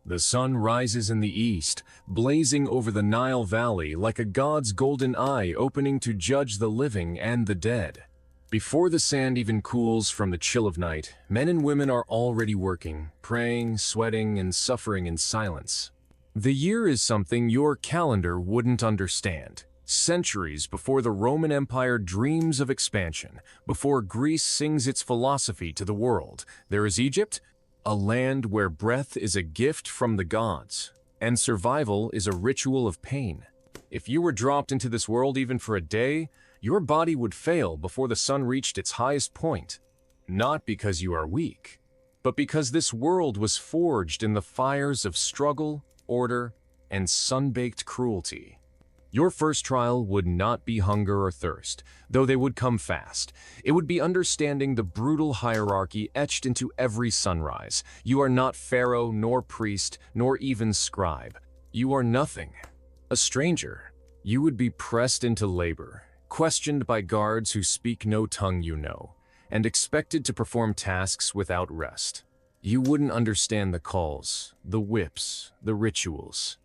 The sun rises in the east, blazing over the Nile Valley like a god's golden eye opening to judge the living and the dead. Before the sand even cools from the chill of night, men and women are already working, praying, sweating, and suffering in silence. The year is something your calendar wouldn't understand. Centuries before the Roman Empire dreams of expansion, before Greece sings its philosophy to the world, there is Egypt, a land where breath is a gift from the gods, and survival is a ritual of pain. If you were dropped into this world even for a day, your body would fail before the sun reached its highest point. Not because you are weak, but because this world was forged in the fires of struggle, order, and sun-baked cruelty. Your first trial would not be hunger or thirst, though they would come fast. It would be understanding the brutal hierarchy etched into every sunrise. You are not pharaoh, nor priest, nor even scribe. You are nothing. A stranger. You would be pressed into labor, questioned by guards who speak no tongue you know, and expected to perform tasks without rest. You wouldn't understand the calls, the whips, the rituals.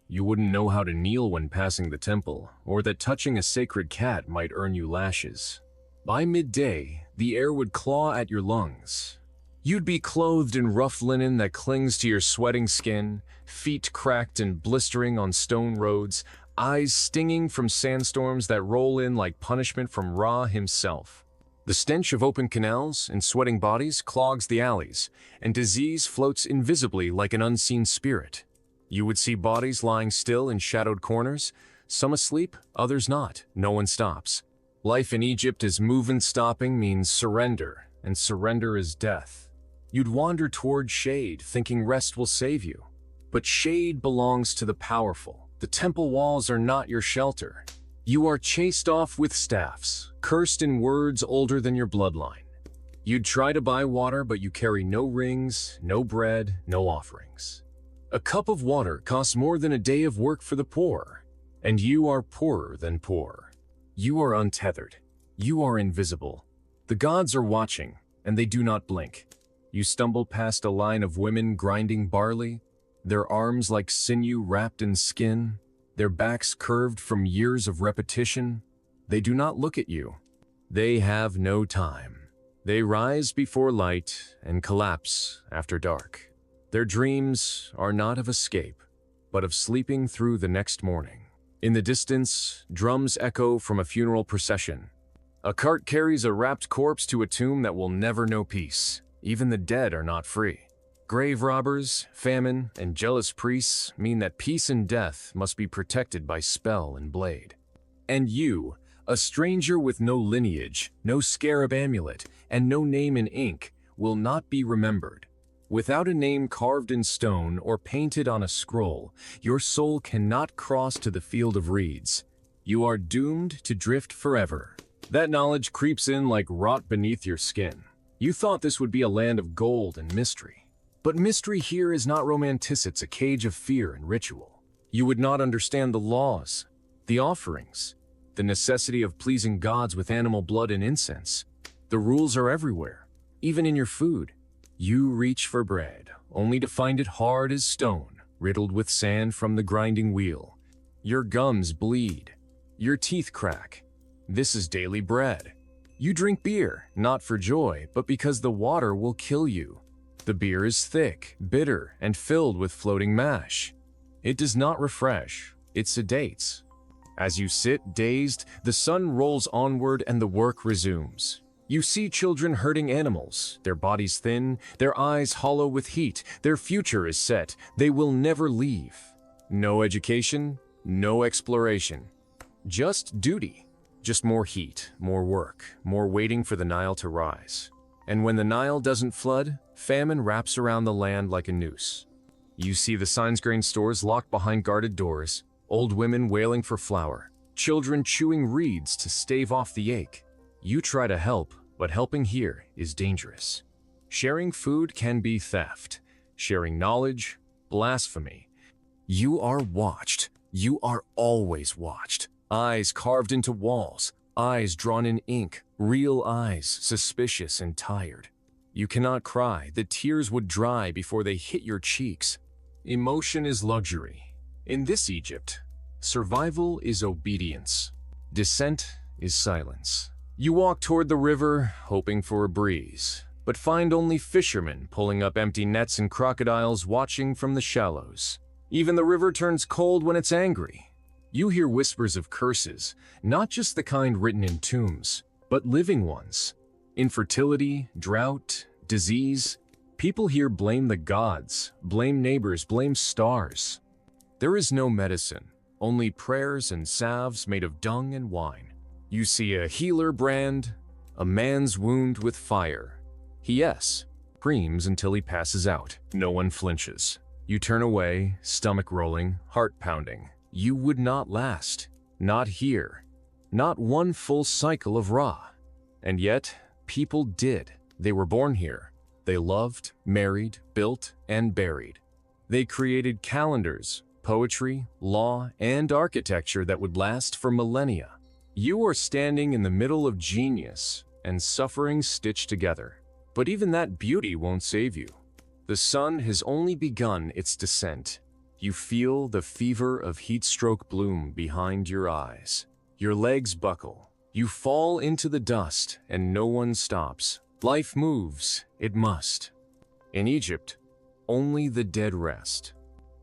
You wouldn't know how to kneel when passing the temple, or that touching a sacred cat might earn you lashes. By midday, the air would claw at your lungs. You'd be clothed in rough linen that clings to your sweating skin, feet cracked and blistering on stone roads, eyes stinging from sandstorms that roll in like punishment from Ra himself. The stench of open canals and sweating bodies clogs the alleys, and disease floats invisibly like an unseen spirit. You would see bodies lying still in shadowed corners, some asleep, others not. No one stops. Life in Egypt as movement stopping means surrender, and surrender is death. You'd wander toward shade, thinking rest will save you. But shade belongs to the powerful. The temple walls are not your shelter. You are chased off with staffs, cursed in words older than your bloodline. You'd try to buy water, but you carry no rings, no bread, no offerings. A cup of water costs more than a day of work for the poor, and you are poorer than poor. You are untethered. You are invisible. The gods are watching, and they do not blink. You stumble past a line of women grinding barley, their arms like sinew wrapped in skin, their backs curved from years of repetition. They do not look at you. They have no time. They rise before light and collapse after dark. Their dreams are not of escape, but of sleeping through the next morning. In the distance, drums echo from a funeral procession. A cart carries a wrapped corpse to a tomb that will never know peace. Even the dead are not free. Grave robbers, famine, and jealous priests mean that peace and death must be protected by spell and blade. And you, a stranger with no lineage, no scarab amulet, and no name in ink, will not be remembered. Without a name carved in stone or painted on a scroll, your soul cannot cross to the field of reeds. You are doomed to drift forever. That knowledge creeps in like rot beneath your skin. You thought this would be a land of gold and mystery. But mystery here is not romanticity, a cage of fear and ritual. You would not understand the laws, the offerings, the necessity of pleasing gods with animal blood and incense. The rules are everywhere, even in your food. You reach for bread, only to find it hard as stone, riddled with sand from the grinding wheel. Your gums bleed. Your teeth crack. This is daily bread. You drink beer, not for joy, but because the water will kill you. The beer is thick, bitter, and filled with floating mash. It does not refresh, it sedates. As you sit dazed, the sun rolls onward and the work resumes. You see children herding animals, their bodies thin, their eyes hollow with heat. Their future is set. They will never leave. No education, no exploration. Just duty. Just more heat, more work, more waiting for the Nile to rise. And when the Nile doesn't flood, famine wraps around the land like a noose. You see the signs-grain stores locked behind guarded doors, old women wailing for flour, children chewing reeds to stave off the ache. You try to help, but helping here is dangerous. Sharing food can be theft. Sharing knowledge, blasphemy. You are watched. You are always watched. Eyes carved into walls, eyes drawn in ink, real eyes, suspicious and tired. You cannot cry. The tears would dry before they hit your cheeks. Emotion is luxury. In this Egypt, survival is obedience. Descent is silence. You walk toward the river, hoping for a breeze, but find only fishermen pulling up empty nets and crocodiles watching from the shallows. Even the river turns cold when it's angry. You hear whispers of curses, not just the kind written in tombs, but living ones. Infertility, drought, disease. People here blame the gods, blame neighbors, blame stars. There is no medicine, only prayers and salves made of dung and wine. You see a healer brand, a man's wound with fire. He screams until he passes out. No one flinches. You turn away, stomach rolling, heart pounding. You would not last. Not here. Not one full cycle of Ra. And yet, people did. They were born here. They loved, married, built, and buried. They created calendars, poetry, law, and architecture that would last for millennia. You are standing in the middle of genius and suffering stitched together. But even that beauty won't save you. The sun has only begun its descent. You feel the fever of heatstroke bloom behind your eyes. Your legs buckle. You fall into the dust, and no one stops. Life moves. It must. In Egypt, only the dead rest.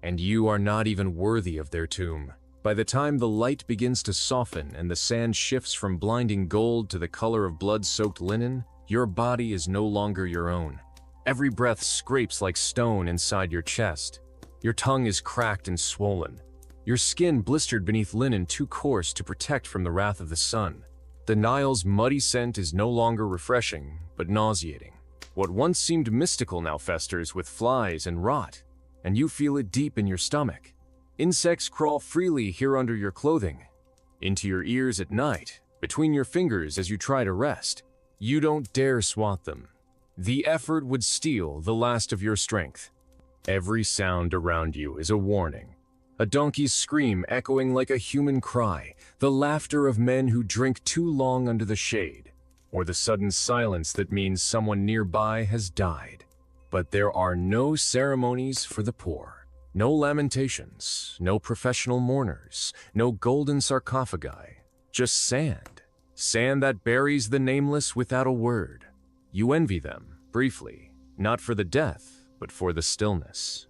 And you are not even worthy of their tomb. By the time the light begins to soften and the sand shifts from blinding gold to the color of blood-soaked linen, your body is no longer your own. Every breath scrapes like stone inside your chest. Your tongue is cracked and swollen. Your skin blistered beneath linen too coarse to protect from the wrath of the sun. The Nile's muddy scent is no longer refreshing, but nauseating. What once seemed mystical now festers with flies and rot, and you feel it deep in your stomach. Insects crawl freely here under your clothing, into your ears at night, between your fingers as you try to rest. You don't dare swat them. The effort would steal the last of your strength. Every sound around you is a warning. A donkey's scream echoing like a human cry, the laughter of men who drink too long under the shade, or the sudden silence that means someone nearby has died. But there are no ceremonies for the poor. No lamentations, no professional mourners, no golden sarcophagi, just sand. Sand that buries the nameless without a word. You envy them, briefly, not for the death, but for the stillness.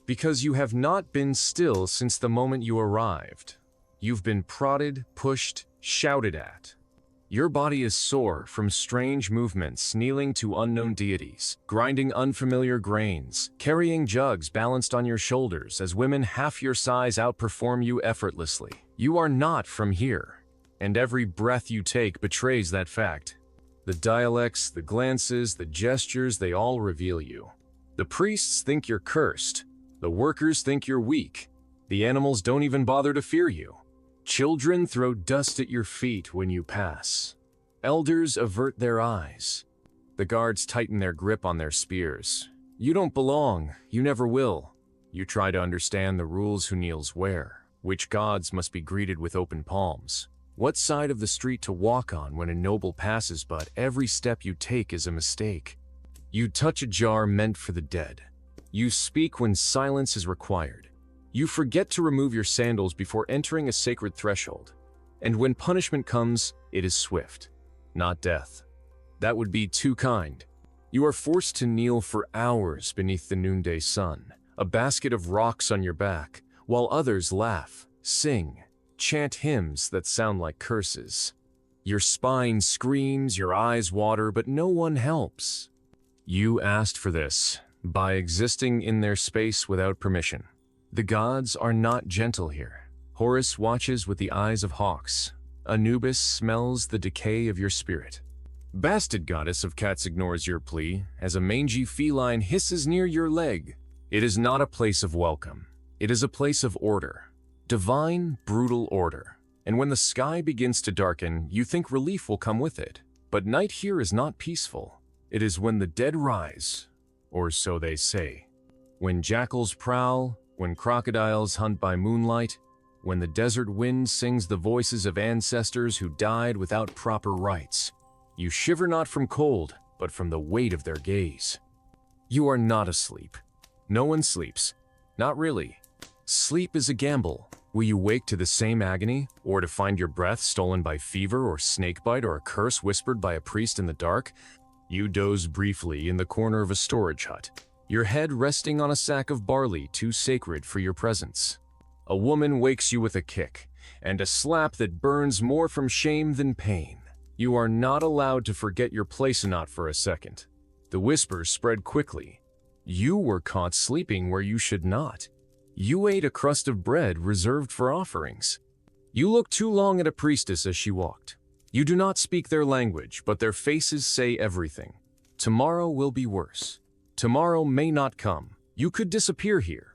Because you have not been still since the moment you arrived. You've been prodded, pushed, shouted at. Your body is sore from strange movements, kneeling to unknown deities, grinding unfamiliar grains, carrying jugs balanced on your shoulders as women half your size outperform you effortlessly. You are not from here, and every breath you take betrays that fact. The dialects, the glances, the gestures, they all reveal you. The priests think you're cursed. The workers think you're weak. The animals don't even bother to fear you. Children throw dust at your feet when you pass. Elders avert their eyes. The guards tighten their grip on their spears. You don't belong. You never will. You try to understand the rules: who kneels where, which gods must be greeted with open palms, what side of the street to walk on when a noble passes, but every step you take is a mistake. You touch a jar meant for the dead. You speak when silence is required. You forget to remove your sandals before entering a sacred threshold. And when punishment comes, it is swift, not death. That would be too kind. You are forced to kneel for hours beneath the noonday sun, a basket of rocks on your back, while others laugh, sing, chant hymns that sound like curses. Your spine screams, your eyes water, but no one helps. You asked for this by existing in their space without permission. The gods are not gentle here. Horus watches with the eyes of hawks. Anubis smells the decay of your spirit. Bastard goddess of cats ignores your plea as a mangy feline hisses near your leg. It is not a place of welcome. It is a place of order. Divine, brutal order. And when the sky begins to darken, you think relief will come with it. But night here is not peaceful. It is when the dead rise, or so they say. When jackals prowl, when crocodiles hunt by moonlight, when the desert wind sings the voices of ancestors who died without proper rites. You shiver not from cold, but from the weight of their gaze. You are not asleep. No one sleeps. Not really. Sleep is a gamble. Will you wake to the same agony, or to find your breath stolen by fever or snakebite or a curse whispered by a priest in the dark? You doze briefly in the corner of a storage hut, your head resting on a sack of barley too sacred for your presence. A woman wakes you with a kick, and a slap that burns more from shame than pain. You are not allowed to forget your placenot for a second. The whispers spread quickly. You were caught sleeping where you should not. You ate a crust of bread reserved for offerings. You looked too long at a priestess as she walked. You do not speak their language, but their faces say everything. Tomorrow will be worse. Tomorrow may not come. You could disappear here.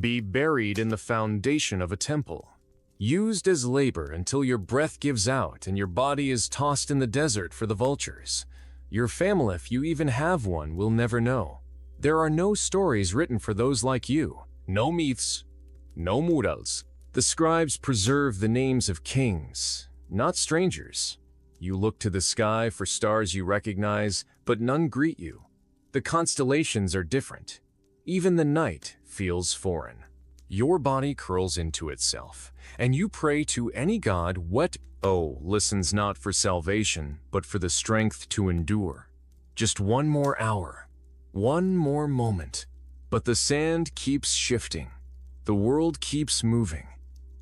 Be buried in the foundation of a temple. Used as labor until your breath gives out and your body is tossed in the desert for the vultures. Your family, if you even have one, will never know. There are no stories written for those like you. No myths, no murals. The scribes preserve the names of kings, not strangers. You look to the sky for stars you recognize, but none greet you. The constellations are different. Even the night feels foreign. Your body curls into itself, and you pray to any god listens not for salvation, but for the strength to endure. Just one more hour, one more moment. But the sand keeps shifting, the world keeps moving,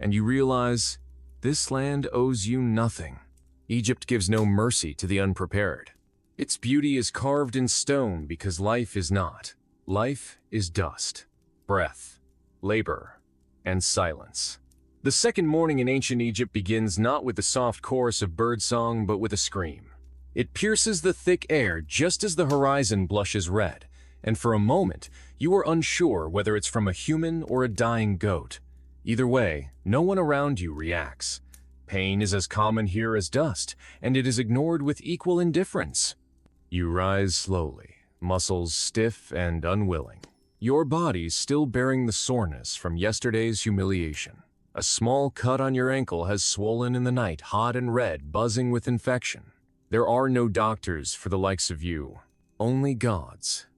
and you realize this land owes you nothing. Egypt gives no mercy to the unprepared. Its beauty is carved in stone because life is not. Life is dust, breath, labor, and silence. The second morning in ancient Egypt begins not with the soft chorus of birdsong, but with a scream. It pierces the thick air just as the horizon blushes red, and for a moment, you are unsure whether it's from a human or a dying goat. Either way, no one around you reacts. Pain is as common here as dust, and it is ignored with equal indifference. You rise slowly, muscles stiff and unwilling. Your body still bearing the soreness from yesterday's humiliation. A small cut on your ankle has swollen in the night, hot and red, buzzing with infection. There are no doctors for the likes of you, only gods.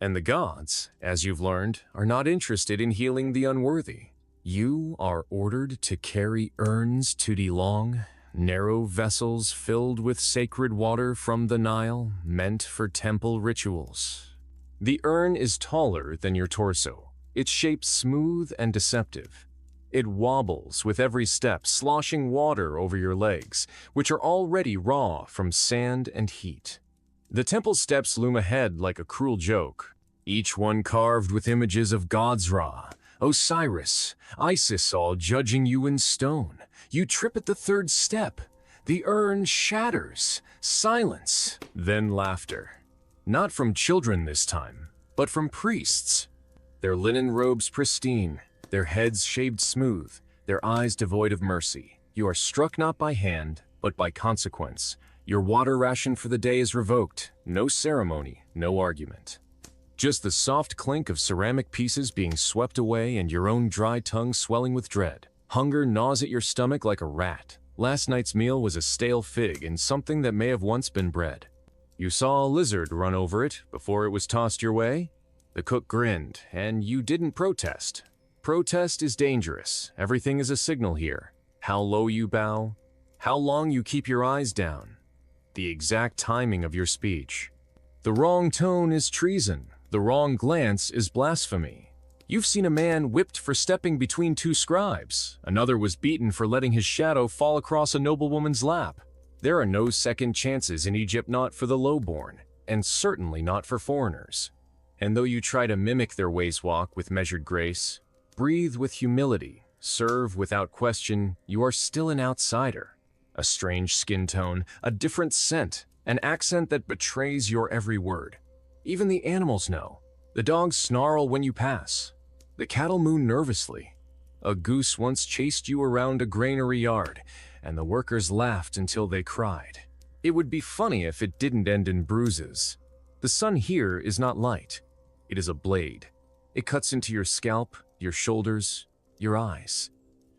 And the gods, as you've learned, are not interested in healing the unworthy. You are ordered to carry urns to the long, narrow vessels filled with sacred water from the Nile, meant for temple rituals. The urn is taller than your torso, its shape smooth and deceptive. It wobbles with every step, sloshing water over your legs, which are already raw from sand and heat. The temple steps loom ahead like a cruel joke, each one carved with images of gods Ra, Osiris, Isis, all judging you in stone. You trip at the third step. The urn shatters. Silence, then laughter. Not from children this time, but from priests. Their linen robes pristine, their heads shaved smooth, their eyes devoid of mercy. You are struck not by hand, but by consequence. Your water ration for the day is revoked. No ceremony, no argument. Just the soft clink of ceramic pieces being swept away and your own dry tongue swelling with dread. Hunger gnaws at your stomach like a rat. Last night's meal was a stale fig and something that may have once been bread. You saw a lizard run over it before it was tossed your way. The cook grinned, and you didn't protest. Protest is dangerous. Everything is a signal here. How low you bow, how long you keep your eyes down, the exact timing of your speech. The wrong tone is treason. The wrong glance is blasphemy. You've seen a man whipped for stepping between two scribes. Another was beaten for letting his shadow fall across a noblewoman's lap. There are no second chances in Egypt, not for the lowborn, and certainly not for foreigners. And though you try to mimic their ways walk with measured grace, breathe with humility, serve without question, you are still an outsider. A strange skin tone, a different scent, an accent that betrays your every word. Even the animals know. The dogs snarl when you pass. The cattle moo nervously. A goose once chased you around a granary yard, and the workers laughed until they cried. It would be funny if it didn't end in bruises. The sun here is not light. It is a blade. It cuts into your scalp, your shoulders, your eyes.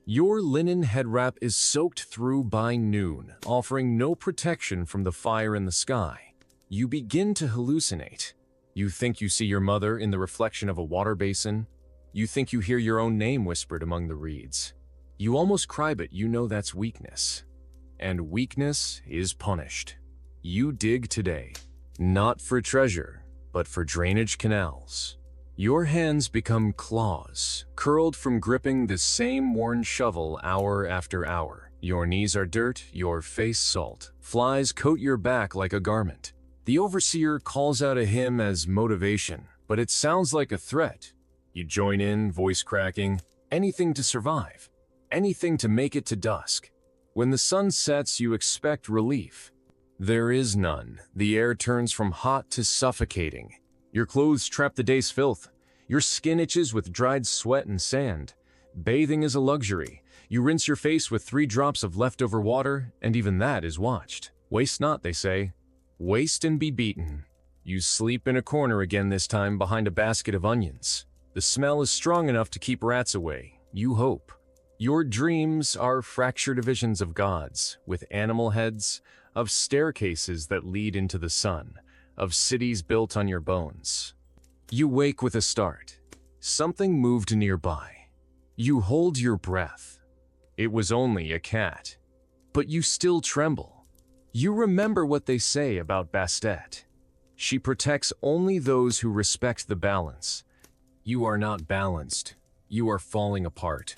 Your linen head wrap is soaked through by noon, offering no protection from the fire in the sky. You begin to hallucinate. You think you see your mother in the reflection of a water basin. You think you hear your own name whispered among the reeds. You almost cry, but you know that's weakness. And weakness is punished. You dig today, not for treasure, but for drainage canals. Your hands become claws, curled from gripping the same worn shovel hour after hour. Your knees are dirt, your face salt. Flies coat your back like a garment. The overseer calls out a hymn as motivation, but it sounds like a threat. You join in, voice cracking, anything to survive, anything to make it to dusk. When the sun sets, you expect relief. There is none. The air turns from hot to suffocating. Your clothes trap the day's filth. Your skin itches with dried sweat and sand. Bathing is a luxury. You rinse your face with 3 drops of leftover water, and even that is watched. Waste not, they say. Waste and be beaten. You sleep in a corner again, this time behind a basket of onions. The smell is strong enough to keep rats away. You hope. Your dreams are fractured visions of gods, with animal heads, of staircases that lead into the sun, of cities built on your bones. You wake with a start. Something moved nearby. You hold your breath. It was only a cat. But you still tremble. You remember what they say about Bastet. She protects only those who respect the balance. You are not balanced. You are falling apart.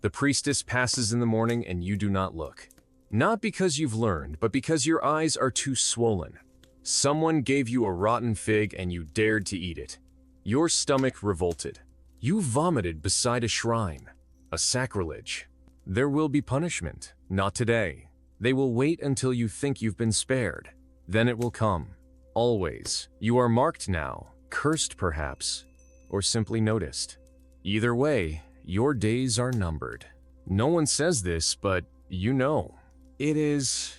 The priestess passes in the morning and you do not look. Not because you've learned, but because your eyes are too swollen. Someone gave you a rotten fig and you dared to eat it. Your stomach revolted. You vomited beside a shrine. A sacrilege. There will be punishment. Not today. They will wait until you think you've been spared. Then it will come. Always. You are marked now, cursed perhaps, or simply noticed. Either way, your days are numbered. No one says this, but you know. It is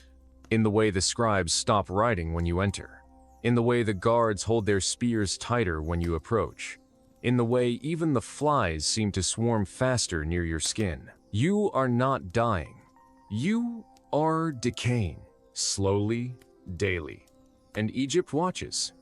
in the way the scribes stop writing when you enter, in the way the guards hold their spears tighter when you approach, in the way even the flies seem to swarm faster near your skin. You are not dying. You are decaying, slowly, daily. And Egypt watches.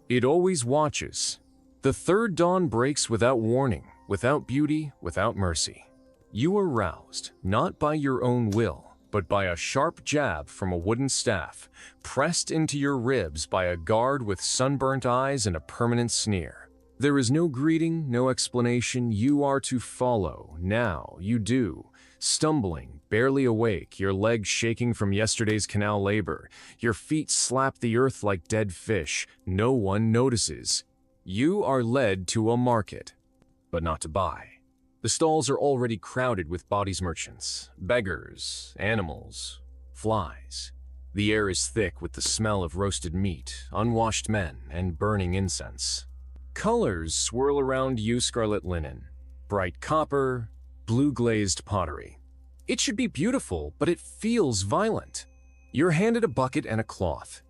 It always watches. The third dawn breaks without warning, without beauty, without mercy. You are roused, not by your own will, but by a sharp jab from a wooden staff, pressed into your ribs by a guard with sunburnt eyes and a permanent sneer. There is no greeting, no explanation. You are to follow. Now you do. Stumbling, barely awake, your legs shaking from yesterday's canal labor. Your feet slap the earth like dead fish. No one notices. You are led to a market, but not to buy. The stalls are already crowded with bodies merchants, beggars, animals, flies. The air is thick with the smell of roasted meat, unwashed men, and burning incense. Colors swirl around you: scarlet linen, bright copper, blue-glazed pottery. It should be beautiful, but it feels violent. You're handed a bucket and a cloth.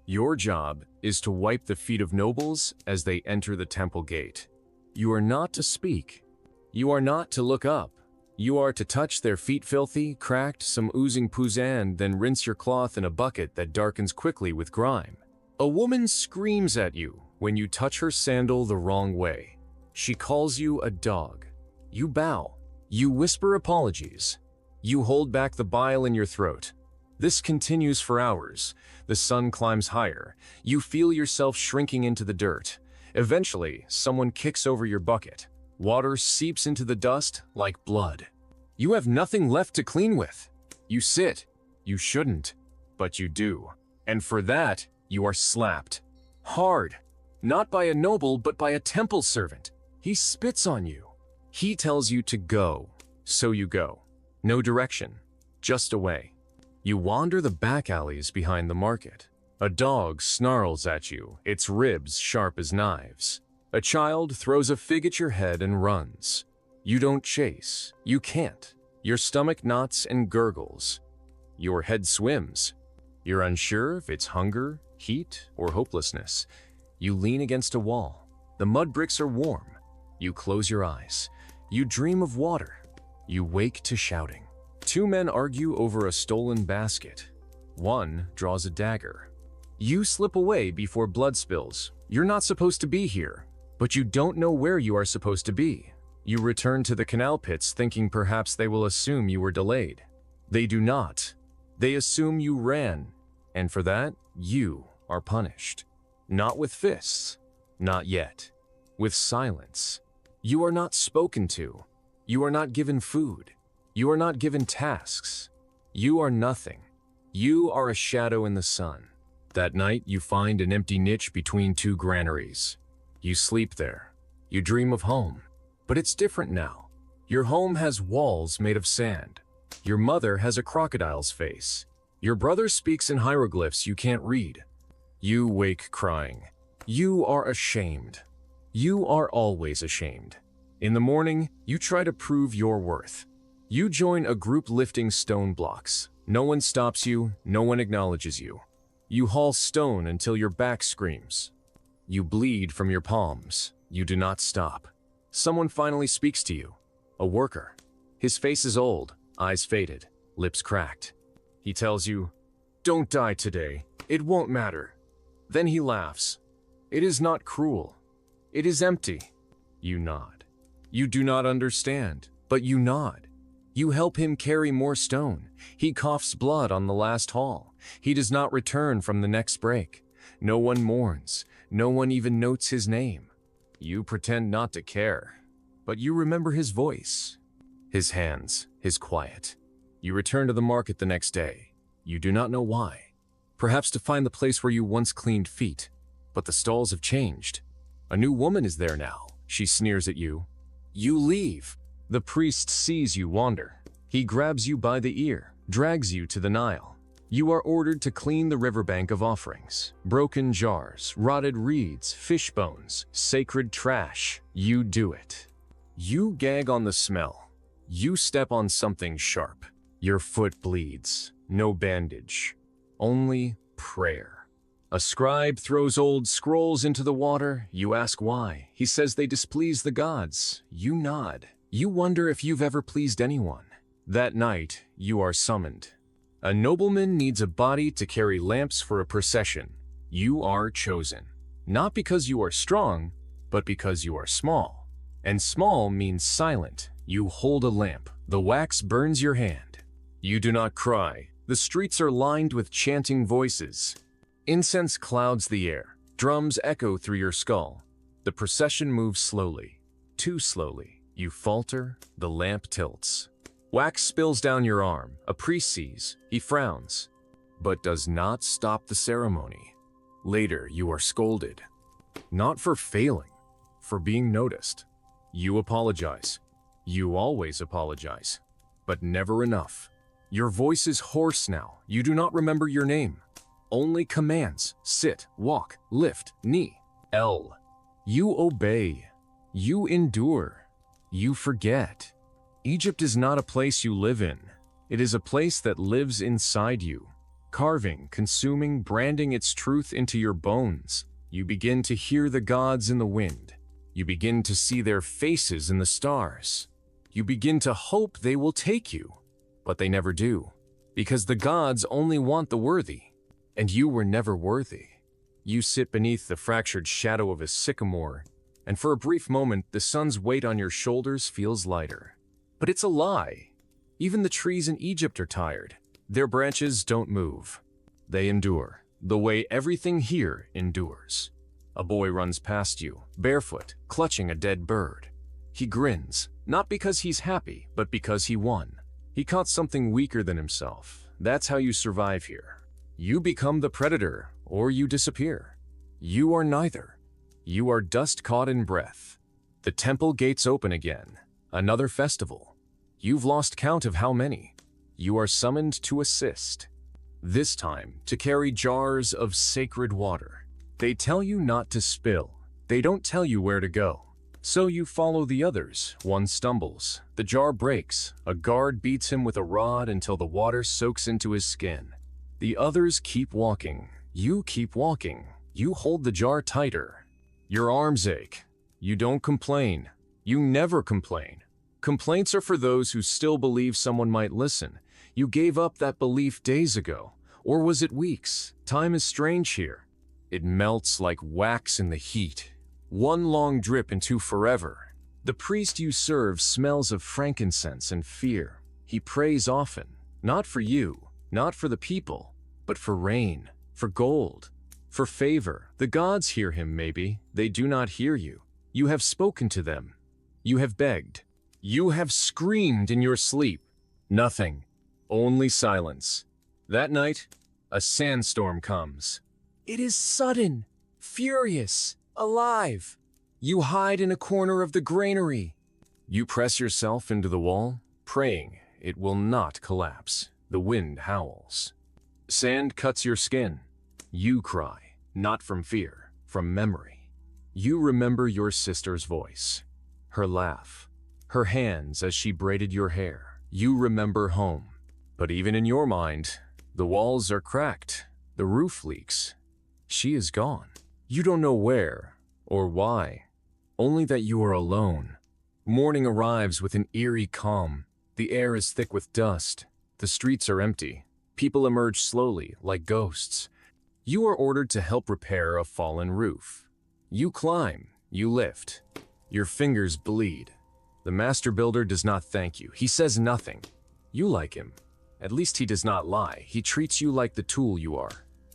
Your job is to wipe the feet of nobles as they enter the temple gate. You are not to speak. You are not to look up. You are to touch their feet filthy, cracked, some oozing pouzan, then rinse your cloth in a bucket that darkens quickly with grime. A woman screams at you when you touch her sandal the wrong way. She calls you a dog. You bow. You whisper apologies. You hold back the bile in your throat. This continues for hours. The sun climbs higher. You feel yourself shrinking into the dirt. Eventually, someone kicks over your bucket. Water seeps into the dust like blood. You have nothing left to clean with. You sit. You shouldn't, but you do. And for that, you are slapped. Hard. Not by a noble, but by a temple servant. He spits on you. He tells you to go, so you go. No direction, just away. You wander the back alleys behind the market. A dog snarls at you, its ribs sharp as knives. A child throws a fig at your head and runs. You don't chase. You can't. Your stomach knots and gurgles. Your head swims. You're unsure if it's hunger, heat, or hopelessness. You lean against a wall. The mud bricks are warm. You close your eyes. You dream of water. You wake to shouting. 2 men argue over a stolen basket. One draws a dagger. You slip away before blood spills. You're not supposed to be here, but you don't know where you are supposed to be. You return to the canal pits thinking perhaps they will assume you were delayed. They do not. They assume you ran, and for that, you are punished. Not with fists. Not yet. With silence. You are not spoken to. You are not given food. You are not given tasks. You are nothing. You are a shadow in the sun. That night, you find an empty niche between two granaries. You sleep there. You dream of home. But it's different now. Your home has walls made of sand. Your mother has a crocodile's face. Your brother speaks in hieroglyphs you can't read. You wake crying. You are ashamed. You are always ashamed. In the morning, you try to prove your worth. You join a group lifting stone blocks. No one stops you, no one acknowledges you. You haul stone until your back screams. You bleed from your palms. You do not stop. Someone finally speaks to you. A worker. His face is old, eyes faded, lips cracked. He tells you, "Don't die today. It won't matter." Then he laughs. It is not cruel. It is empty. You nod. You do not understand, but you nod. You help him carry more stone. He coughs blood on the last haul. He does not return from the next break. No one mourns. No one even notes his name. You pretend not to care, but you remember his voice, his hands, his quiet. You return to the market the next day. You do not know why. Perhaps to find the place where you once cleaned feet, but the stalls have changed. A new woman is there now. She sneers at you. You leave. The priest sees you wander. He grabs you by the ear, drags you to the Nile. You are ordered to clean the riverbank of offerings. Broken jars, rotted reeds, fish bones, sacred trash. You do it. You gag on the smell. You step on something sharp. Your foot bleeds. No bandage. Only prayer. A scribe throws old scrolls into the water. You ask why. He says they displease the gods. You nod. You wonder if you've ever pleased anyone. That night, you are summoned. A nobleman needs a body to carry lamps for a procession. You are chosen. Not because you are strong, but because you are small. And small means silent. You hold a lamp. The wax burns your hand. You do not cry. The streets are lined with chanting voices. Incense clouds the air. Drums echo through your skull. The procession moves slowly. Too slowly. You falter. The lamp tilts. Wax spills down your arm. A priest sees. He frowns, but does not stop the ceremony. Later, you are scolded. Not for failing, for being noticed. You apologize. You always apologize, but never enough. Your voice is hoarse now. You do not remember your name. Only commands. Sit, walk, lift, knee. L. You obey. You endure. You forget. Egypt is not a place you live in. It is a place that lives inside you, carving, consuming, branding its truth into your bones. You begin to hear the gods in the wind. You begin to see their faces in the stars. You begin to hope they will take you, but they never do, because the gods only want the worthy, and you were never worthy. You sit beneath the fractured shadow of a sycamore, and for a brief moment, the sun's weight on your shoulders feels lighter. But it's a lie. Even the trees in Egypt are tired. Their branches don't move. They endure, the way everything here endures. A boy runs past you, barefoot, clutching a dead bird. He grins, not because he's happy, but because he won. He caught something weaker than himself. That's how you survive here. You become the predator, or you disappear. You are neither. You are dust caught in breath. The temple gates open again. Another festival. You've lost count of how many. You are summoned to assist. This time, to carry jars of sacred water. They tell you not to spill. They don't tell you where to go. So you follow the others. One stumbles. The jar breaks. A guard beats him with a rod until the water soaks into his skin. The others keep walking. You keep walking. You hold the jar tighter. Your arms ache. You don't complain. You never complain. Complaints are for those who still believe someone might listen. You gave up that belief days ago. Or was it weeks? Time is strange here. It melts like wax in the heat. One long drip into forever. The priest you serve smells of frankincense and fear. He prays often, not for you, not for the people, but for rain, for gold, for favor. The gods hear him maybe, they do not hear you. You have spoken to them. You have begged. You have screamed in your sleep. Nothing. Only silence. That night, a sandstorm comes. It is sudden, furious, alive. You hide in a corner of the granary. You press yourself into the wall, praying it will not collapse. The wind howls. Sand cuts your skin. You cry, not from fear, from memory. You remember your sister's voice, her laugh, her hands as she braided your hair. You remember home. But even in your mind, the walls are cracked, the roof leaks. She is gone. You don't know where or why, only that you are alone. Morning arrives with an eerie calm. The air is thick with dust. The streets are empty. People emerge slowly, like ghosts. You are ordered to help repair a fallen roof. You climb, you lift. Your fingers bleed. The master builder does not thank you. He says nothing. You like him. At least he does not lie. He treats you like the tool you are.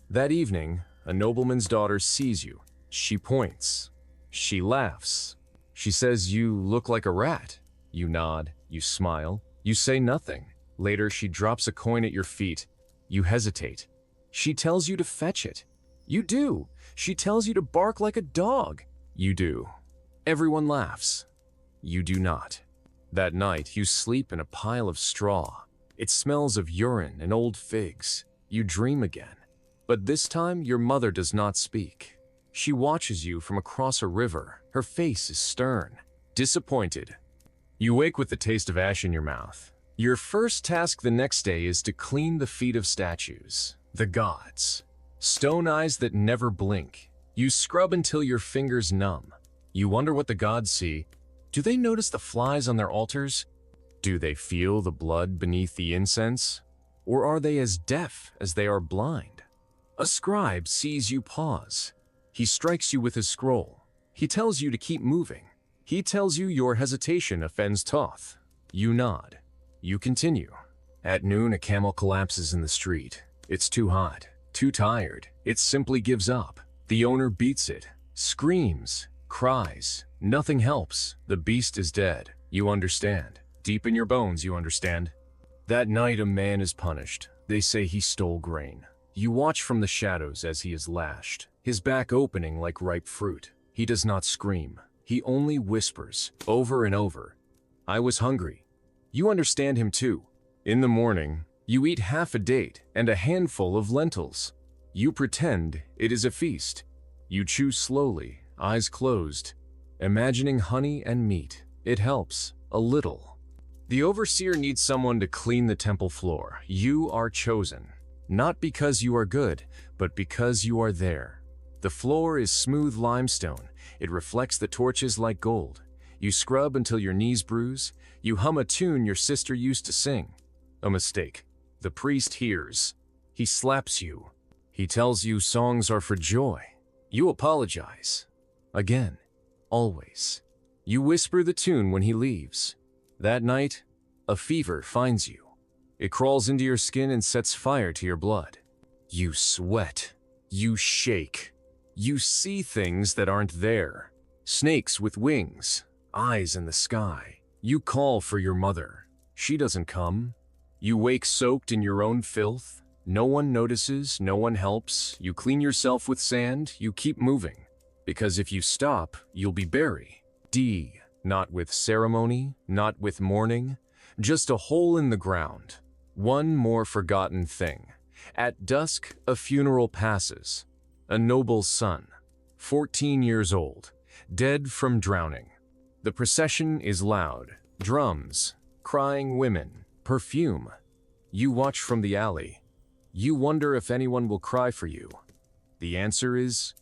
That evening, a nobleman's daughter sees you. She points. She laughs. She says you look like a rat. You nod. You smile. You say nothing. Later, she drops a coin at your feet. You hesitate. She tells you to fetch it. You do. She tells you to bark like a dog. You do. Everyone laughs. You do not. That night, you sleep in a pile of straw. It smells of urine and old figs. You dream again. But this time, your mother does not speak. She watches you from across a river. Her face is stern, disappointed. You wake with the taste of ash in your mouth. Your first task the next day is to clean the feet of statues, the gods. Stone eyes that never blink. You scrub until your fingers numb. You wonder what the gods see. Do they notice the flies on their altars? Do they feel the blood beneath the incense? Or are they as deaf as they are blind? A scribe sees you pause. He strikes you with his scroll. He tells you to keep moving. He tells you your hesitation offends Thoth. You nod. You continue. At noon, a camel collapses in the street. It's too hot, too tired. It simply gives up. The owner beats it, screams, cries. Nothing helps. The beast is dead. You understand. Deep in your bones, you understand. That night, a man is punished. They say he stole grain. You watch from the shadows as he is lashed, his back opening like ripe fruit. He does not scream. He only whispers, over and over, "I was hungry." You understand him too. In the morning, you eat half a date and a handful of lentils. You pretend it is a feast. You chew slowly, eyes closed, imagining honey and meat. It helps, a little. The overseer needs someone to clean the temple floor. You are chosen, not because you are good, but because you are there. The floor is smooth limestone. It reflects the torches like gold. You scrub until your knees bruise. You hum a tune your sister used to sing. A mistake. The priest hears. He slaps you. He tells you songs are for joy. You apologize. Again. Always. You whisper the tune when he leaves. That night, a fever finds you. It crawls into your skin and sets fire to your blood. You sweat. You shake. You see things that aren't there. Snakes with wings, eyes in the sky. You call for your mother. She doesn't come. You wake soaked in your own filth. No one notices, no one helps. You clean yourself with sand, you keep moving. Because if you stop, you'll be buried. Not with ceremony, not with mourning, just a hole in the ground. One more forgotten thing. At dusk, a funeral passes. A noble son, 14 years old, dead from drowning. The procession is loud. Drums, crying women, perfume. You watch from the alley. You wonder if anyone will cry for you. The answer is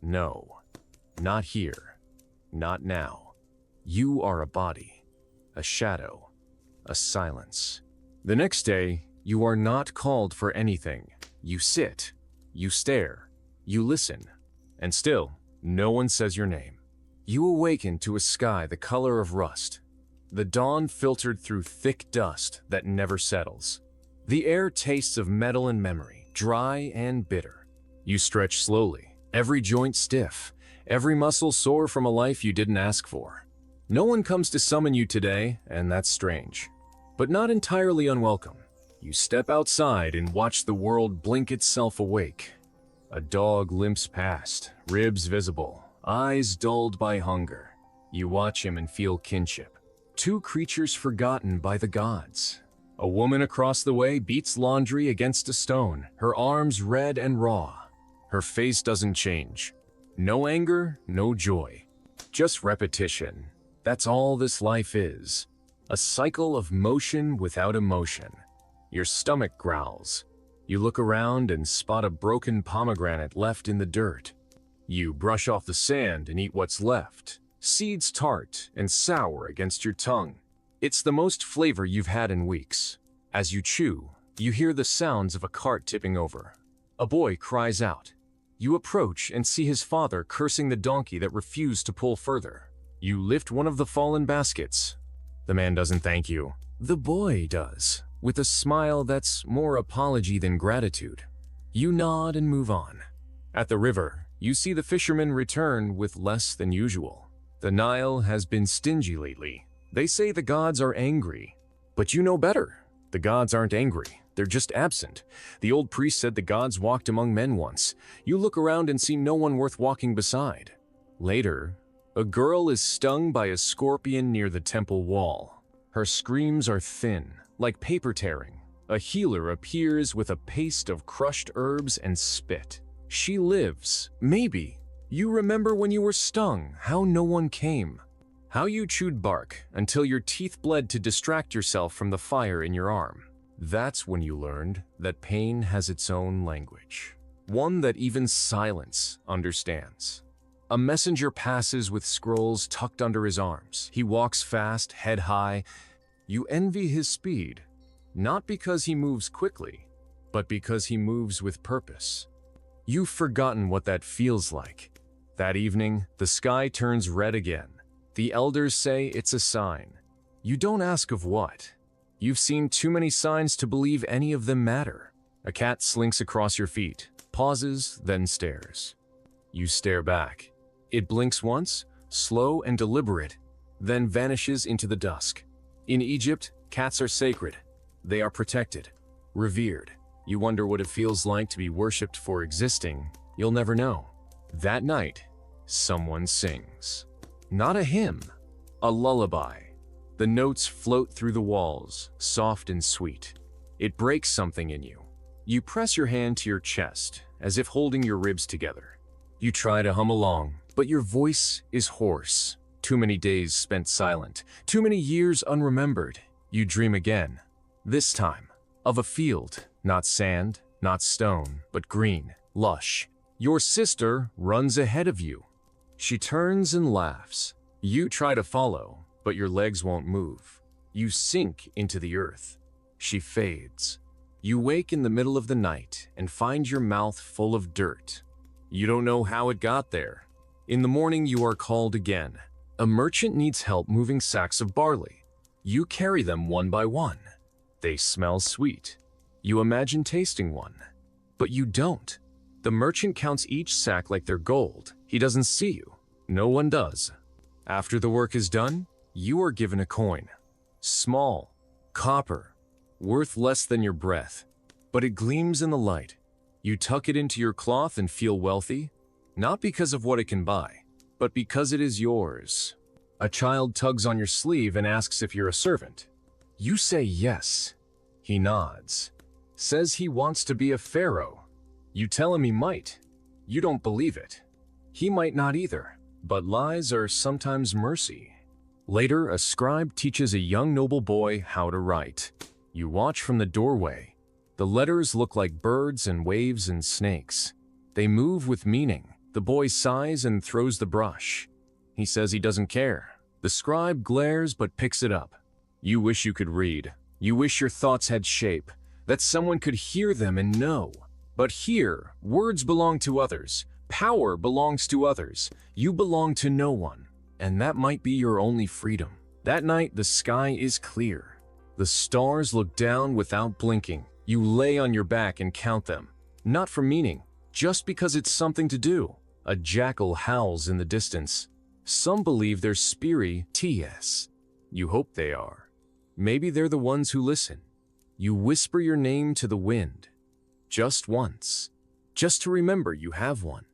no. Not here. Not now. You are a body, a shadow, a silence. The next day, you are not called for anything. You sit, you stare, you listen, and still, no one says your name. You awaken to a sky the color of rust. The dawn filtered through thick dust that never settles. The air tastes of metal and memory, dry and bitter. You stretch slowly, every joint stiff, every muscle sore from a life you didn't ask for. No one comes to summon you today, and that's strange, but not entirely unwelcome. You step outside and watch the world blink itself awake. A dog limps past, ribs visible, eyes dulled by hunger. You watch him and feel kinship. Two creatures forgotten by the gods. A woman across the way beats laundry against a stone, her arms red and raw. Her face doesn't change. No anger, no joy. Just repetition. That's all this life is. A cycle of motion without emotion. Your stomach growls. You look around and spot a broken pomegranate left in the dirt. You brush off the sand and eat what's left. Seeds tart and sour against your tongue. It's the most flavor you've had in weeks. As you chew, you hear the sounds of a cart tipping over. A boy cries out. You approach and see his father cursing the donkey that refused to pull further. You lift one of the fallen baskets. The man doesn't thank you. The boy does, with a smile that's more apology than gratitude. You nod and move on. At the river, you see the fishermen return with less than usual. The Nile has been stingy lately. They say the gods are angry. But you know better. The gods aren't angry. They're just absent. The old priest said the gods walked among men once. You look around and see no one worth walking beside. Later, a girl is stung by a scorpion near the temple wall. Her screams are thin, like paper tearing. A healer appears with a paste of crushed herbs and spit. She lives. Maybe. You remember when you were stung, how no one came. How you chewed bark until your teeth bled to distract yourself from the fire in your arm. That's when you learned that pain has its own language. One that even silence understands. A messenger passes with scrolls tucked under his arms. He walks fast, head high. You envy his speed, not because he moves quickly, but because he moves with purpose. You've forgotten what that feels like. That evening, the sky turns red again. The elders say it's a sign. You don't ask of what. You've seen too many signs to believe any of them matter. A cat slinks across your feet, pauses, then stares. You stare back. It blinks once, slow and deliberate, then vanishes into the dusk. In Egypt, cats are sacred. They are protected, revered. You wonder what it feels like to be worshipped for existing. You'll never know. That night, someone sings. Not a hymn, a lullaby. The notes float through the walls, soft and sweet. It breaks something in you. You press your hand to your chest, as if holding your ribs together. You try to hum along, but your voice is hoarse. Too many days spent silent, too many years unremembered. You dream again. This time, of a field, not sand, not stone, but green, lush. Your sister runs ahead of you. She turns and laughs. You try to follow, but your legs won't move. You sink into the earth. She fades. You wake in the middle of the night and find your mouth full of dirt. You don't know how it got there. In the morning, you are called again. A merchant needs help moving sacks of barley. You carry them one by one. They smell sweet. You imagine tasting one, but you don't. The merchant counts each sack like they're gold. He doesn't see you. No one does. After the work is done, you are given a coin. Small, copper, worth less than your breath, but it gleams in the light. You tuck it into your cloth and feel wealthy, not because of what it can buy, but because it is yours. A child tugs on your sleeve and asks if you're a servant. You say yes. He nods, says he wants to be a pharaoh. You tell him he might. You don't believe it. He might not either, but lies are sometimes mercy. Later, a scribe teaches a young noble boy how to write. You watch from the doorway. The letters look like birds and waves and snakes. They move with meaning. The boy sighs and throws the brush. He says he doesn't care. The scribe glares but picks it up. You wish you could read. You wish your thoughts had shape, that someone could hear them and know. But here, words belong to others. Power belongs to others. You belong to no one. And that might be your only freedom. That night, the sky is clear. The stars look down without blinking. You lay on your back and count them. Not for meaning, just because it's something to do. A jackal howls in the distance. Some believe they're spirits. You hope they are. Maybe they're the ones who listen. You whisper your name to the wind. Just once. Just to remember you have one.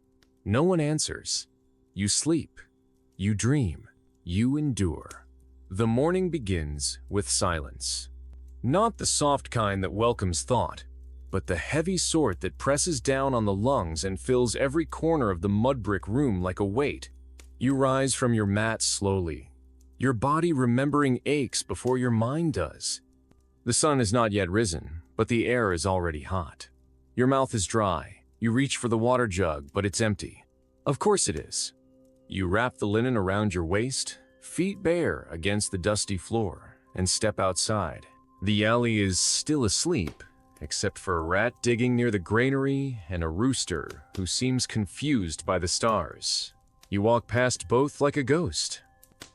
No one answers. You sleep. You dream. You endure. The morning begins with silence. Not the soft kind that welcomes thought, but the heavy sort that presses down on the lungs and fills every corner of the mud brick room like a weight. You rise from your mat slowly, your body remembering aches before your mind does. The sun has not yet risen, but the air is already hot. Your mouth is dry. You reach for the water jug, but it's empty. Of course it is. You wrap the linen around your waist, feet bare against the dusty floor, and step outside. The alley is still asleep, except for a rat digging near the granary and a rooster who seems confused by the stars. You walk past both like a ghost.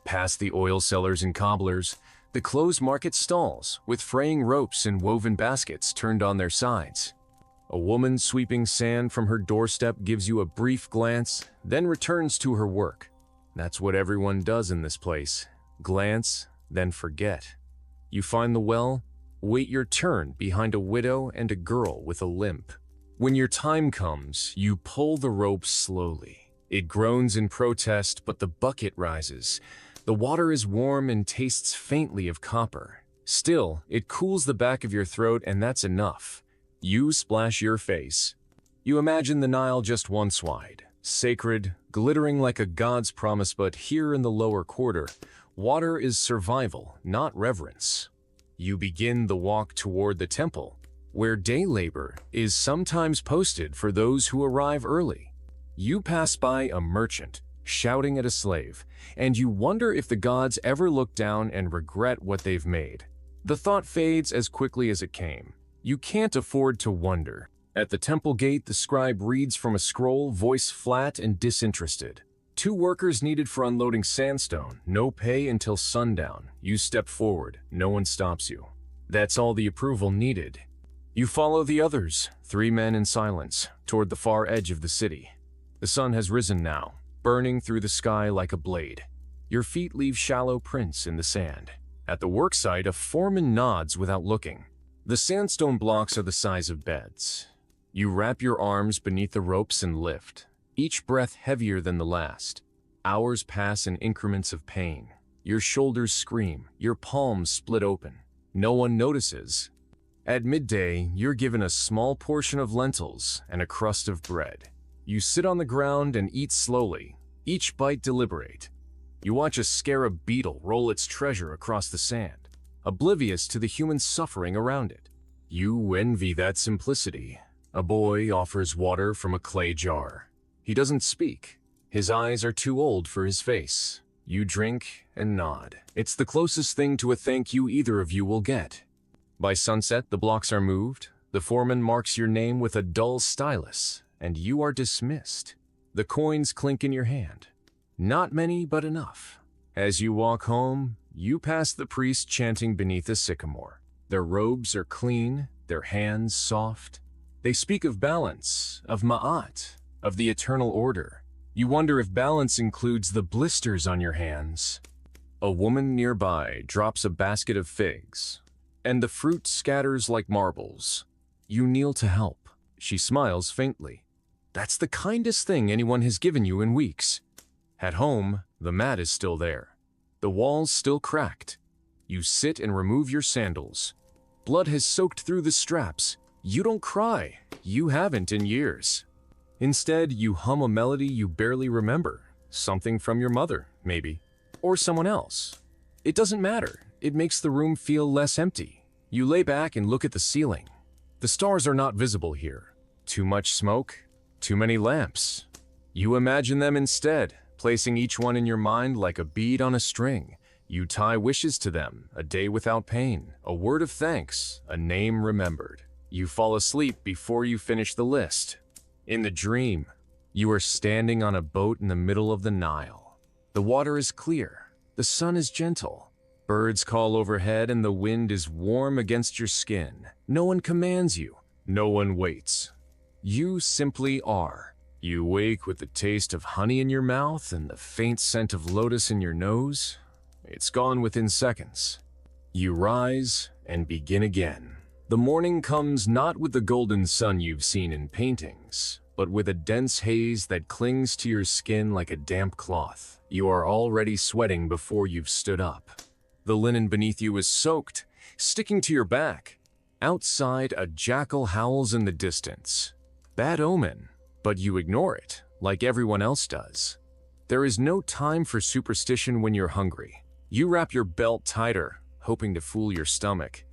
Past the oil sellers and cobblers, the closed market stalls with fraying ropes and woven baskets turned on their sides. A woman sweeping sand from her doorstep gives you a brief glance, then returns to her work. That's what everyone does in this place. Glance, then forget. You find the well, wait your turn behind a widow and a girl with a limp. When your time comes, you pull the rope slowly. It groans in protest, but the bucket rises. The water is warm and tastes faintly of copper. Still, it cools the back of your throat, and that's enough. You splash your face. You imagine the Nile just once wide, sacred, glittering like a god's promise, but here in the lower quarter, water is survival, not reverence. You begin the walk toward the temple, where day labor is sometimes posted for those who arrive early. You pass by a merchant, shouting at a slave, and you wonder if the gods ever look down and regret what they've made. The thought fades as quickly as it came. You can't afford to wonder. At the temple gate, the scribe reads from a scroll, voice flat and disinterested. 2 workers needed for unloading sandstone, no pay until sundown. You step forward, no one stops you. That's all the approval needed. You follow the others, 3 men in silence, toward the far edge of the city. The sun has risen now, burning through the sky like a blade. Your feet leave shallow prints in the sand. At the worksite, a foreman nods without looking. The sandstone blocks are the size of beds. You wrap your arms beneath the ropes and lift, each breath heavier than the last. Hours pass in increments of pain. Your shoulders scream, your palms split open. No one notices. At midday, you're given a small portion of lentils and a crust of bread. You sit on the ground and eat slowly, each bite deliberate. You watch a scarab beetle roll its treasure across the sand, oblivious to the human suffering around it. You envy that simplicity. A boy offers water from a clay jar. He doesn't speak. His eyes are too old for his face. You drink and nod. It's the closest thing to a thank you either of you will get. By sunset, the blocks are moved. The foreman marks your name with a dull stylus, and you are dismissed. The coins clink in your hand. Not many, but enough. As you walk home, you pass the priest chanting beneath a sycamore. Their robes are clean, their hands soft. They speak of balance, of ma'at, of the eternal order. You wonder if balance includes the blisters on your hands. A woman nearby drops a basket of figs, and the fruit scatters like marbles. You kneel to help. She smiles faintly. That's the kindest thing anyone has given you in weeks. At home, the mat is still there. The walls still cracked. You sit and remove your sandals. Blood has soaked through the straps. You don't cry. You haven't in years. Instead, you hum a melody you barely remember. Something from your mother, maybe. Or someone else. It doesn't matter. It makes the room feel less empty. You lay back and look at the ceiling. The stars are not visible here. Too much smoke? Too many lamps. You imagine them instead, placing each one in your mind like a bead on a string. You tie wishes to them, a day without pain, a word of thanks, a name remembered. You fall asleep before you finish the list. In the dream, you are standing on a boat in the middle of the Nile. The water is clear, the sun is gentle, birds call overhead and the wind is warm against your skin. No one commands you, no one waits. You simply are. You wake with the taste of honey in your mouth and the faint scent of lotus in your nose. It's gone within seconds. You rise and begin again. The morning comes not with the golden sun you've seen in paintings, but with a dense haze that clings to your skin like a damp cloth. You are already sweating before you've stood up. The linen beneath you is soaked, sticking to your back. Outside, a jackal howls in the distance. Bad omen, but you ignore it, like everyone else does. There is no time for superstition when you're hungry. You wrap your belt tighter, hoping to fool your stomach.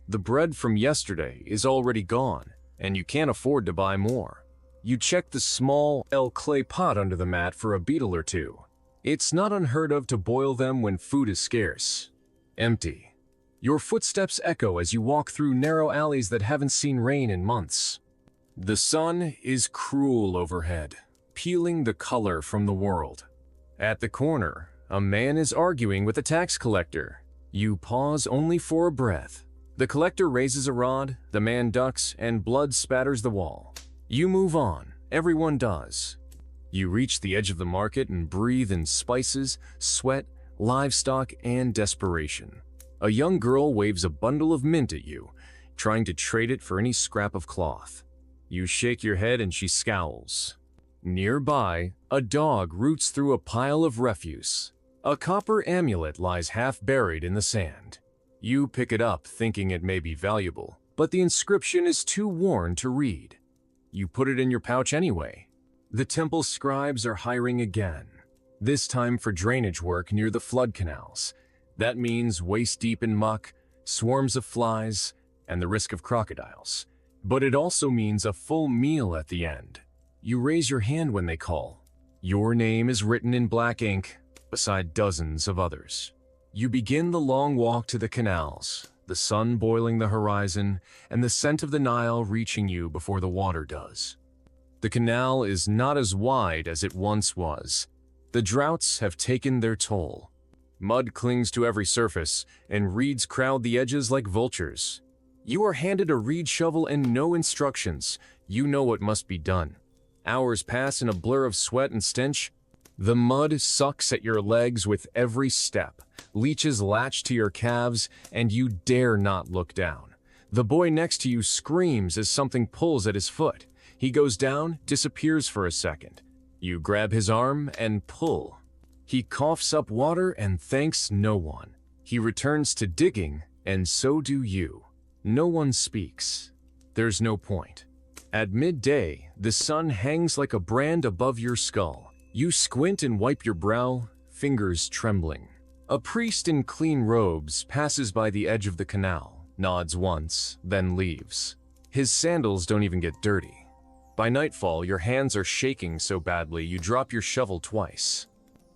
The bread from yesterday is already gone, and you can't afford to buy more. You check the small clay pot under the mat for a beetle or two. It's not unheard of to boil them when food is scarce. Empty. Your footsteps echo as you walk through narrow alleys that haven't seen rain in months. The sun is cruel overhead, peeling the color from the world. At the corner, a man is arguing with a tax collector. You pause only for a breath. The collector raises a rod, the man ducks, and blood spatters the wall. You move on. Everyone does. You reach the edge of the market and breathe in spices, sweat, livestock, and desperation. A young girl waves a bundle of mint at you, trying to trade it for any scrap of cloth. You shake your head and she scowls. Nearby, a dog roots through a pile of refuse. A copper amulet lies half buried in the sand. You pick it up thinking it may be valuable, but the inscription is too worn to read. You put it in your pouch anyway. The temple scribes are hiring again, this time for drainage work near the flood canals. That means waist-deep in muck, swarms of flies, and the risk of crocodiles. But it also means a full meal at the end. You raise your hand when they call. Your name is written in black ink, beside dozens of others. You begin the long walk to the canals, the sun boiling the horizon, and the scent of the Nile reaching you before the water does. The canal is not as wide as it once was. The droughts have taken their toll. Mud clings to every surface, and reeds crowd the edges like vultures. You are handed a reed shovel and no instructions. You know what must be done. Hours pass in a blur of sweat and stench. The mud sucks at your legs with every step. Leeches latch to your calves, and you dare not look down. The boy next to you screams as something pulls at his foot. He goes down, disappears for a second. You grab his arm and pull. He coughs up water and thanks no one. He returns to digging, and so do you. No one speaks. There's no point. At midday, the sun hangs like a brand above your skull. You squint and wipe your brow, fingers trembling. A priest in clean robes passes by the edge of the canal, nods once, then leaves. His sandals don't even get dirty. By nightfall, your hands are shaking so badly you drop your shovel twice.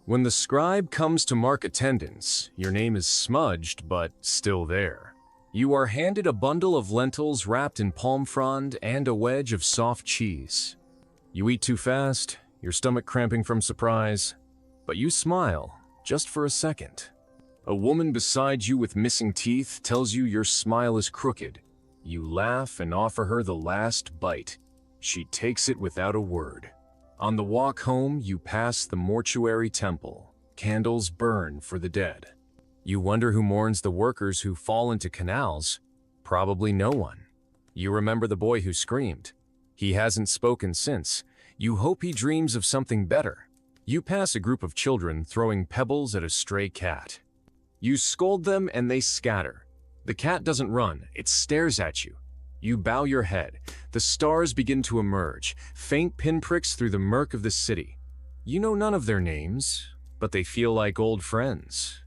When the scribe comes to mark attendance, your name is smudged but still there. You are handed a bundle of lentils wrapped in palm frond and a wedge of soft cheese. You eat too fast, your stomach cramping from surprise, but you smile, just for a second. A woman beside you with missing teeth tells you your smile is crooked. You laugh and offer her the last bite. She takes it without a word. On the walk home, you pass the mortuary temple. Candles burn for the dead. You wonder who mourns the workers who fall into canals. Probably no one. You remember the boy who screamed. He hasn't spoken since. You hope he dreams of something better. You pass a group of children throwing pebbles at a stray cat. You scold them and they scatter. The cat doesn't run, it stares at you. You bow your head. The stars begin to emerge, faint pinpricks through the murk of the city. You know none of their names, but they feel like old friends.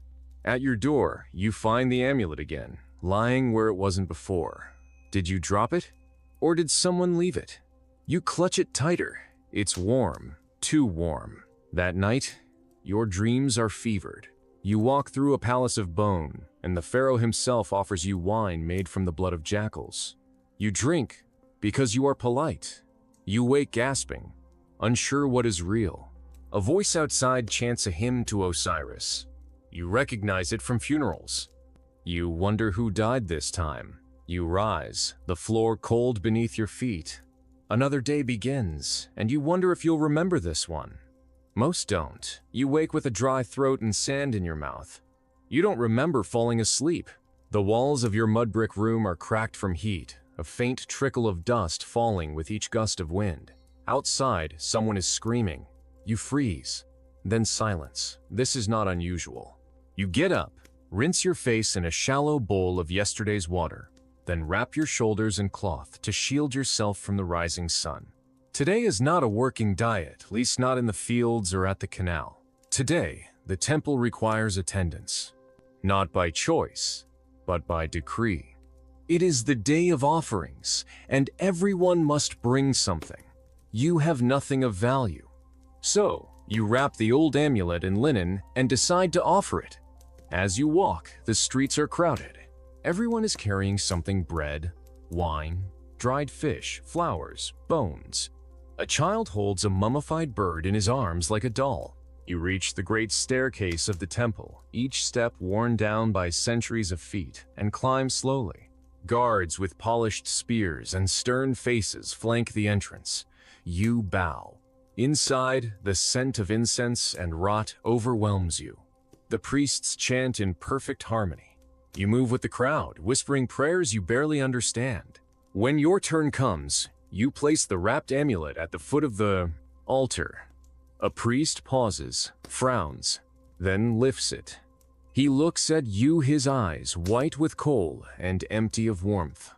At your door, you find the amulet again, lying where it wasn't before. Did you drop it? Or did someone leave it? You clutch it tighter. It's warm, too warm. That night, your dreams are fevered. You walk through a palace of bone, and the pharaoh himself offers you wine made from the blood of jackals. You drink because you are polite. You wake gasping, unsure what is real. A voice outside chants a hymn to Osiris. You recognize it from funerals. You wonder who died this time. You rise, the floor cold beneath your feet. Another day begins, and you wonder if you'll remember this one. Most don't. You wake with a dry throat and sand in your mouth. You don't remember falling asleep. The walls of your mud brick room are cracked from heat, a faint trickle of dust falling with each gust of wind. Outside, someone is screaming. You freeze. Then silence. This is not unusual. You get up, rinse your face in a shallow bowl of yesterday's water, then wrap your shoulders in cloth to shield yourself from the rising sun. Today is not a working diet, at least not in the fields or at the canal. Today, the temple requires attendance. Not by choice, but by decree. It is the day of offerings, and everyone must bring something. You have nothing of value. So, you wrap the old amulet in linen and decide to offer it. As you walk, the streets are crowded. Everyone is carrying something: bread, wine, dried fish, flowers, bones. A child holds a mummified bird in his arms like a doll. You reach the great staircase of the temple, each step worn down by centuries of feet, and climb slowly. Guards with polished spears and stern faces flank the entrance. You bow. Inside, the scent of incense and rot overwhelms you. The priests chant in perfect harmony. You move with the crowd, whispering prayers you barely understand. When your turn comes, you place the wrapped amulet at the foot of the altar. A priest pauses, frowns, then lifts it. He looks at you, his eyes white with coal and empty of warmth.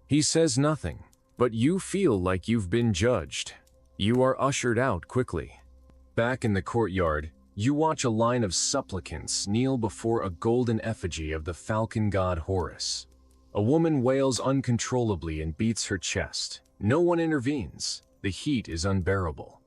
He says nothing, but you feel like you've been judged. You are ushered out quickly. Back in the courtyard, you watch a line of supplicants kneel before a golden effigy of the falcon god Horus. A woman wails uncontrollably and beats her chest. No one intervenes. The heat is unbearable.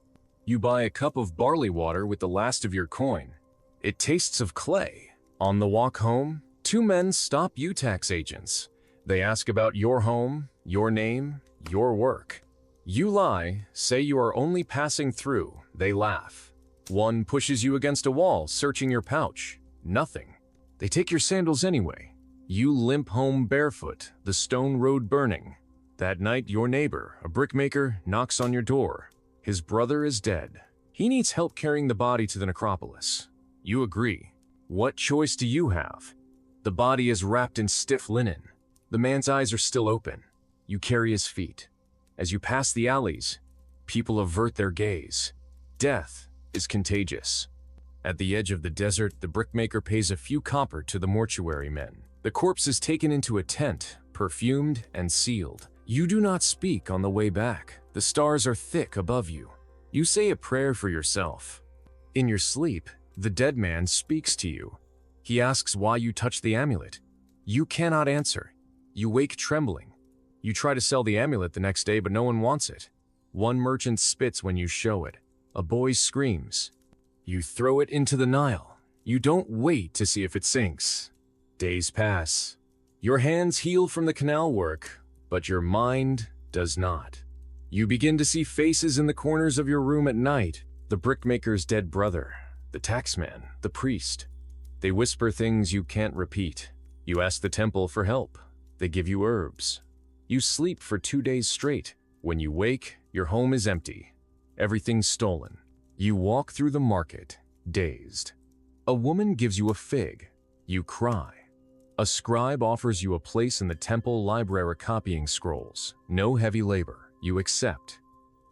You buy a cup of barley water with the last of your coin. It tastes of clay. On the walk home, two men stop you tax agents. They ask about your home, your name, your work. You lie, say you are only passing through. They laugh. One pushes you against a wall, searching your pouch. Nothing. They take your sandals anyway. You limp home barefoot, the stone road burning. That night, your neighbor, a brickmaker, knocks on your door. His brother is dead. He needs help carrying the body to the necropolis. You agree. What choice do you have? The body is wrapped in stiff linen. The man's eyes are still open. You carry his feet. As you pass the alleys, people avert their gaze. Death is contagious. At the edge of the desert, the brickmaker pays a few copper to the mortuary men. The corpse is taken into a tent, perfumed and sealed. You do not speak on the way back. The stars are thick above you. You say a prayer for yourself. In your sleep, the dead man speaks to you. He asks why you touch the amulet. You cannot answer. You wake trembling. You try to sell the amulet the next day, but no one wants it. One merchant spits when you show it. A boy screams. You throw it into the Nile. You don't wait to see if it sinks. Days pass. Your hands heal from the canal work, but your mind does not. You begin to see faces in the corners of your room at night. The brickmaker's dead brother, the taxman, the priest. They whisper things you can't repeat. You ask the temple for help. They give you herbs. You sleep for 2 days straight. When you wake, your home is empty. Everything's stolen. You walk through the market, dazed. A woman gives you a fig. You cry. A scribe offers you a place in the temple library copying scrolls. No heavy labor. You accept.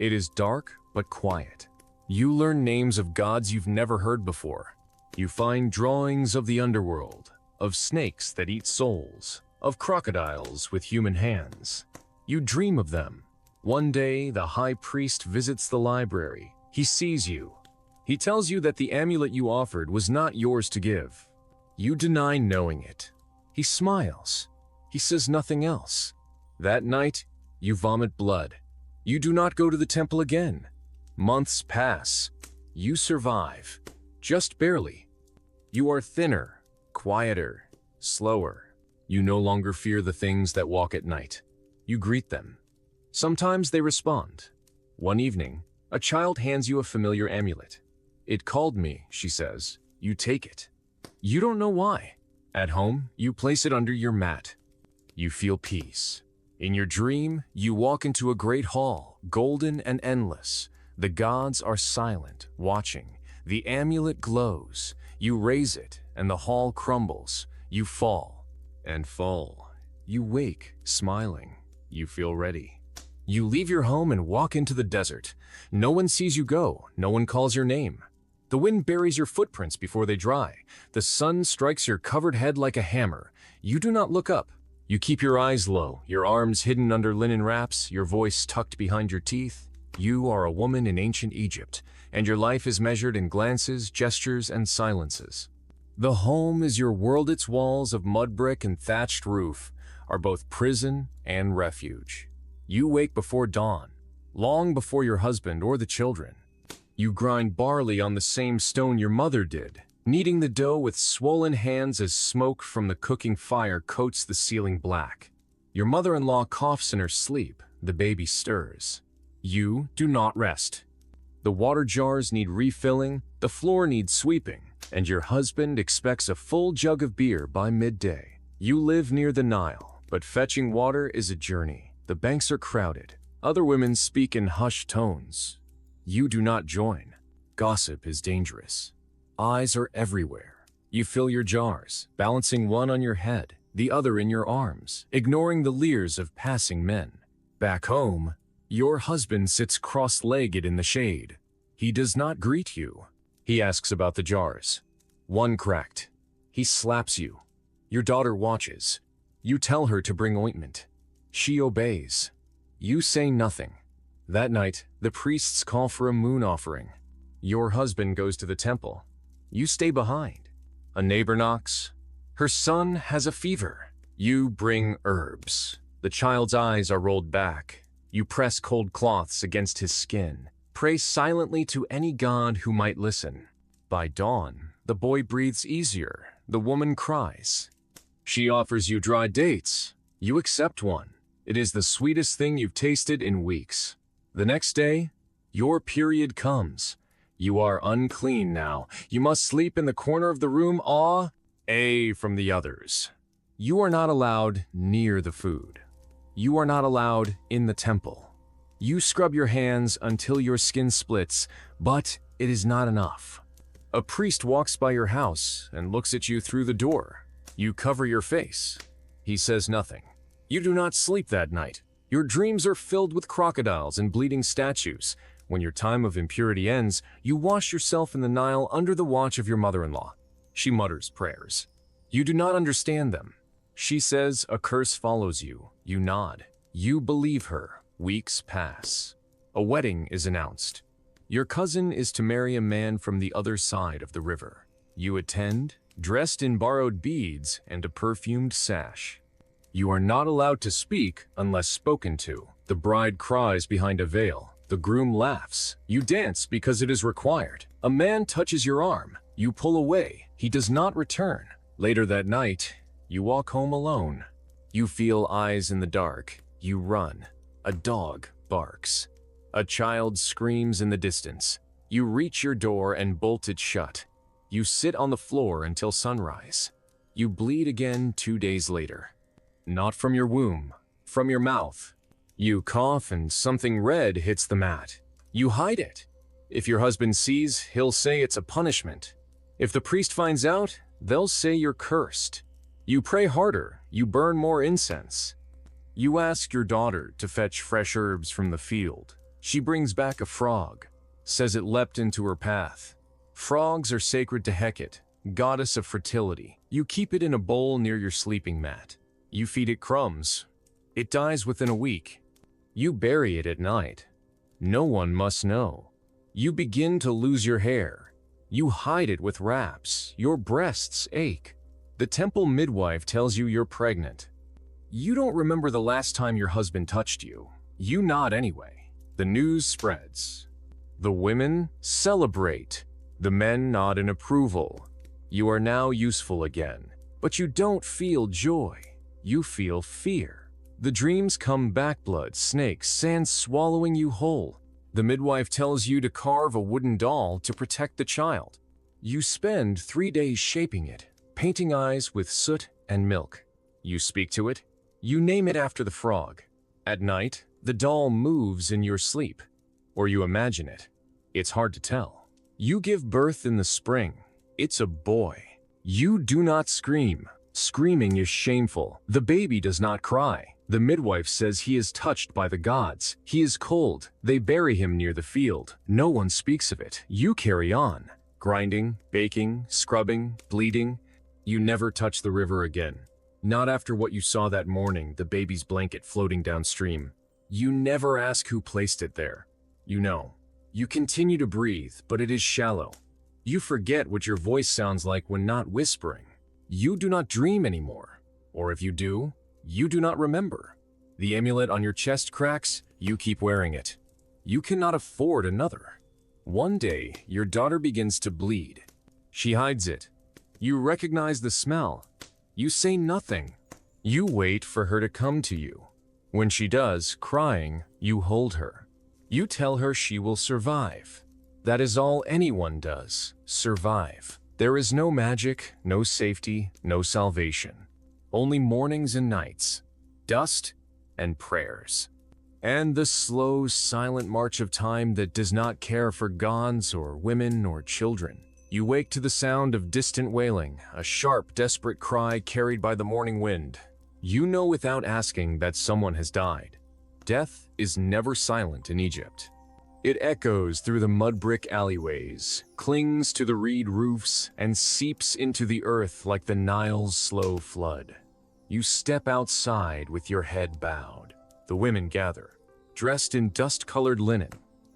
It is dark but quiet. You learn names of gods you've never heard before. You find drawings of the underworld, of snakes that eat souls, of crocodiles with human hands. You dream of them. One day, the high priest visits the library. He sees you. He tells you that the amulet you offered was not yours to give. You deny knowing it. He smiles. He says nothing else. That night, you vomit blood. You do not go to the temple again. Months pass. You survive. Just barely. You are thinner, quieter, slower. You no longer fear the things that walk at night. You greet them. Sometimes they respond. One evening, a child hands you a familiar amulet. It called me, she says. You take it. You don't know why. At home, you place it under your mat. You feel peace. In your dream, you walk into a great hall, golden and endless. The gods are silent, watching. The amulet glows. You raise it, and the hall crumbles. You fall and fall. You wake, smiling. You feel ready. You leave your home and walk into the desert. No one sees you go. No one calls your name. The wind buries your footprints before they dry. The sun strikes your covered head like a hammer. You do not look up. You keep your eyes low, your arms hidden under linen wraps, your voice tucked behind your teeth. You are a woman in ancient Egypt, and your life is measured in glances, gestures, and silences. The home is your world. Its walls of mud brick and thatched roof are both prison and refuge. You wake before dawn, long before your husband or the children. You grind barley on the same stone your mother did, kneading the dough with swollen hands as smoke from the cooking fire coats the ceiling black. Your mother-in-law coughs in her sleep. The baby stirs. You do not rest. The water jars need refilling, the floor needs sweeping, and your husband expects a full jug of beer by midday. You live near the Nile, but fetching water is a journey. The banks are crowded. Other women speak in hushed tones. You do not join. Gossip is dangerous. Eyes are everywhere. You fill your jars, balancing one on your head, the other in your arms, ignoring the leers of passing men. Back home, your husband sits cross-legged in the shade. He does not greet you. He asks about the jars. One cracked. He slaps you. Your daughter watches. You tell her to bring ointment. She obeys. You say nothing. That night, the priests call for a moon offering. Your husband goes to the temple. You stay behind. A neighbor knocks. Her son has a fever. You bring herbs. The child's eyes are rolled back. You press cold cloths against his skin. Pray silently to any god who might listen. By dawn, the boy breathes easier. The woman cries. She offers you dry dates. You accept one. It is the sweetest thing you've tasted in weeks. The next day, your period comes. You are unclean now. You must sleep in the corner of the room away from the others. You are not allowed near the food. You are not allowed in the temple. You scrub your hands until your skin splits, but it is not enough. A priest walks by your house and looks at you through the door. You cover your face. He says nothing. You do not sleep that night. Your dreams are filled with crocodiles and bleeding statues. When your time of impurity ends, you wash yourself in the Nile under the watch of your mother-in-law. She mutters prayers. You do not understand them. She says a curse follows you. You nod. You believe her. Weeks pass. A wedding is announced. Your cousin is to marry a man from the other side of the river. You attend, dressed in borrowed beads and a perfumed sash. You are not allowed to speak unless spoken to. The bride cries behind a veil. The groom laughs. You dance because it is required. A man touches your arm. You pull away. He does not return. Later that night, you walk home alone. You feel eyes in the dark. You run. A dog barks. A child screams in the distance. You reach your door and bolt it shut. You sit on the floor until sunrise. You bleed again 2 days later. Not from your womb, from your mouth. You cough and something red hits the mat. You hide it. If your husband sees, he'll say it's a punishment. If the priest finds out, they'll say you're cursed. You pray harder. You burn more incense. You ask your daughter to fetch fresh herbs from the field. She brings back a frog, says it leapt into her path. Frogs are sacred to Hecate, goddess of fertility. You keep it in a bowl near your sleeping mat. You feed it crumbs. It dies within a week. You bury it at night. No one must know. You begin to lose your hair. You hide it with wraps. Your breasts ache. The temple midwife tells you you're pregnant. You don't remember the last time your husband touched you. You nod anyway. The news spreads. The women celebrate. The men nod in approval. You are now useful again. But you don't feel joy. You feel fear. The dreams come back, blood, snakes, sand swallowing you whole. The midwife tells you to carve a wooden doll to protect the child. You spend 3 days shaping it, painting eyes with soot and milk. You speak to it. You name it after the frog. At night, the doll moves in your sleep. Or you imagine it. It's hard to tell. You give birth in the spring. It's a boy. You do not scream. Screaming is shameful. The baby does not cry. The midwife says he is touched by the gods. He is cold. They bury him near the field. No one speaks of it. You carry on. Grinding, baking, scrubbing, bleeding. You never touch the river again. Not after what you saw that morning, the baby's blanket floating downstream. You never ask who placed it there. You know. You continue to breathe, but it is shallow. You forget what your voice sounds like when not whispering. You do not dream anymore. Or if you do, you do not remember. The amulet on your chest cracks, you keep wearing it. You cannot afford another. One day, your daughter begins to bleed. She hides it. You recognize the smell. You say nothing. You wait for her to come to you. When she does, crying, you hold her. You tell her she will survive. That is all anyone does, survive. There is no magic, no safety, no salvation. Only mornings and nights, dust and prayers. And the slow, silent march of time that does not care for gods or women or children. You wake to the sound of distant wailing, a sharp, desperate cry carried by the morning wind. You know without asking that someone has died. Death is never silent in Egypt. It echoes through the mud brick alleyways, clings to the reed roofs, and seeps into the earth like the Nile's slow flood. You step outside with your head bowed. The women gather, dressed in dust-colored linen,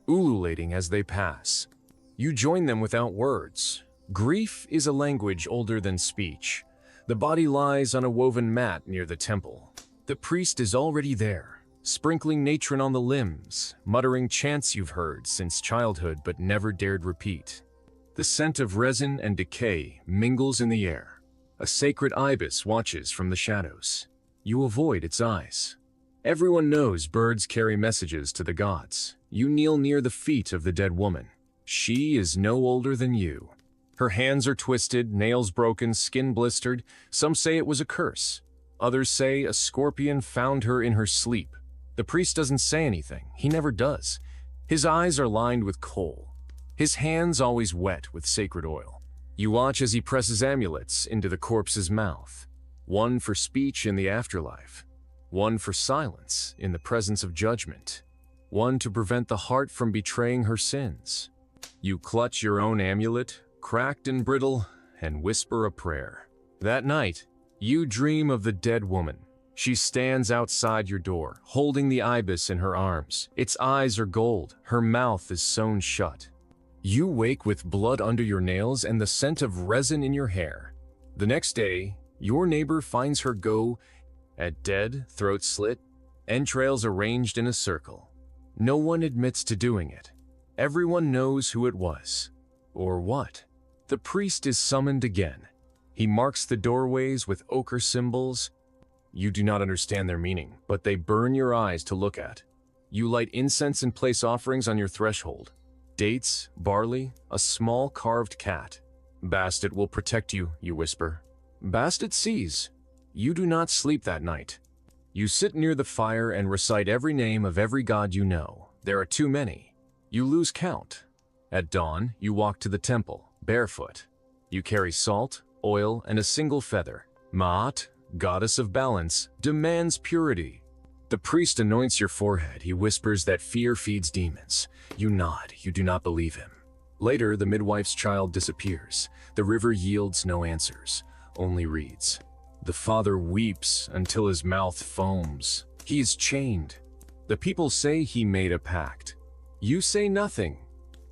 ululating as they pass. You join them without words. Grief is a language older than speech. The body lies on a woven mat near the temple. The priest is already there, sprinkling natron on the limbs, muttering chants you've heard since childhood but never dared repeat. The scent of resin and decay mingles in the air. A sacred ibis watches from the shadows. You avoid its eyes. Everyone knows birds carry messages to the gods. You kneel near the feet of the dead woman. She is no older than you. Her hands are twisted, nails broken, skin blistered. Some say it was a curse. Others say a scorpion found her in her sleep. The priest doesn't say anything. He never does. His eyes are lined with coal. His hands always wet with sacred oil. You watch as he presses amulets into the corpse's mouth. One for speech in the afterlife. One for silence in the presence of judgment. One to prevent the heart from betraying her sins. You clutch your own amulet, cracked and brittle, and whisper a prayer. That night, you dream of the dead woman. She stands outside your door, holding the ibis in her arms. Its eyes are gold, her mouth is sewn shut. You wake with blood under your nails and the scent of resin in your hair. The next day, your neighbor finds her at dead, throat slit, entrails arranged in a circle. No one admits to doing it. Everyone knows who it was. Or what. The priest is summoned again. He marks the doorways with ochre symbols. You do not understand their meaning, but they burn your eyes to look at. You light incense and place offerings on your threshold. Dates, barley, a small carved cat. Bastet will protect you, you whisper. Bastet sees. You do not sleep that night. You sit near the fire and recite every name of every god you know. There are too many. You lose count. At dawn, you walk to the temple, barefoot. You carry salt, oil, and a single feather. Maat, goddess of balance, demands purity. The priest anoints your forehead. He whispers that fear feeds demons. You nod. You do not believe him. Later, the midwife's child disappears. The river yields no answers, only reeds. The father weeps until his mouth foams. He is chained. The people say he made a pact. You say nothing.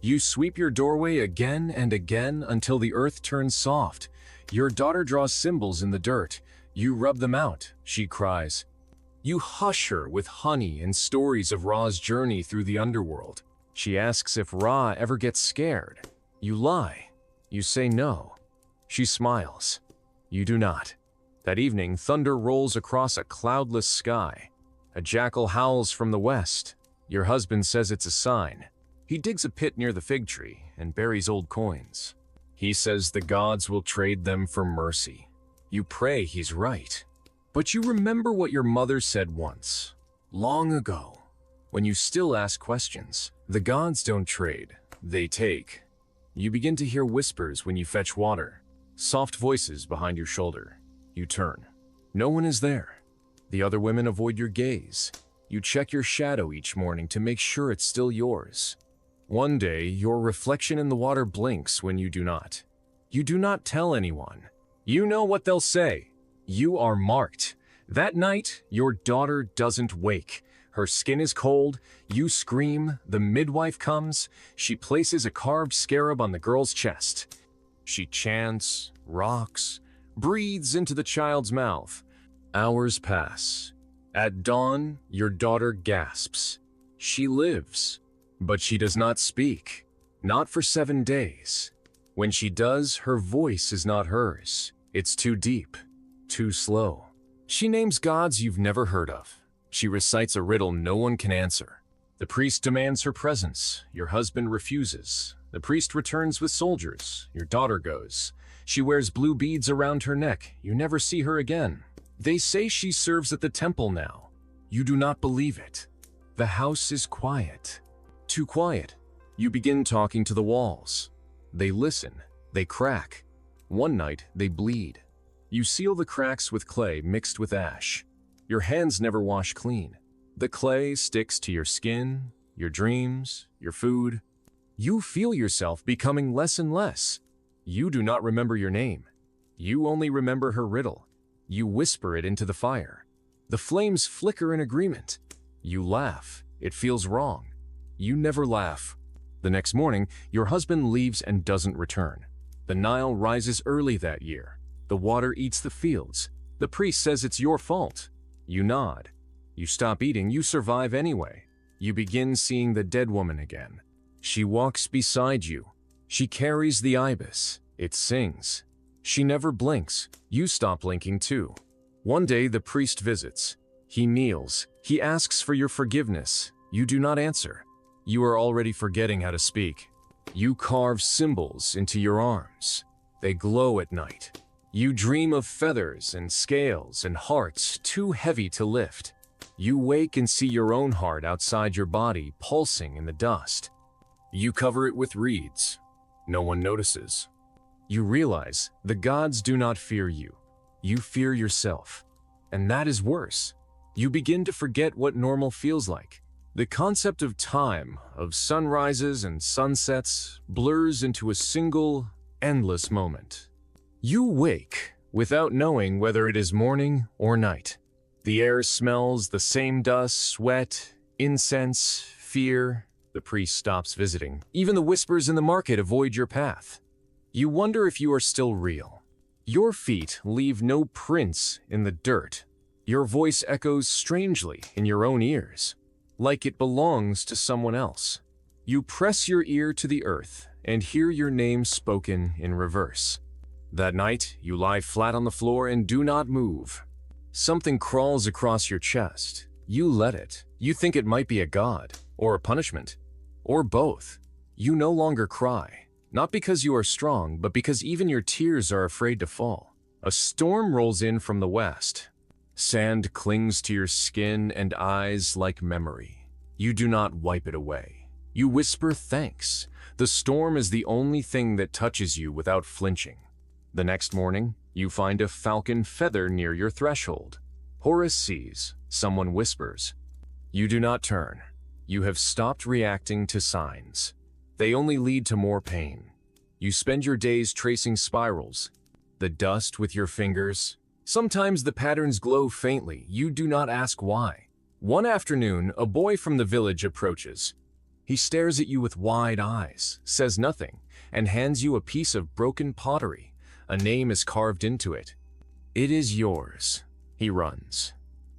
You sweep your doorway again and again until the earth turns soft. Your daughter draws symbols in the dirt. You rub them out, she cries. You hush her with honey and stories of Ra's journey through the underworld. She asks if Ra ever gets scared. You lie. You say no. She smiles. You do not. That evening, thunder rolls across a cloudless sky. A jackal howls from the west. Your husband says it's a sign. He digs a pit near the fig tree and buries old coins. He says the gods will trade them for mercy. You pray he's right. But you remember what your mother said once, long ago, when you still ask questions. The gods don't trade, they take. You begin to hear whispers when you fetch water, soft voices behind your shoulder. You turn. No one is there. The other women avoid your gaze. You check your shadow each morning to make sure it's still yours. One day, your reflection in the water blinks when you do not. You do not tell anyone. You know what they'll say. You are marked. That night, your daughter doesn't wake. Her skin is cold. You scream. The midwife comes. She places a carved scarab on the girl's chest. She chants, rocks, breathes into the child's mouth. Hours pass. At dawn, your daughter gasps. She lives, but she does not speak. Not for 7 days. When she does, her voice is not hers. It's too deep, too slow. She names gods you've never heard of. She recites a riddle no one can answer. The priest demands her presence. Your husband refuses. The priest returns with soldiers. Your daughter goes. She wears blue beads around her neck. You never see her again. They say she serves at the temple now. You do not believe it. The house is quiet. Too quiet. You begin talking to the walls. They listen. They crack. One night, they bleed. You seal the cracks with clay mixed with ash. Your hands never wash clean. The clay sticks to your skin, your dreams, your food. You feel yourself becoming less and less. You do not remember your name. You only remember her riddle. You whisper it into the fire. The flames flicker in agreement. You laugh. It feels wrong. You never laugh. The next morning, your husband leaves and doesn't return. The Nile rises early that year. The water eats the fields. The priest says it's your fault. You nod. You stop eating. You survive anyway. You begin seeing the dead woman again. She walks beside you. She carries the ibis. It sings. She never blinks. You stop blinking too. One day the priest visits. He kneels. He asks for your forgiveness. You do not answer. You are already forgetting how to speak. You carve symbols into your arms. They glow at night. You dream of feathers and scales and hearts too heavy to lift. You wake and see your own heart outside your body pulsing in the dust. You cover it with reeds. No one notices. You realize the gods do not fear you. You fear yourself. And that is worse. You begin to forget what normal feels like. The concept of time, of sunrises and sunsets, blurs into a single, endless moment. You wake without knowing whether it is morning or night. The air smells the same dust, sweat, incense, fear. The priest stops visiting. Even the whispers in the market avoid your path. You wonder if you are still real. Your feet leave no prints in the dirt. Your voice echoes strangely in your own ears, like it belongs to someone else. You press your ear to the earth and hear your name spoken in reverse. That night, you lie flat on the floor and do not move. Something crawls across your chest. You let it. You think it might be a god, or a punishment, or both. You no longer cry, not because you are strong, but because even your tears are afraid to fall. A storm rolls in from the west. Sand clings to your skin and eyes like memory. You do not wipe it away. You whisper thanks. The storm is the only thing that touches you without flinching. The next morning, you find a falcon feather near your threshold. Horus sees. Someone whispers. You do not turn. You have stopped reacting to signs. They only lead to more pain. You spend your days tracing spirals, the dust with your fingers. Sometimes the patterns glow faintly. You do not ask why. One afternoon, a boy from the village approaches. He stares at you with wide eyes, says nothing, and hands you a piece of broken pottery. A name is carved into it. It is yours. He runs.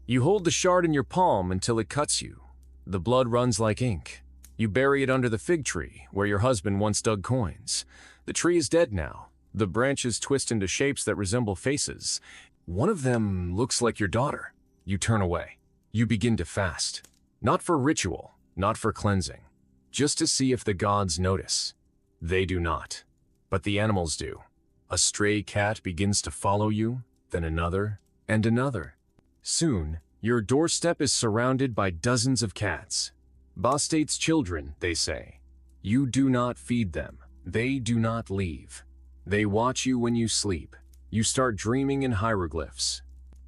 You hold the shard in your palm until it cuts you. The blood runs like ink. You bury it under the fig tree, where your husband once dug coins. The tree is dead now. The branches twist into shapes that resemble faces. One of them looks like your daughter. You turn away. You begin to fast. Not for ritual, not for cleansing. just to see if the gods notice. They do not, but the animals do. A stray cat begins to follow you, then another, and another. Soon, your doorstep is surrounded by dozens of cats. Bastate's children, they say. You do not feed them. They do not leave. They watch you when you sleep. You start dreaming in hieroglyphs.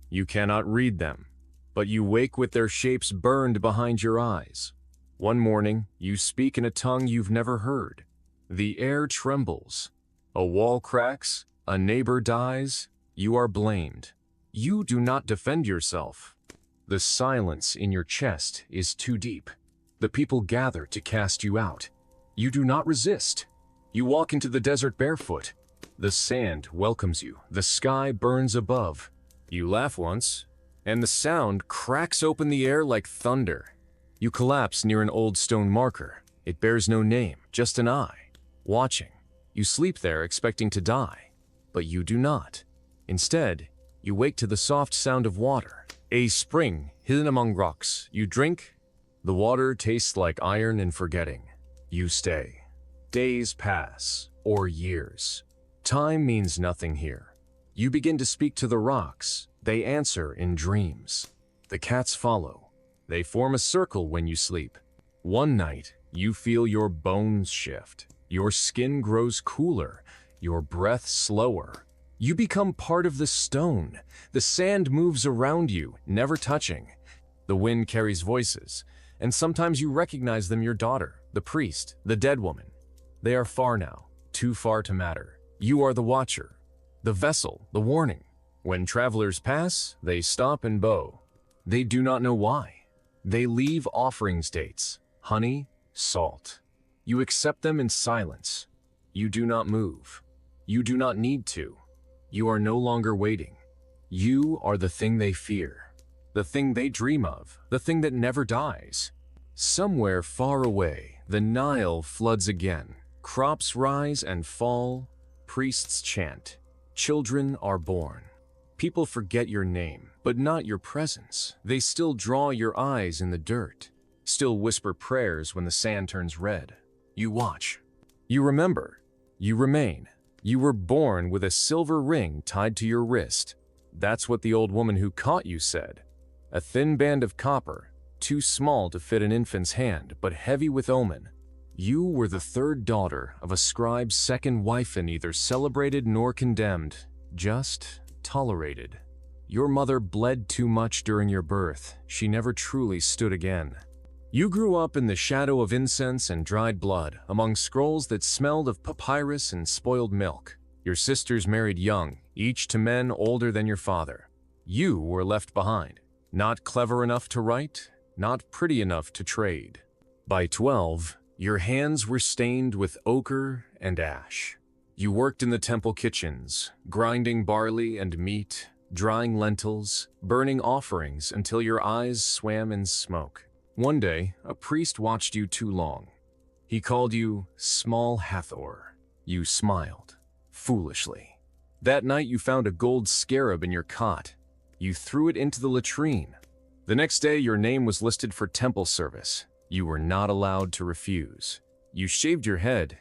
You cannot read them, but you wake with their shapes burned behind your eyes. One morning, you speak in a tongue you've never heard. The air trembles. A wall cracks. A neighbor dies. You are blamed. You do not defend yourself. The silence in your chest is too deep. The people gather to cast you out. You do not resist. You walk into the desert barefoot. The sand welcomes you. The sky burns above. You laugh once, and the sound cracks open the air like thunder. You collapse near an old stone marker. It bears no name, just an eye, watching. You sleep there expecting to die, but you do not. Instead, you wake to the soft sound of water. A spring hidden among rocks. You drink. The water tastes like iron and forgetting. You stay. Days pass, or years. Time means nothing here. You begin to speak to the rocks. They answer in dreams. The cats follow. They form a circle when you sleep. One night, you feel your bones shift. Your skin grows cooler. Your breath slower. You become part of the stone. The sand moves around you, never touching. The wind carries voices, and sometimes you recognize them: your daughter, the priest, the dead woman. They are far now, too far to matter. You are the watcher, the vessel, the warning. When travelers pass, they stop and bow. They do not know why. They leave offerings dates, honey, salt. You accept them in silence. You do not move. You do not need to. You are no longer waiting. You are the thing they fear, the thing they dream of, the thing that never dies. Somewhere far away, the Nile floods again. Crops rise and fall. Priests chant. Children are born. People forget your name, but not your presence. They still draw your eyes in the dirt, still whisper prayers when the sand turns red. You watch. You remember. You remain. You were born with a silver ring tied to your wrist. That's what the old woman who caught you said. A thin band of copper, too small to fit an infant's hand, but heavy with omen. You were the third daughter of a scribe's second wife, and neither celebrated nor condemned, just tolerated. Your mother bled too much during your birth. She never truly stood again. You grew up in the shadow of incense and dried blood, among scrolls that smelled of papyrus and spoiled milk. Your sisters married young, each to men older than your father. You were left behind, not clever enough to write, not pretty enough to trade. By 12, your hands were stained with ochre and ash. You worked in the temple kitchens, grinding barley and meat, drying lentils, burning offerings until your eyes swam in smoke. One day, a priest watched you too long. He called you Small Hathor. You smiled, foolishly. That night you found a gold scarab in your cot. You threw it into the latrine. The next day your name was listed for temple service. You were not allowed to refuse. You shaved your head.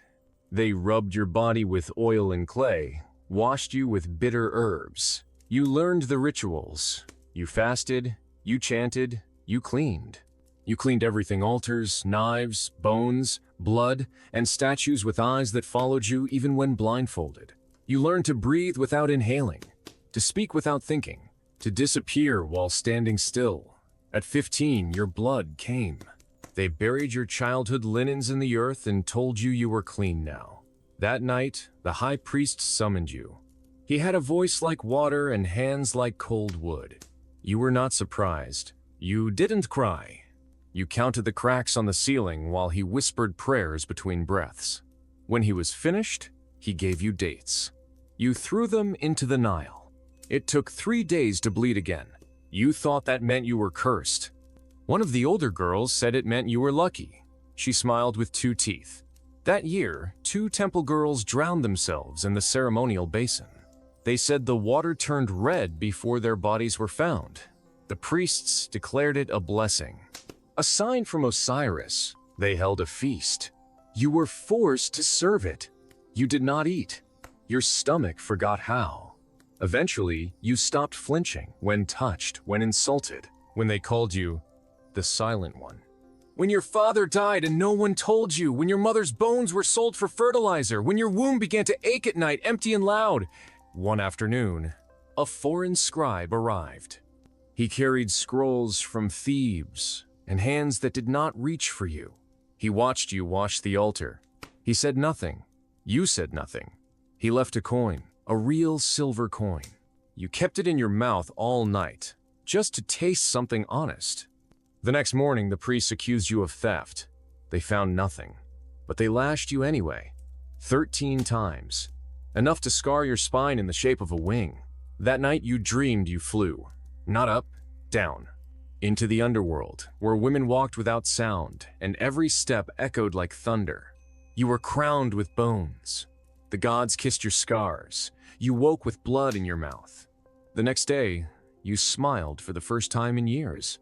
They rubbed your body with oil and clay, washed you with bitter herbs. You learned the rituals. You fasted, you chanted, you cleaned. You cleaned everything: altars, knives, bones, blood, and statues with eyes that followed you even when blindfolded. You learned to breathe without inhaling, to speak without thinking, to disappear while standing still. At 15, your blood came. They buried your childhood linens in the earth and told you were clean now. That night, the high priest summoned you. He had a voice like water and hands like cold wood. You were not surprised. You didn't cry. You counted the cracks on the ceiling while he whispered prayers between breaths. When he was finished, he gave you dates. You threw them into the Nile. It took 3 days to bleed again. You thought that meant you were cursed. One of the older girls said it meant you were lucky. She smiled with 2 teeth. That year, 2 temple girls drowned themselves in the ceremonial basin. They said the water turned red before their bodies were found. The priests declared it a blessing. A sign from Osiris, They held a feast. You were forced to serve it. You did not eat. Your stomach forgot how. Eventually, you stopped flinching when touched, when insulted, when they called you the silent one. When your father died and no one told you, when your mother's bones were sold for fertilizer, when your womb began to ache at night, empty and loud. One afternoon, a foreign scribe arrived. He carried scrolls from Thebes and hands that did not reach for you. He watched you wash the altar. He said nothing. You said nothing. He left a coin, a real silver coin. You kept it in your mouth all night, just to taste something honest. The next morning, the priests accused you of theft. They found nothing, but they lashed you anyway, 13 times, enough to scar your spine in the shape of a wing. That night, you dreamed you flew, not up, down, into the underworld, where women walked without sound, and every step echoed like thunder. You were crowned with bones. The gods kissed your scars. You woke with blood in your mouth. The next day, you smiled for the first time in years.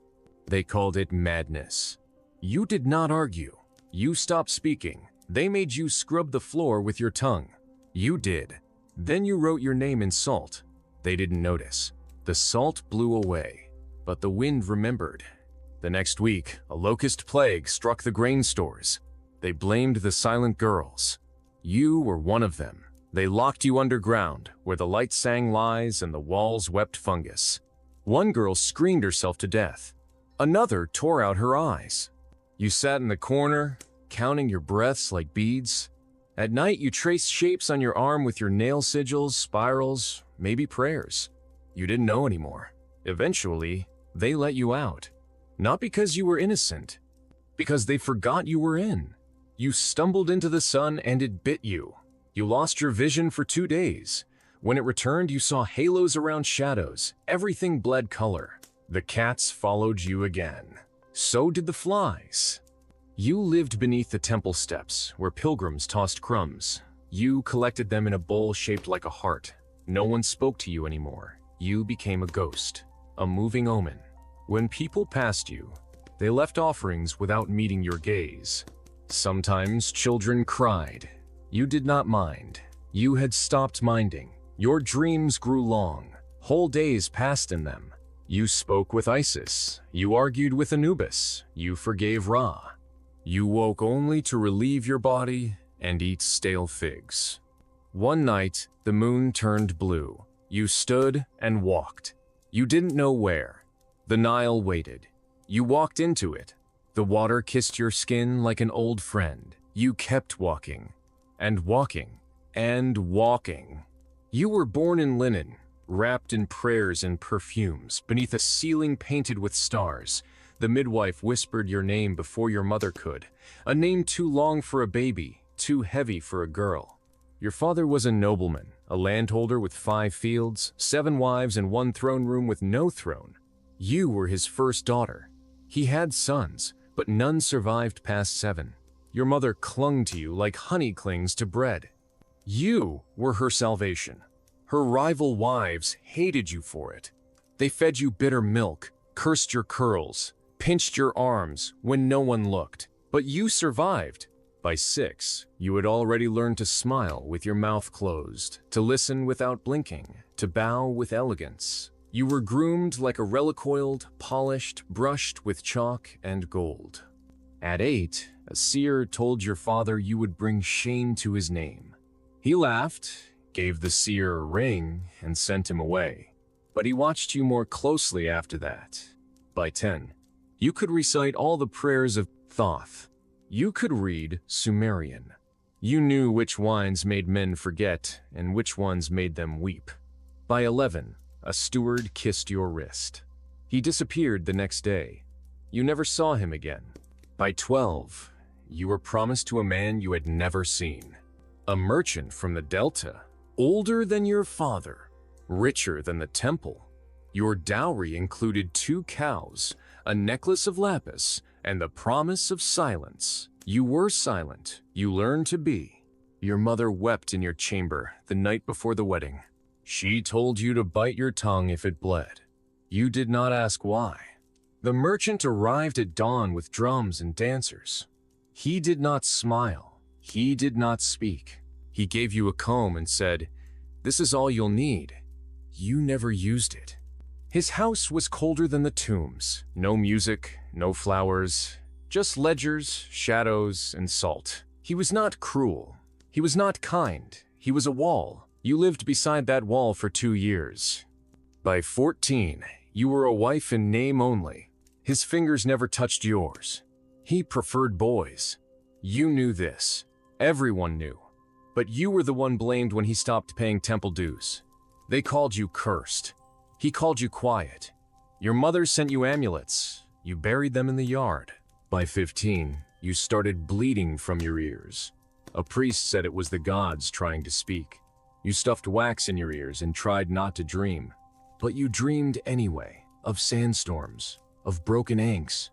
They called it madness. You did not argue. You stopped speaking. They made you scrub the floor with your tongue. You did. Then you wrote your name in salt. They didn't notice. The salt blew away, but the wind remembered. The next week, a locust plague struck the grain stores. They blamed the silent girls. You were one of them. They locked you underground, where the light sang lies and the walls wept fungus. One girl screamed herself to death. Another tore out her eyes. You sat in the corner, counting your breaths like beads. At night, you traced shapes on your arm with your nail sigils, spirals, maybe prayers. You didn't know anymore. Eventually, they let you out. Not because you were innocent, because they forgot you were in. You stumbled into the sun and it bit you. You lost your vision for 2 days. When it returned, you saw halos around shadows. Everything bled color. The cats followed you again. So did the flies. You lived beneath the temple steps, where pilgrims tossed crumbs. You collected them in a bowl shaped like a heart. No one spoke to you anymore. You became a ghost, a moving omen. When people passed you, they left offerings without meeting your gaze. Sometimes children cried. You did not mind. You had stopped minding. Your dreams grew long. Whole days passed in them. You spoke with Isis. You argued with Anubis. You forgave Ra. You woke only to relieve your body and eat stale figs. One night, the moon turned blue. You stood and walked. You didn't know where. The Nile waited. You walked into it. The water kissed your skin like an old friend. You kept walking, and walking, and walking. You were born in linen, wrapped in prayers and perfumes, beneath a ceiling painted with stars. The midwife whispered your name before your mother could, a name too long for a baby, too heavy for a girl. Your father was a nobleman, a landholder with 5 fields, 7 wives, and 1 throne room with no throne. You were his first daughter. He had sons, but none survived past 7. Your mother clung to you like honey clings to bread. You were her salvation. Her rival wives hated you for it. They fed you bitter milk, cursed your curls, pinched your arms when no one looked. But you survived. By 6, you had already learned to smile with your mouth closed, to listen without blinking, to bow with elegance. You were groomed like a relic-oiled, polished, brushed with chalk and gold. At 8, a seer told your father you would bring shame to his name. He laughed, gave the seer a ring, and sent him away. But he watched you more closely after that. By 10, you could recite all the prayers of Thoth. You could read Sumerian. You knew which wines made men forget and which ones made them weep. By 11, a steward kissed your wrist. He disappeared the next day. You never saw him again. By 12, you were promised to a man you had never seen. A merchant from the Delta, older than your father, richer than the temple. Your dowry included 2 cows, a necklace of lapis, and the promise of silence. You were silent. You learned to be. Your mother wept in your chamber the night before the wedding. She told you to bite your tongue if it bled. You did not ask why. The merchant arrived at dawn with drums and dancers. He did not smile. He did not speak. He gave you a comb and said, "This is all you'll need." You never used it. His house was colder than the tombs. No music, no flowers, just ledgers, shadows, and salt. He was not cruel. He was not kind. He was a wall. You lived beside that wall for 2 years. By 14, you were a wife in name only. His fingers never touched yours. He preferred boys. You knew this. Everyone knew. But you were the one blamed when he stopped paying temple dues. They called you cursed. He called you quiet. Your mother sent you amulets. You buried them in the yard. By 15, you started bleeding from your ears. A priest said it was the gods trying to speak. You stuffed wax in your ears and tried not to dream. But you dreamed anyway, of sandstorms, of broken ankhs,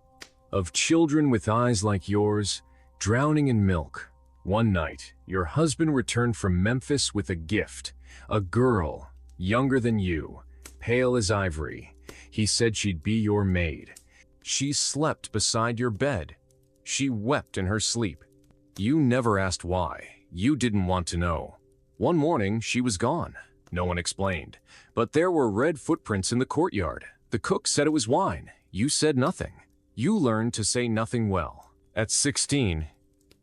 of children with eyes like yours, drowning in milk. One night, your husband returned from Memphis with a gift, a girl, younger than you, pale as ivory. He said she'd be your maid. She slept beside your bed. She wept in her sleep. You never asked why. You didn't want to know. One morning, she was gone. No one explained. But there were red footprints in the courtyard. The cook said it was wine. You said nothing. You learned to say nothing well. At 16,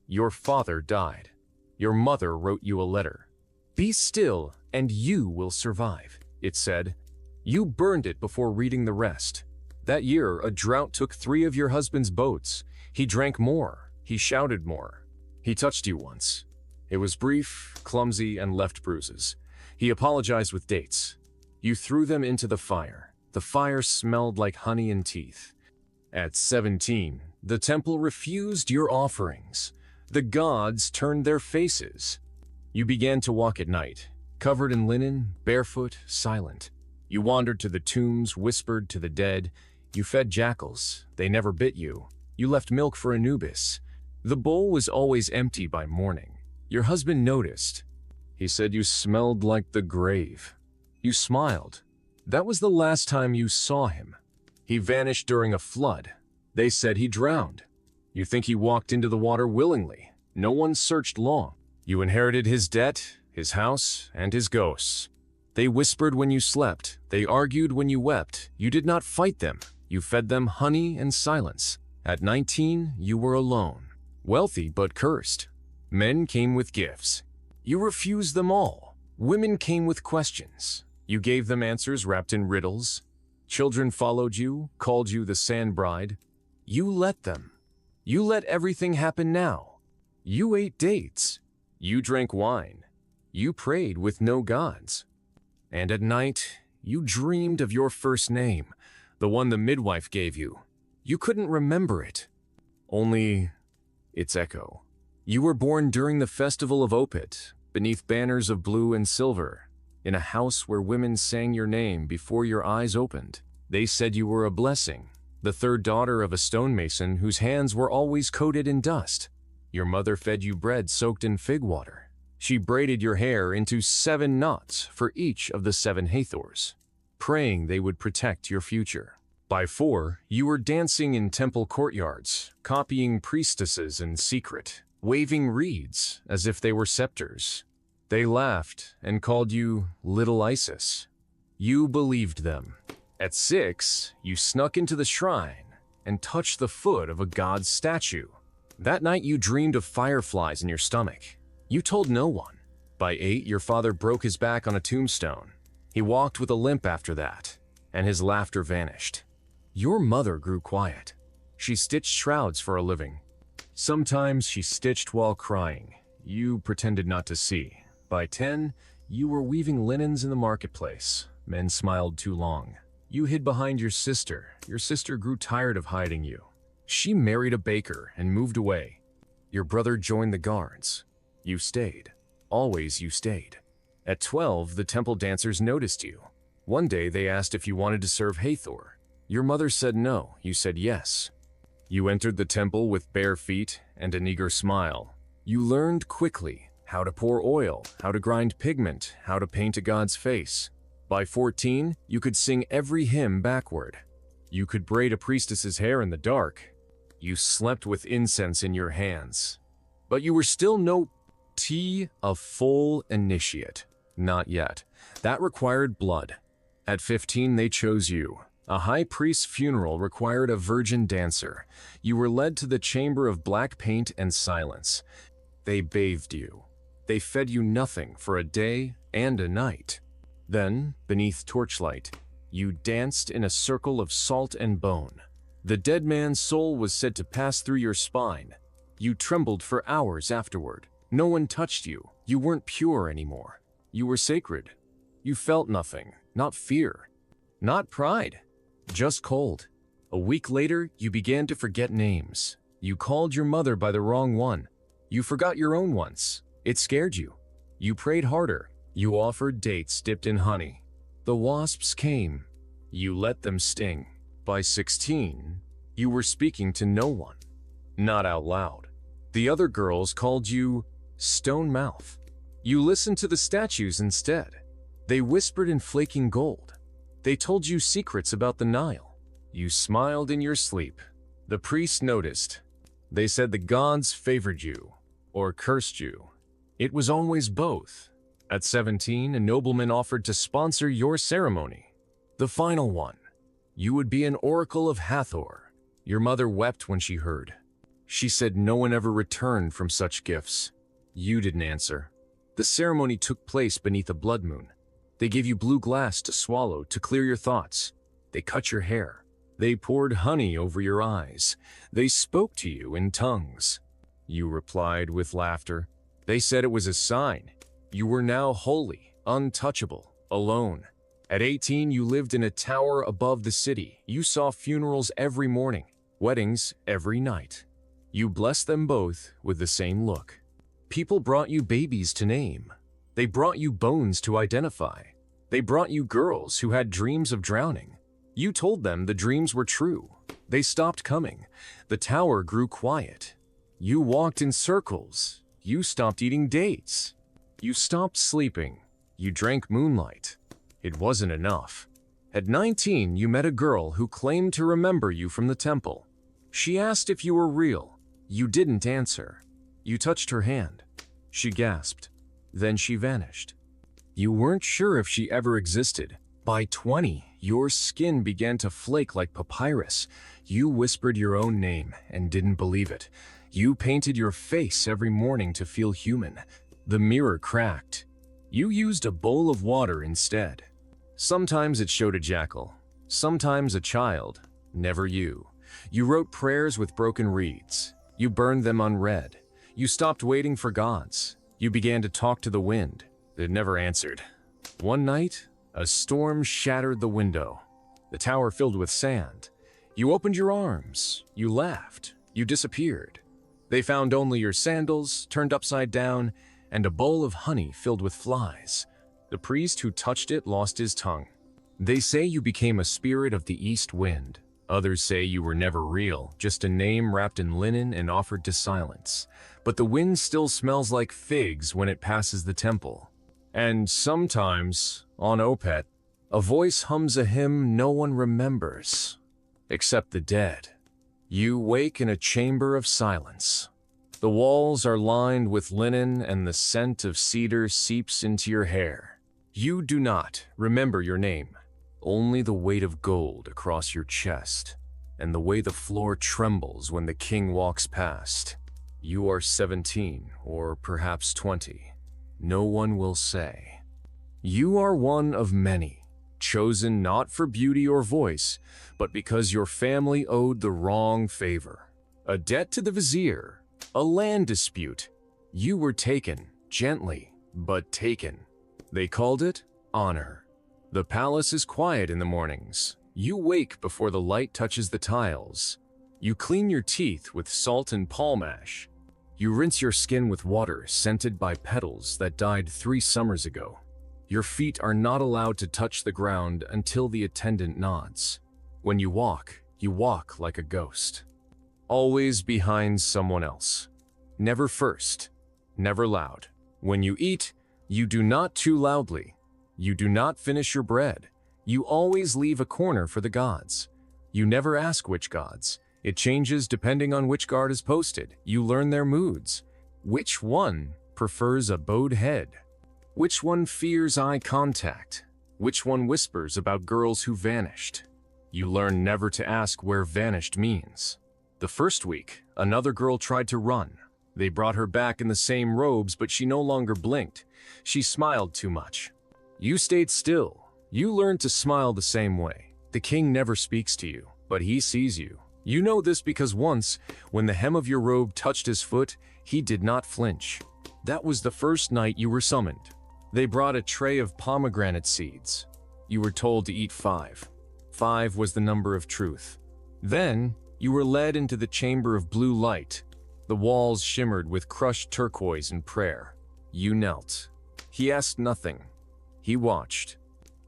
your father died. Your mother wrote you a letter. "Be still, and you will survive," it said. You burned it before reading the rest. That year, a drought took 3 of your husband's boats. He drank more. He shouted more. He touched you once. It was brief, clumsy, and left bruises. He apologized with dates. You threw them into the fire. The fire smelled like honey and teeth. At 17, the temple refused your offerings. The gods turned their faces. You began to walk at night, covered in linen, barefoot, silent. You wandered to the tombs, whispered to the dead. You fed jackals. They never bit you. You left milk for Anubis. The bowl was always empty by morning. Your husband noticed. He said you smelled like the grave. You smiled. That was the last time you saw him. He vanished during a flood. They said he drowned. You think he walked into the water willingly. No one searched long. You inherited his debt, his house, and his ghosts. They whispered when you slept. They argued when you wept. You did not fight them. You fed them honey and silence. At 19, you were alone. Wealthy but cursed. Men came with gifts. You refused them all. Women came with questions. You gave them answers wrapped in riddles. Children followed you, called you the sand bride. You let them. You let everything happen now. You ate dates. You drank wine. You prayed with no gods. And at night, you dreamed of your first name, the one the midwife gave you. You couldn't remember it. Only its echo. You were born during the festival of Opet, beneath banners of blue and silver, in a house where women sang your name before your eyes opened. They said you were a blessing, the third daughter of a stonemason whose hands were always coated in dust. Your mother fed you bread soaked in fig water. She braided your hair into 7 knots for each of the 7 Hathors, praying they would protect your future. By 4, you were dancing in temple courtyards, copying priestesses in secret, waving reeds as if they were scepters. They laughed and called you Little Isis. You believed them. At 6, you snuck into the shrine and touched the foot of a god's statue. That night you dreamed of fireflies in your stomach. You told no one. By 8, your father broke his back on a tombstone. He walked with a limp after that, and his laughter vanished. Your mother grew quiet. She stitched shrouds for a living. Sometimes she stitched while crying. You pretended not to see. By 10, you were weaving linens in the marketplace. Men smiled too long. You hid behind your sister. Your sister grew tired of hiding you. She married a baker and moved away. Your brother joined the guards. You stayed. Always you stayed. At 12, the temple dancers noticed you. One day they asked if you wanted to serve Hathor. Your mother said no. You said yes. You entered the temple with bare feet and an eager smile. You learned quickly how to pour oil, how to grind pigment, how to paint a god's face. By 14, you could sing every hymn backward. You could braid a priestess's hair in the dark. You slept with incense in your hands. But you were still a full initiate. Not yet. That required blood. At 15, they chose you. A high priest's funeral required a virgin dancer. You were led to the chamber of black paint and silence. They bathed you. They fed you nothing for a day and a night. Then, beneath torchlight, you danced in a circle of salt and bone. The dead man's soul was said to pass through your spine. You trembled for hours afterward. No one touched you. You weren't pure anymore. You were sacred. You felt nothing, not fear, not pride, just cold. A week later, you began to forget names. You called your mother by the wrong one. You forgot your own once. It scared you. You prayed harder. You offered dates dipped in honey. The wasps came. You let them sting. By 16, you were speaking to no one. Not out loud. The other girls called you Stone Mouth. You listened to the statues instead. They whispered in flaking gold. They told you secrets about the Nile. You smiled in your sleep. The priests noticed. They said the gods favored you, or cursed you. It was always both. At 17, a nobleman offered to sponsor your ceremony. The final one. You would be an oracle of Hathor. Your mother wept when she heard. She said no one ever returned from such gifts. You didn't answer. The ceremony took place beneath a blood moon. They gave you blue glass to swallow to clear your thoughts. They cut your hair. They poured honey over your eyes. They spoke to you in tongues. You replied with laughter. They said it was a sign. You were now holy, untouchable, alone. At 18, you lived in a tower above the city. You saw funerals every morning, weddings every night. You blessed them both with the same look. People brought you babies to name. They brought you bones to identify. They brought you girls who had dreams of drowning. You told them the dreams were true. They stopped coming. The tower grew quiet. You walked in circles. You stopped eating dates. You stopped sleeping. You drank moonlight. It wasn't enough. At 19, you met a girl who claimed to remember you from the temple. She asked if you were real. You didn't answer. You touched her hand. She gasped. Then she vanished. You weren't sure if she ever existed. By 20, your skin began to flake like papyrus. You whispered your own name and didn't believe it. You painted your face every morning to feel human. The mirror cracked. You used a bowl of water instead. Sometimes it showed a jackal, sometimes a child, never you. You wrote prayers with broken reeds. You burned them unread. You stopped waiting for gods. You began to talk to the wind. It never answered. One night, a storm shattered the window. The tower filled with sand. You opened your arms. You laughed. You disappeared. They found only your sandals, turned upside down, and a bowl of honey filled with flies. The priest who touched it lost his tongue. They say you became a spirit of the east wind. Others say you were never real, just a name wrapped in linen and offered to silence. But the wind still smells like figs when it passes the temple. And sometimes, on Opet, a voice hums a hymn no one remembers, except the dead. You wake in a chamber of silence. The walls are lined with linen and the scent of cedar seeps into your hair. You do not remember your name, only the weight of gold across your chest, and the way the floor trembles when the king walks past. You are 17, or perhaps 20. No one will say. You are one of many, chosen not for beauty or voice, but because your family owed the wrong favor. A debt to the vizier, a land dispute. You were taken, gently, but taken. They called it honor. The palace is quiet in the mornings. You wake before the light touches the tiles. You clean your teeth with salt and palm ash. You rinse your skin with water scented by petals that died 3 summers ago. Your feet are not allowed to touch the ground until the attendant nods. When you walk like a ghost. Always behind someone else. Never first, never loud. When you eat, you do not too loudly. You do not finish your bread. You always leave a corner for the gods. You never ask which gods. It changes depending on which guard is posted. You learn their moods. Which one prefers a bowed head? Which one fears eye contact? Which one whispers about girls who vanished? You learn never to ask where vanished means. The first week, another girl tried to run. They brought her back in the same robes, but she no longer blinked. She smiled too much. You stayed still. You learned to smile the same way. The king never speaks to you, but he sees you. You know this because once, when the hem of your robe touched his foot, he did not flinch. That was the first night you were summoned. They brought a tray of pomegranate seeds. You were told to eat 5. 5 was the number of truth. Then, you were led into the chamber of blue light. The walls shimmered with crushed turquoise and prayer. You knelt. He asked nothing. He watched.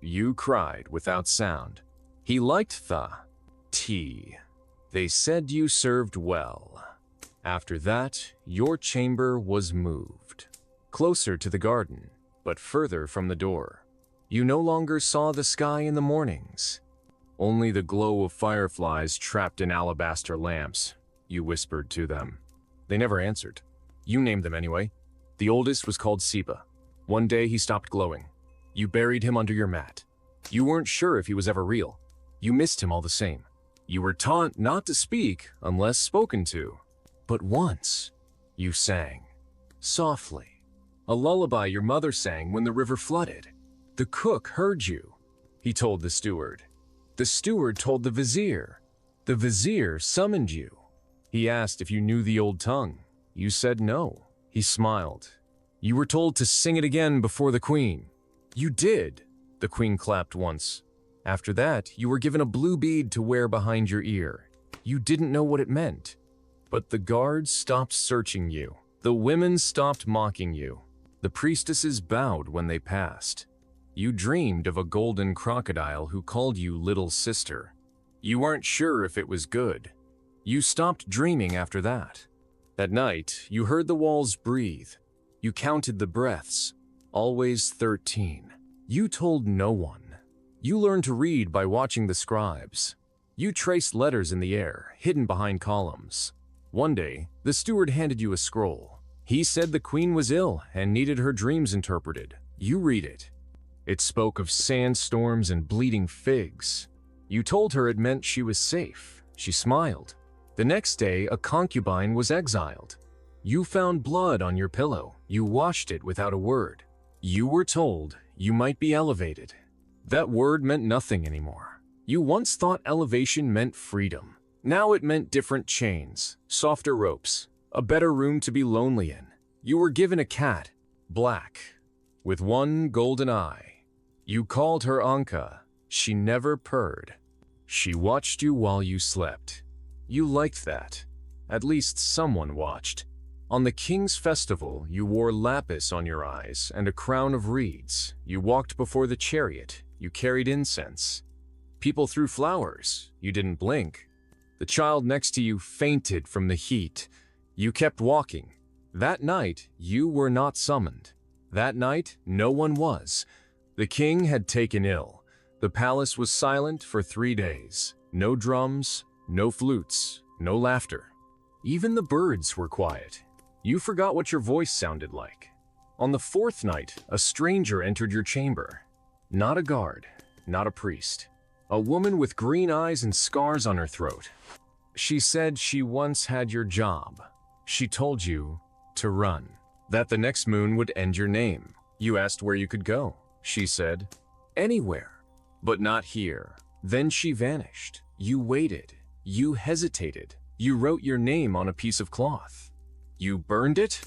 You cried without sound. He liked the tea. They said you served well. After that, your chamber was moved. Closer to the garden, but further from the door. You no longer saw the sky in the mornings. Only the glow of fireflies trapped in alabaster lamps. You whispered to them. They never answered. You named them anyway. The oldest was called Seba. One day he stopped glowing. You buried him under your mat. You weren't sure if he was ever real. You missed him all the same. You were taught not to speak unless spoken to. But once, you sang. Softly. A lullaby your mother sang when the river flooded. The cook heard you. He told the steward. The steward told the vizier. The vizier summoned you. He asked if you knew the old tongue. You said no. He smiled. You were told to sing it again before the queen. You did. The queen clapped once. After that, you were given a blue bead to wear behind your ear. You didn't know what it meant. But the guards stopped searching you. The women stopped mocking you. The priestesses bowed when they passed. You dreamed of a golden crocodile who called you little sister. You weren't sure if it was good. You stopped dreaming after that. At night, you heard the walls breathe. You counted the breaths, always 13. You told no one. You learned to read by watching the scribes. You traced letters in the air, hidden behind columns. One day, the steward handed you a scroll. He said the queen was ill and needed her dreams interpreted. You read it. It spoke of sandstorms and bleeding figs. You told her it meant she was safe. She smiled. The next day, a concubine was exiled. You found blood on your pillow. You washed it without a word. You were told you might be elevated. That word meant nothing anymore. You once thought elevation meant freedom. Now it meant different chains, softer ropes, a better room to be lonely in. You were given a cat, black, with one golden eye. You called her Anka. She never purred. She watched you while you slept. You liked that. At least someone watched. On the king's festival, you wore lapis on your eyes and a crown of reeds. You walked before the chariot. You carried incense. People threw flowers. You didn't blink. The child next to you fainted from the heat. You kept walking. That night, you were not summoned. That night, no one was. The king had taken ill. The palace was silent for 3 days. No drums, no flutes, no laughter. Even the birds were quiet. You forgot what your voice sounded like. On the 4th night, a stranger entered your chamber. Not a guard, not a priest. A woman with green eyes and scars on her throat. She said she once had your job. She told you to run. That the next moon would end your name. You asked where you could go. She said, anywhere, but not here. Then she vanished. You waited. You hesitated. You wrote your name on a piece of cloth. You burned it.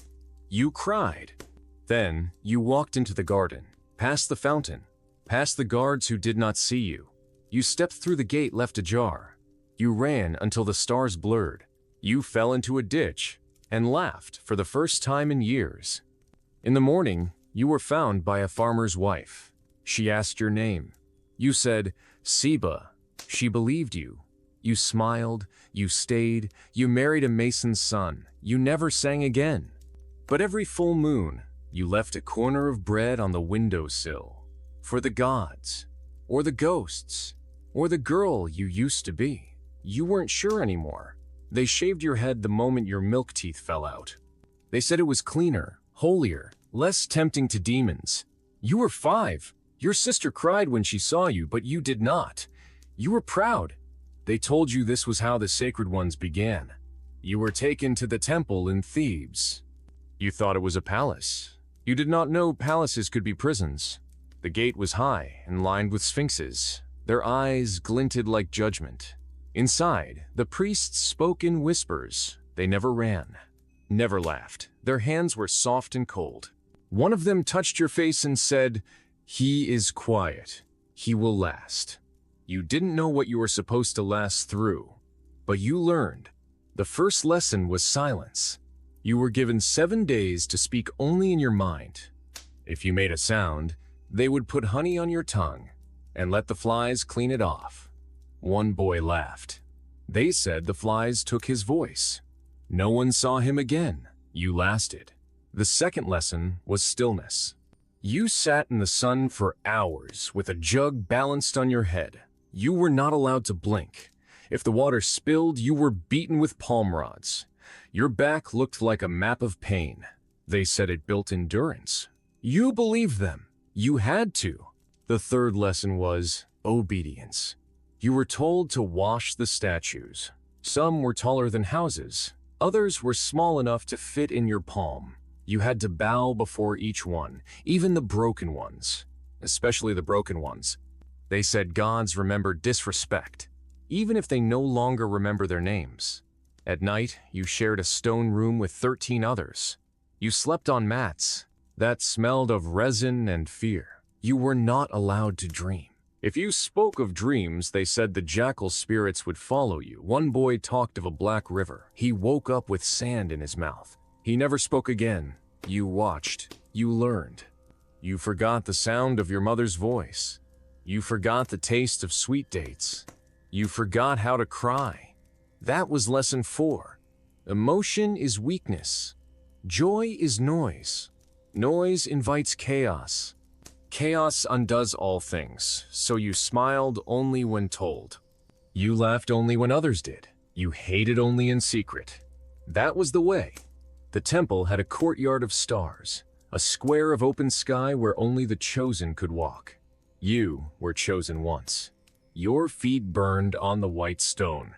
You cried. Then you walked into the garden, past the fountain, past the guards who did not see you. You stepped through the gate left ajar. You ran until the stars blurred. You fell into a ditch and laughed for the first time in years. In the morning, you were found by a farmer's wife. She asked your name. You said, Seba. She believed you. You smiled, you stayed, you married a mason's son. You never sang again. But every full moon, you left a corner of bread on the windowsill. For the gods, or the ghosts, or the girl you used to be. You weren't sure anymore. They shaved your head the moment your milk teeth fell out. They said it was cleaner, holier, less tempting to demons. You were 5. Your sister cried when she saw you, but you did not. You were proud. They told you this was how the sacred ones began. You were taken to the temple in Thebes. You thought it was a palace. You did not know palaces could be prisons. The gate was high and lined with sphinxes. Their eyes glinted like judgment. Inside, the priests spoke in whispers. They never ran, never laughed. Their hands were soft and cold. One of them touched your face and said, "He is quiet. He will last." You didn't know what you were supposed to last through, but you learned. The first lesson was silence. You were given 7 days to speak only in your mind. If you made a sound, they would put honey on your tongue and let the flies clean it off. One boy laughed. They said the flies took his voice. No one saw him again. You lasted. The second lesson was stillness. You sat in the sun for hours with a jug balanced on your head. You were not allowed to blink. If the water spilled, you were beaten with palm rods. Your back looked like a map of pain. They said it built endurance. You believed them. You had to. The third lesson was obedience. You were told to wash the statues. Some were taller than houses. Others were small enough to fit in your palm. You had to bow before each one, even the broken ones, especially the broken ones. They said gods remember disrespect, even if they no longer remember their names. At night, you shared a stone room with 13 others. You slept on mats that smelled of resin and fear. You were not allowed to dream. If you spoke of dreams, they said the jackal spirits would follow you. One boy talked of a black river. He woke up with sand in his mouth. He never spoke again. You watched. You learned. You forgot the sound of your mother's voice. You forgot the taste of sweet dates. You forgot how to cry. That was lesson 4. Emotion is weakness. Joy is noise. Noise invites chaos. Chaos undoes all things, so you smiled only when told. You laughed only when others did. You hated only in secret. That was the way. The temple had a courtyard of stars, a square of open sky where only the chosen could walk. You were chosen once. Your feet burned on the white stone.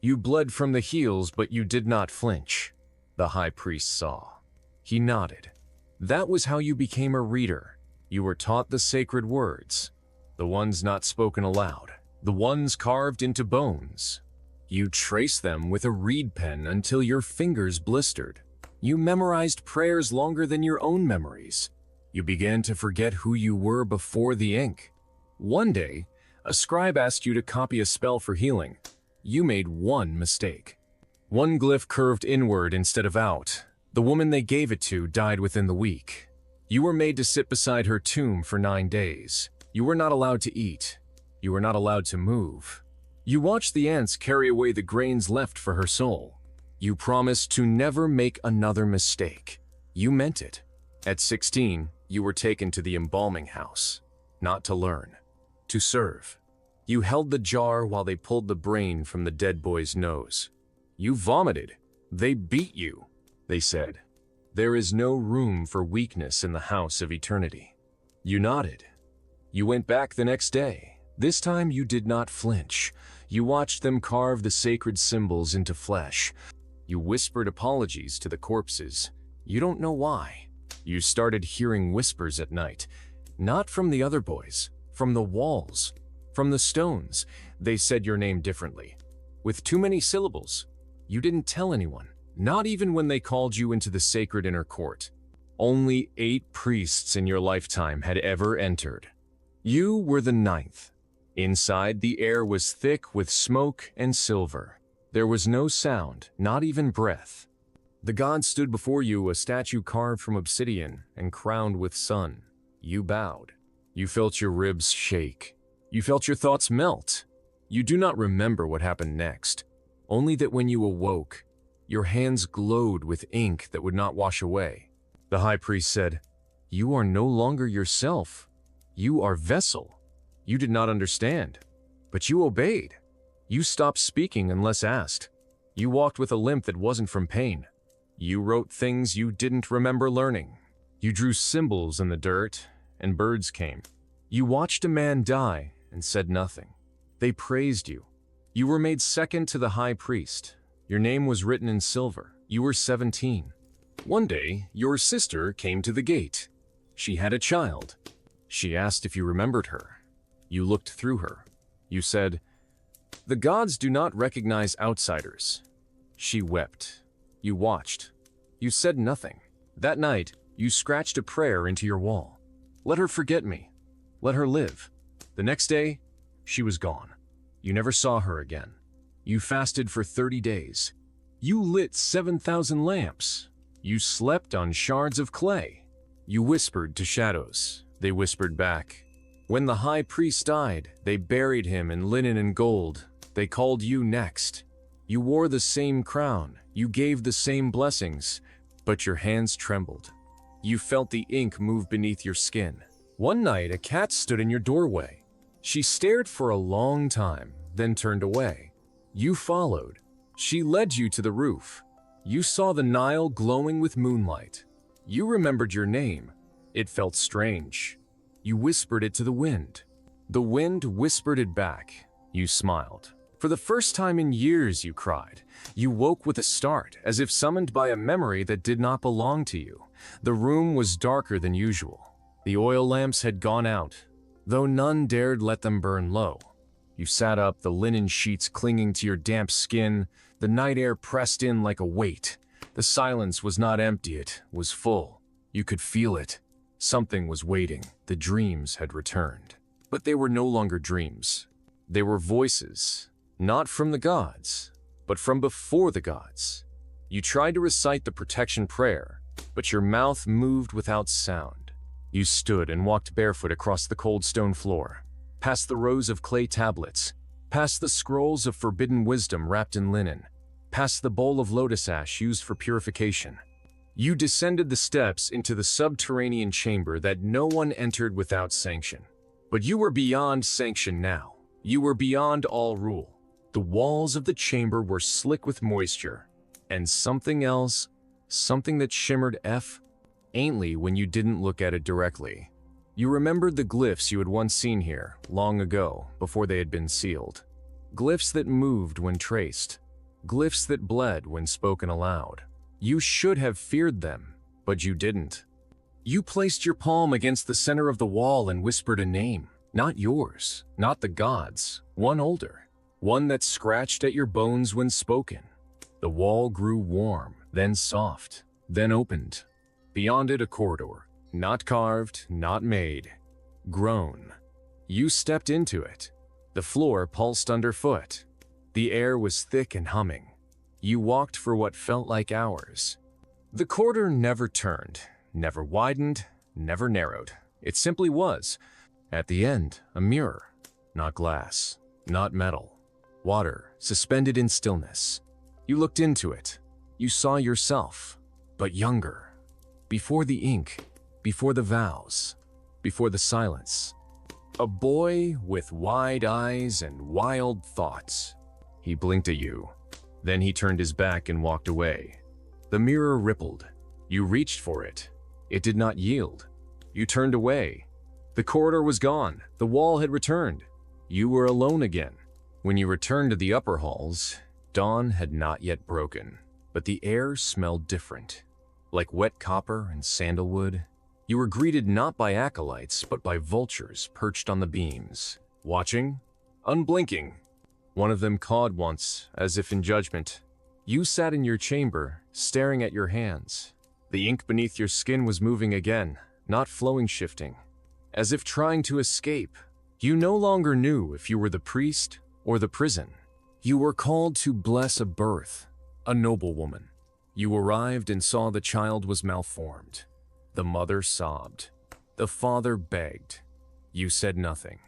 You bled from the heels, but you did not flinch. The high priest saw. He nodded. That was how you became a reader. You were taught the sacred words, the ones not spoken aloud, the ones carved into bones. You traced them with a reed pen until your fingers blistered. You memorized prayers longer than your own memories. You began to forget who you were before the ink. One day, a scribe asked you to copy a spell for healing. You made one mistake. One glyph curved inward instead of out. The woman they gave it to died within the week. You were made to sit beside her tomb for 9 days. You were not allowed to eat. You were not allowed to move. You watched the ants carry away the grains left for her soul. You promised to never make another mistake. You meant it. At 16, you were taken to the embalming house, not to learn, to serve. You held the jar while they pulled the brain from the dead boy's nose. You vomited. They beat you. They said, "There is no room for weakness in the house of eternity." You nodded. You went back the next day. This time you did not flinch. You watched them carve the sacred symbols into flesh. You whispered apologies to the corpses. You don't know why. You started hearing whispers at night, not from the other boys, from the walls, from the stones. They said your name differently, with too many syllables. You didn't tell anyone, not even when they called you into the sacred inner court. Only 8 priests in your lifetime had ever entered. You were the 9th. Inside, the air was thick with smoke and silver. There was no sound, not even breath. The god stood before you, a statue carved from obsidian and crowned with sun. You bowed. You felt your ribs shake. You felt your thoughts melt. You do not remember what happened next, only that when you awoke, your hands glowed with ink that would not wash away. The high priest said, "You are no longer yourself. You are vessel." You did not understand, but you obeyed. You stopped speaking unless asked. You walked with a limp that wasn't from pain. You wrote things you didn't remember learning. You drew symbols in the dirt, and birds came. You watched a man die and said nothing. They praised you. You were made second to the high priest. Your name was written in silver. You were 17. One day, your sister came to the gate. She had a child. She asked if you remembered her. You looked through her. You said, "The gods do not recognize outsiders." She wept. You watched. You said nothing. That night, you scratched a prayer into your wall. Let her forget me. Let her live. The next day, she was gone. You never saw her again. You fasted for 30 days. You lit 7,000 lamps. You slept on shards of clay. You whispered to shadows. They whispered back. When the high priest died, they buried him in linen and gold. They called you next. You wore the same crown. You gave the same blessings, but your hands trembled. You felt the ink move beneath your skin. One night, a cat stood in your doorway. She stared for a long time, then turned away. You followed. She led you to the roof. You saw the Nile glowing with moonlight. You remembered your name. It felt strange. You whispered it to the wind. The wind whispered it back. You smiled. For the first time in years, you cried. You woke with a start, as if summoned by a memory that did not belong to you. The room was darker than usual. The oil lamps had gone out, though none dared let them burn low. You sat up, the linen sheets clinging to your damp skin. The night air pressed in like a weight. The silence was not empty, it was full. You could feel it. Something was waiting. The dreams had returned. But they were no longer dreams. They were voices, not from the gods, but from before the gods. You tried to recite the protection prayer, but your mouth moved without sound. You stood and walked barefoot across the cold stone floor, past the rows of clay tablets, past the scrolls of forbidden wisdom wrapped in linen, past the bowl of lotus ash used for purification. You descended the steps into the subterranean chamber that no one entered without sanction. But you were beyond sanction now. You were beyond all rule. The walls of the chamber were slick with moisture, and something else, something that shimmered faintly when you didn't look at it directly. You remembered the glyphs you had once seen here, long ago, before they had been sealed. Glyphs that moved when traced. Glyphs that bled when spoken aloud. You should have feared them, but you didn't. You placed your palm against the center of the wall and whispered a name. Not yours, not the gods, one older. One that scratched at your bones when spoken. The wall grew warm, then soft, then opened. Beyond it a corridor, not carved, not made, grown. You stepped into it. The floor pulsed underfoot. The air was thick and humming. You walked for what felt like hours. The corridor never turned, never widened, never narrowed. It simply was. At the end, a mirror. Not glass, not metal. Water, suspended in stillness. You looked into it. You saw yourself, but younger. Before the ink, before the vows, before the silence. A boy with wide eyes and wild thoughts. He blinked at you. Then he turned his back and walked away. The mirror rippled. You reached for it. It did not yield. You turned away. The corridor was gone. The wall had returned. You were alone again. When you returned to the upper halls, dawn had not yet broken, but the air smelled different. Like wet copper and sandalwood. You were greeted not by acolytes, but by vultures perched on the beams, watching, unblinking. One of them cawed once, as if in judgment. You sat in your chamber, staring at your hands. The ink beneath your skin was moving again, not flowing, shifting. As if trying to escape. You no longer knew if you were the priest or the prison. You were called to bless a birth, a noble woman. You arrived and saw the child was malformed. The mother sobbed. The father begged. You said nothing.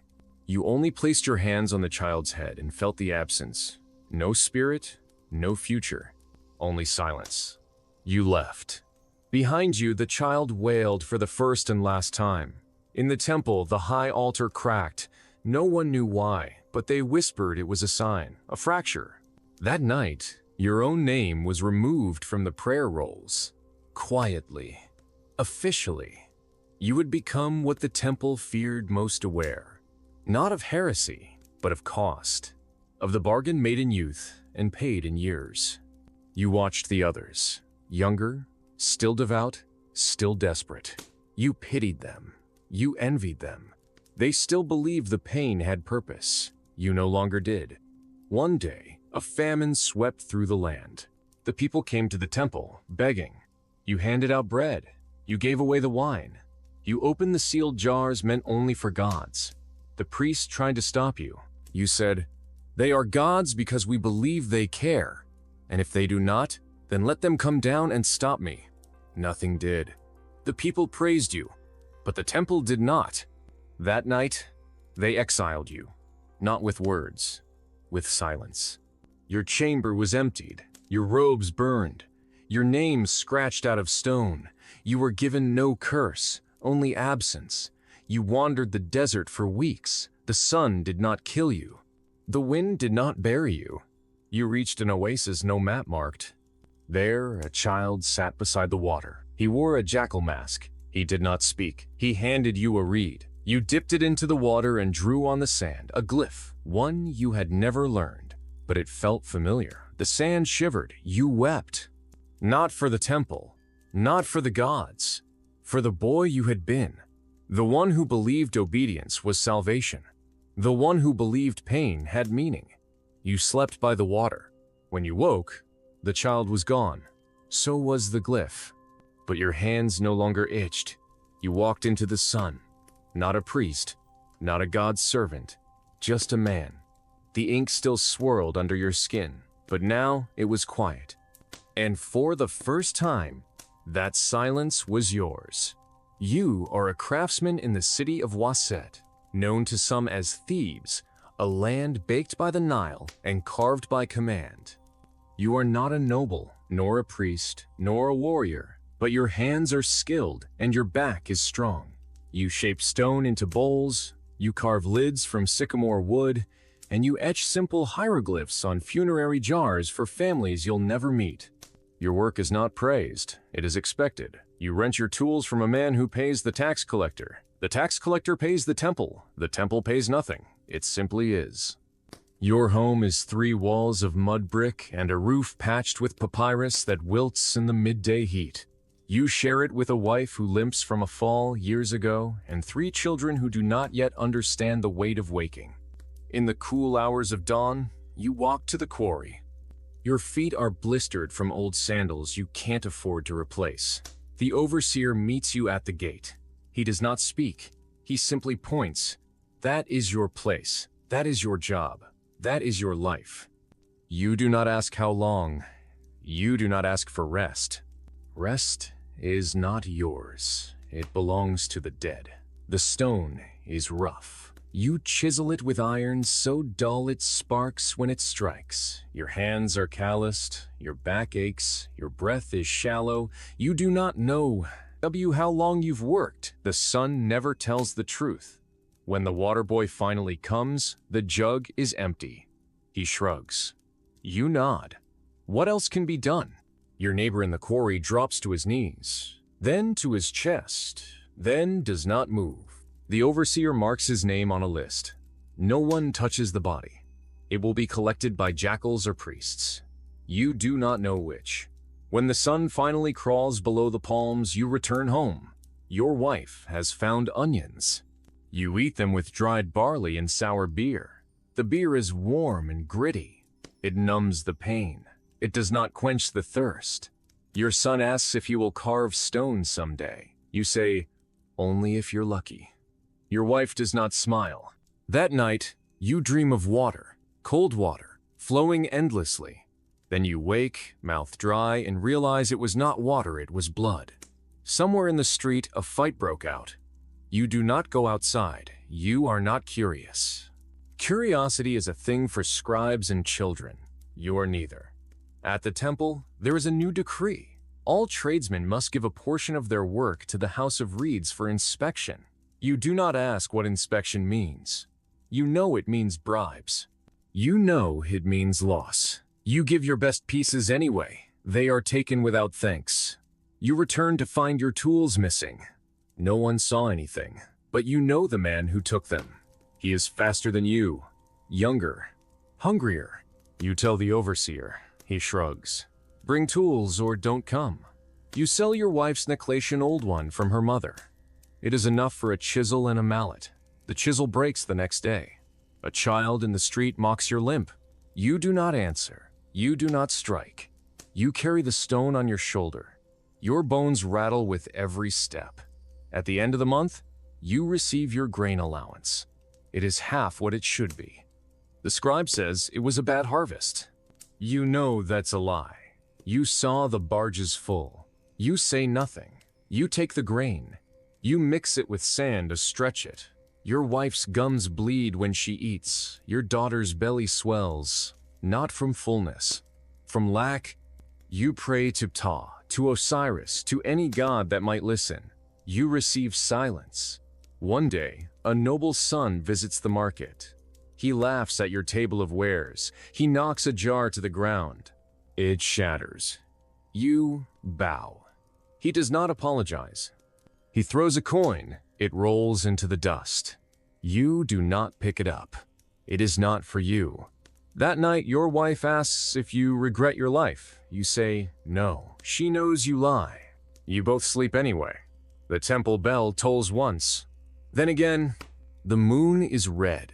You only placed your hands on the child's head and felt the absence. No spirit, no future, only silence. You left. Behind you, the child wailed for the first and last time. In the temple, the high altar cracked. No one knew why, but they whispered it was a sign, a fracture. That night, Your own name was removed from the prayer rolls. Quietly, officially, you would become what the temple feared most, aware, not of heresy, but of cost, of the bargain made in youth and paid in years. You watched the others, younger, still devout, still desperate. You pitied them. You envied them. They still believed the pain had purpose. You no longer did. One day, a famine swept through the land. The people came to the temple, begging. You handed out bread. You gave away the wine. You opened the sealed jars meant only for gods. The priests tried to stop you. You said, "They are gods because we believe they care. And if they do not, then let them come down and stop me." Nothing did. The people praised you, but the temple did not. That night, they exiled you, not with words, with silence. Your chamber was emptied, your robes burned, your name scratched out of stone. You were given no curse, only absence. You wandered the desert for weeks. The sun did not kill you. The wind did not bury you. You reached an oasis no map marked. There, a child sat beside the water. He wore a jackal mask. He did not speak. He handed you a reed. You dipped it into the water and drew on the sand a glyph, one you had never learned. But it felt familiar. The sand shivered. You wept. Not for the temple, not for the gods, for the boy you had been. The one who believed obedience was salvation. The one who believed pain had meaning. You slept by the water. When you woke, the child was gone. So was the glyph. But your hands no longer itched. You walked into the sun. Not a priest, not a God's servant, just a man. The ink still swirled under your skin, but now it was quiet. And for the first time, that silence was yours. You are a craftsman in the city of Waset, known to some as Thebes, a land baked by the Nile and carved by command. You are not a noble, nor a priest, nor a warrior, but your hands are skilled and your back is strong. You shape stone into bowls, you carve lids from sycamore wood, and you etch simple hieroglyphs on funerary jars for families you'll never meet. Your work is not praised, it is expected. You rent your tools from a man who pays the tax collector. The tax collector pays the temple pays nothing. It simply is. Your home is 3 walls of mud brick and a roof patched with papyrus that wilts in the midday heat. You share it with a wife who limps from a fall years ago and 3 children who do not yet understand the weight of waking. In the cool hours of dawn, you walk to the quarry. Your feet are blistered from old sandals you can't afford to replace. The overseer meets you at the gate. He does not speak. He simply points. That is your place. That is your job. That is your life. You do not ask how long. You do not ask for rest. Rest is not yours. It belongs to the dead. The stone is rough. You chisel it with iron so dull it sparks when it strikes. Your hands are calloused, your back aches, your breath is shallow. You do not know how long you've worked. The sun never tells the truth. When the water boy finally comes, the jug is empty. He shrugs. You nod. What else can be done? Your neighbor in the quarry drops to his knees, then to his chest, then does not move. The overseer marks his name on a list. No one touches the body. It will be collected by jackals or priests. You do not know which. When the sun finally crawls below the palms, you return home. Your wife has found onions. You eat them with dried barley and sour beer. The beer is warm and gritty. It numbs the pain. It does not quench the thirst. Your son asks if you will carve stone someday. You say, only if you're lucky. Your wife does not smile. That night, you dream of water, cold water, flowing endlessly. Then you wake, mouth dry, and realize it was not water, it was blood. Somewhere in the street, a fight broke out. You do not go outside. You are not curious. Curiosity is a thing for scribes and children. You are neither. At the temple, there is a new decree. All tradesmen must give a portion of their work to the House of Reeds for inspection. You do not ask what inspection means. You know it means bribes. You know it means loss. You give your best pieces anyway. They are taken without thanks. You return to find your tools missing. No one saw anything, but you know the man who took them. He is faster than you, younger, hungrier. You tell the overseer. He shrugs. Bring tools or don't come. You sell your wife's necklace, an old one from her mother. It is enough for a chisel and a mallet. The chisel breaks the next day. A child in the street mocks your limp. You do not answer. You do not strike. You carry the stone on your shoulder. Your bones rattle with every step. At the end of the month, you receive your grain allowance. It is half what it should be. The scribe says it was a bad harvest. You know that's a lie. You saw the barges full. You say nothing. You take the grain. You mix it with sand to stretch it. Your wife's gums bleed when she eats. Your daughter's belly swells, not from fullness, from lack. You pray to Ptah, to Osiris, to any god that might listen. You receive silence. One day, a noble son visits the market. He laughs at your table of wares. He knocks a jar to the ground. It shatters. You bow. He does not apologize. He throws a coin. It rolls into the dust. You do not pick it up. It is not for you. That night, your wife asks if you regret your life. You say, no. She knows you lie. You both sleep anyway. The temple bell tolls once. Then again, the moon is red.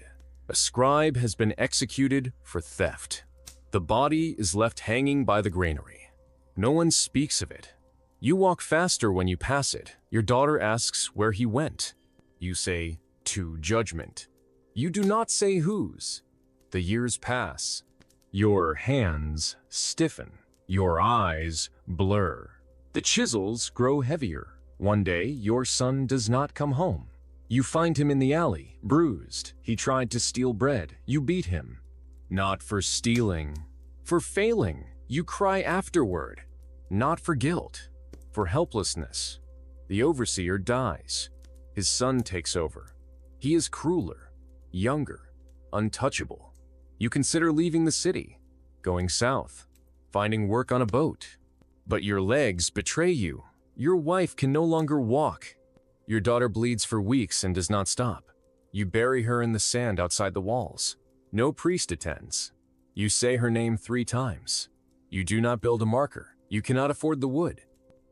A scribe has been executed for theft. The body is left hanging by the granary. No one speaks of it. You walk faster when you pass it. Your daughter asks where he went. You say, to judgment. You do not say whose. The years pass. Your hands stiffen. Your eyes blur. The chisels grow heavier. One day, your son does not come home. You find him in the alley, bruised. He tried to steal bread. You beat him. Not for stealing, for failing. You cry afterward. Not for guilt, for helplessness. The overseer dies. His son takes over. He is crueler, younger, untouchable. You consider leaving the city, going south, finding work on a boat. But your legs betray you. Your wife can no longer walk. Your daughter bleeds for weeks and does not stop. You bury her in the sand outside the walls. No priest attends. You say her name 3 times. You do not build a marker. You cannot afford the wood.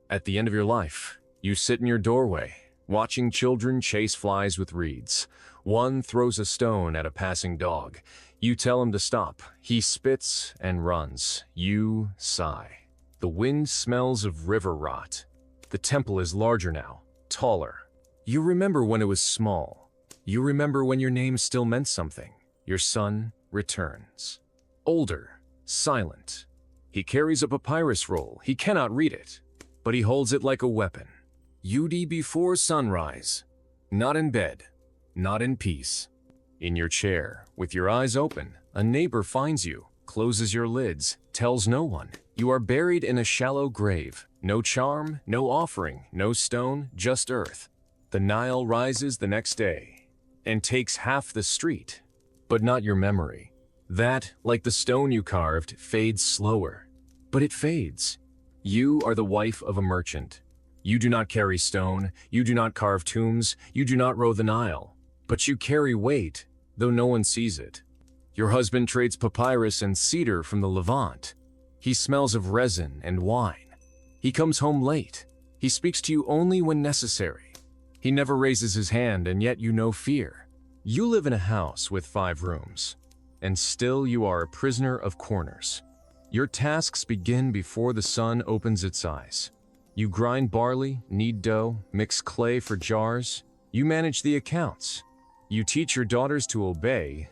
At the end of your life, you sit in your doorway, watching children chase flies with reeds. One throws a stone at a passing dog. You tell him to stop. He spits and runs. You sigh. The wind smells of river rot. The temple is larger now, taller. You remember when it was small. You remember when your name still meant something. Your son returns. Older, silent. He carries a papyrus roll. He cannot read it, but he holds it like a weapon. UD before sunrise. Not in bed, not in peace. In your chair, with your eyes open, a neighbor finds you, closes your lids, tells no one. You are buried in a shallow grave. No charm, no offering, no stone, just earth. The Nile rises the next day and takes half the street, but not your memory. That, like the stone you carved, fades slower. But it fades. You are the wife of a merchant. You do not carry stone, you do not carve tombs, you do not row the Nile. But you carry weight, though no one sees it. Your husband trades papyrus and cedar from the Levant. He smells of resin and wine. He comes home late. He speaks to you only when necessary. He never raises his hand, and yet you know fear. You live in a house with 5 rooms, and still you are a prisoner of corners. Your tasks begin before the sun opens its eyes. You grind barley, knead dough, mix clay for jars. You manage the accounts. You teach your daughters to obey,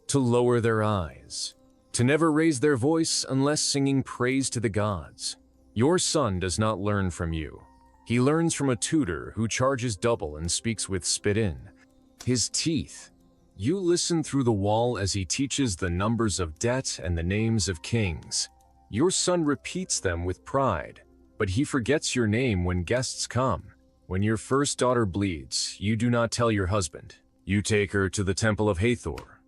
to lower their eyes, to never raise their voice unless singing praise to the gods. Your son does not learn from you. He learns from a tutor who charges double and speaks with spit in. His teeth. You listen through the wall as he teaches the numbers of debt and the names of kings. Your son repeats them with pride, but he forgets your name when guests come. When your first daughter bleeds, you do not tell your husband. You take her to the temple of Hathor.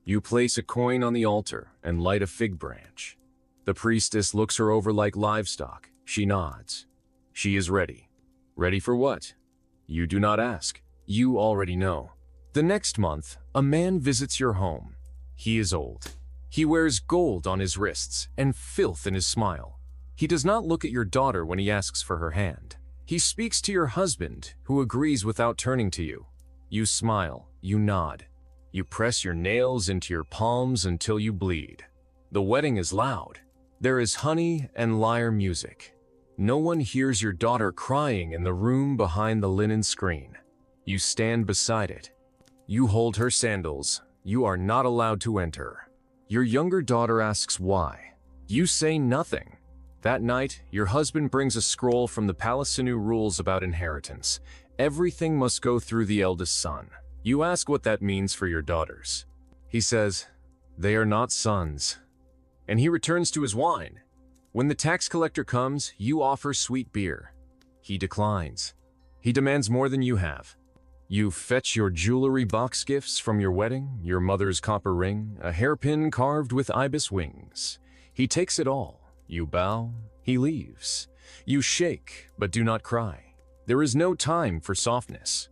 You place a coin on the altar and light a fig branch. The priestess looks her over like livestock. She nods. She is ready. Ready for what? You do not ask. You already know. The next month, a man visits your home. He is old. He wears gold on his wrists and filth in his smile. He does not look at your daughter when he asks for her hand. He speaks to your husband, who agrees without turning to you. You smile, you nod. You press your nails into your palms until you bleed. The wedding is loud. There is honey and lyre music. No one hears your daughter crying in the room behind the linen screen. You stand beside it. You hold her sandals. You are not allowed to enter. Your younger daughter asks why. You say nothing. That night, your husband brings a scroll from the Palestinu rules about inheritance. Everything must go through the eldest son. You ask what that means for your daughters. He says, "They are not sons." And he returns to his wine. When the tax collector comes, you offer sweet beer. He declines. He demands more than you have. You fetch your jewelry box gifts from your wedding, your mother's copper ring, a hairpin carved with ibis wings. He takes it all. You bow, he leaves. You shake, but do not cry. There is no time for softness.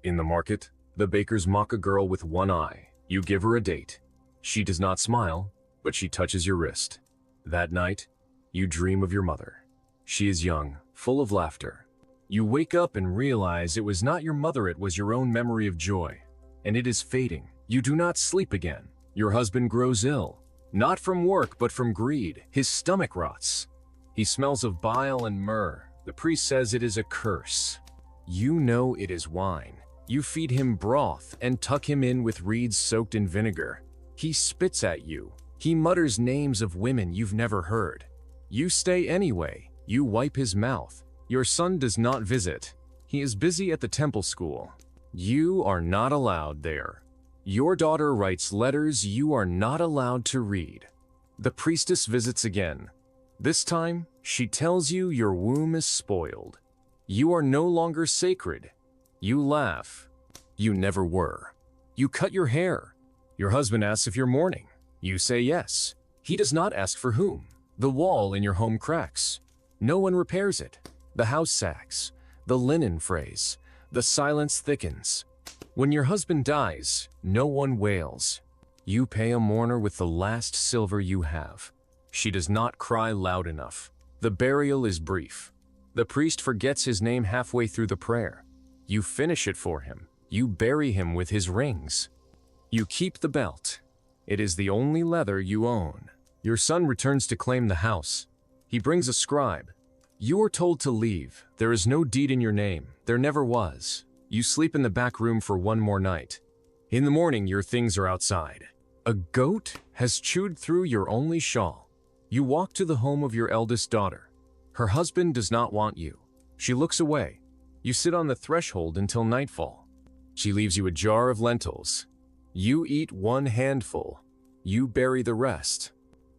In the market, the bakers mock a girl with one eye. You give her a date. She does not smile, but she touches your wrist. That night, you dream of your mother. She is young, full of laughter. You wake up and realize it was not your mother, it was your own memory of joy. And it is fading. You do not sleep again. Your husband grows ill. Not from work, but from greed. His stomach rots. He smells of bile and myrrh. The priest says it is a curse. You know it is wine. You feed him broth and tuck him in with reeds soaked in vinegar. He spits at you. He mutters names of women you've never heard. You stay anyway. You wipe his mouth. Your son does not visit. He is busy at the temple school. You are not allowed there. Your daughter writes letters you are not allowed to read. The priestess visits again. This time, she tells you your womb is spoiled. You are no longer sacred. You laugh. You never were. You cut your hair. Your husband asks if you're mourning. You say yes. He does not ask for whom. The wall in your home cracks. No one repairs it. The house sags. The linen frays. The silence thickens. When your husband dies, no one wails. You pay a mourner with the last silver you have. She does not cry loud enough. The burial is brief. The priest forgets his name halfway through the prayer. You finish it for him. You bury him with his rings. You keep the belt. It is the only leather you own. Your son returns to claim the house. He brings a scribe. You are told to leave. There is no deed in your name. There never was. You sleep in the back room for one more night. In the morning, your things are outside. A goat has chewed through your only shawl. You walk to the home of your eldest daughter. Her husband does not want you. She looks away. You sit on the threshold until nightfall. She leaves you a jar of lentils. You eat one handful. You bury the rest.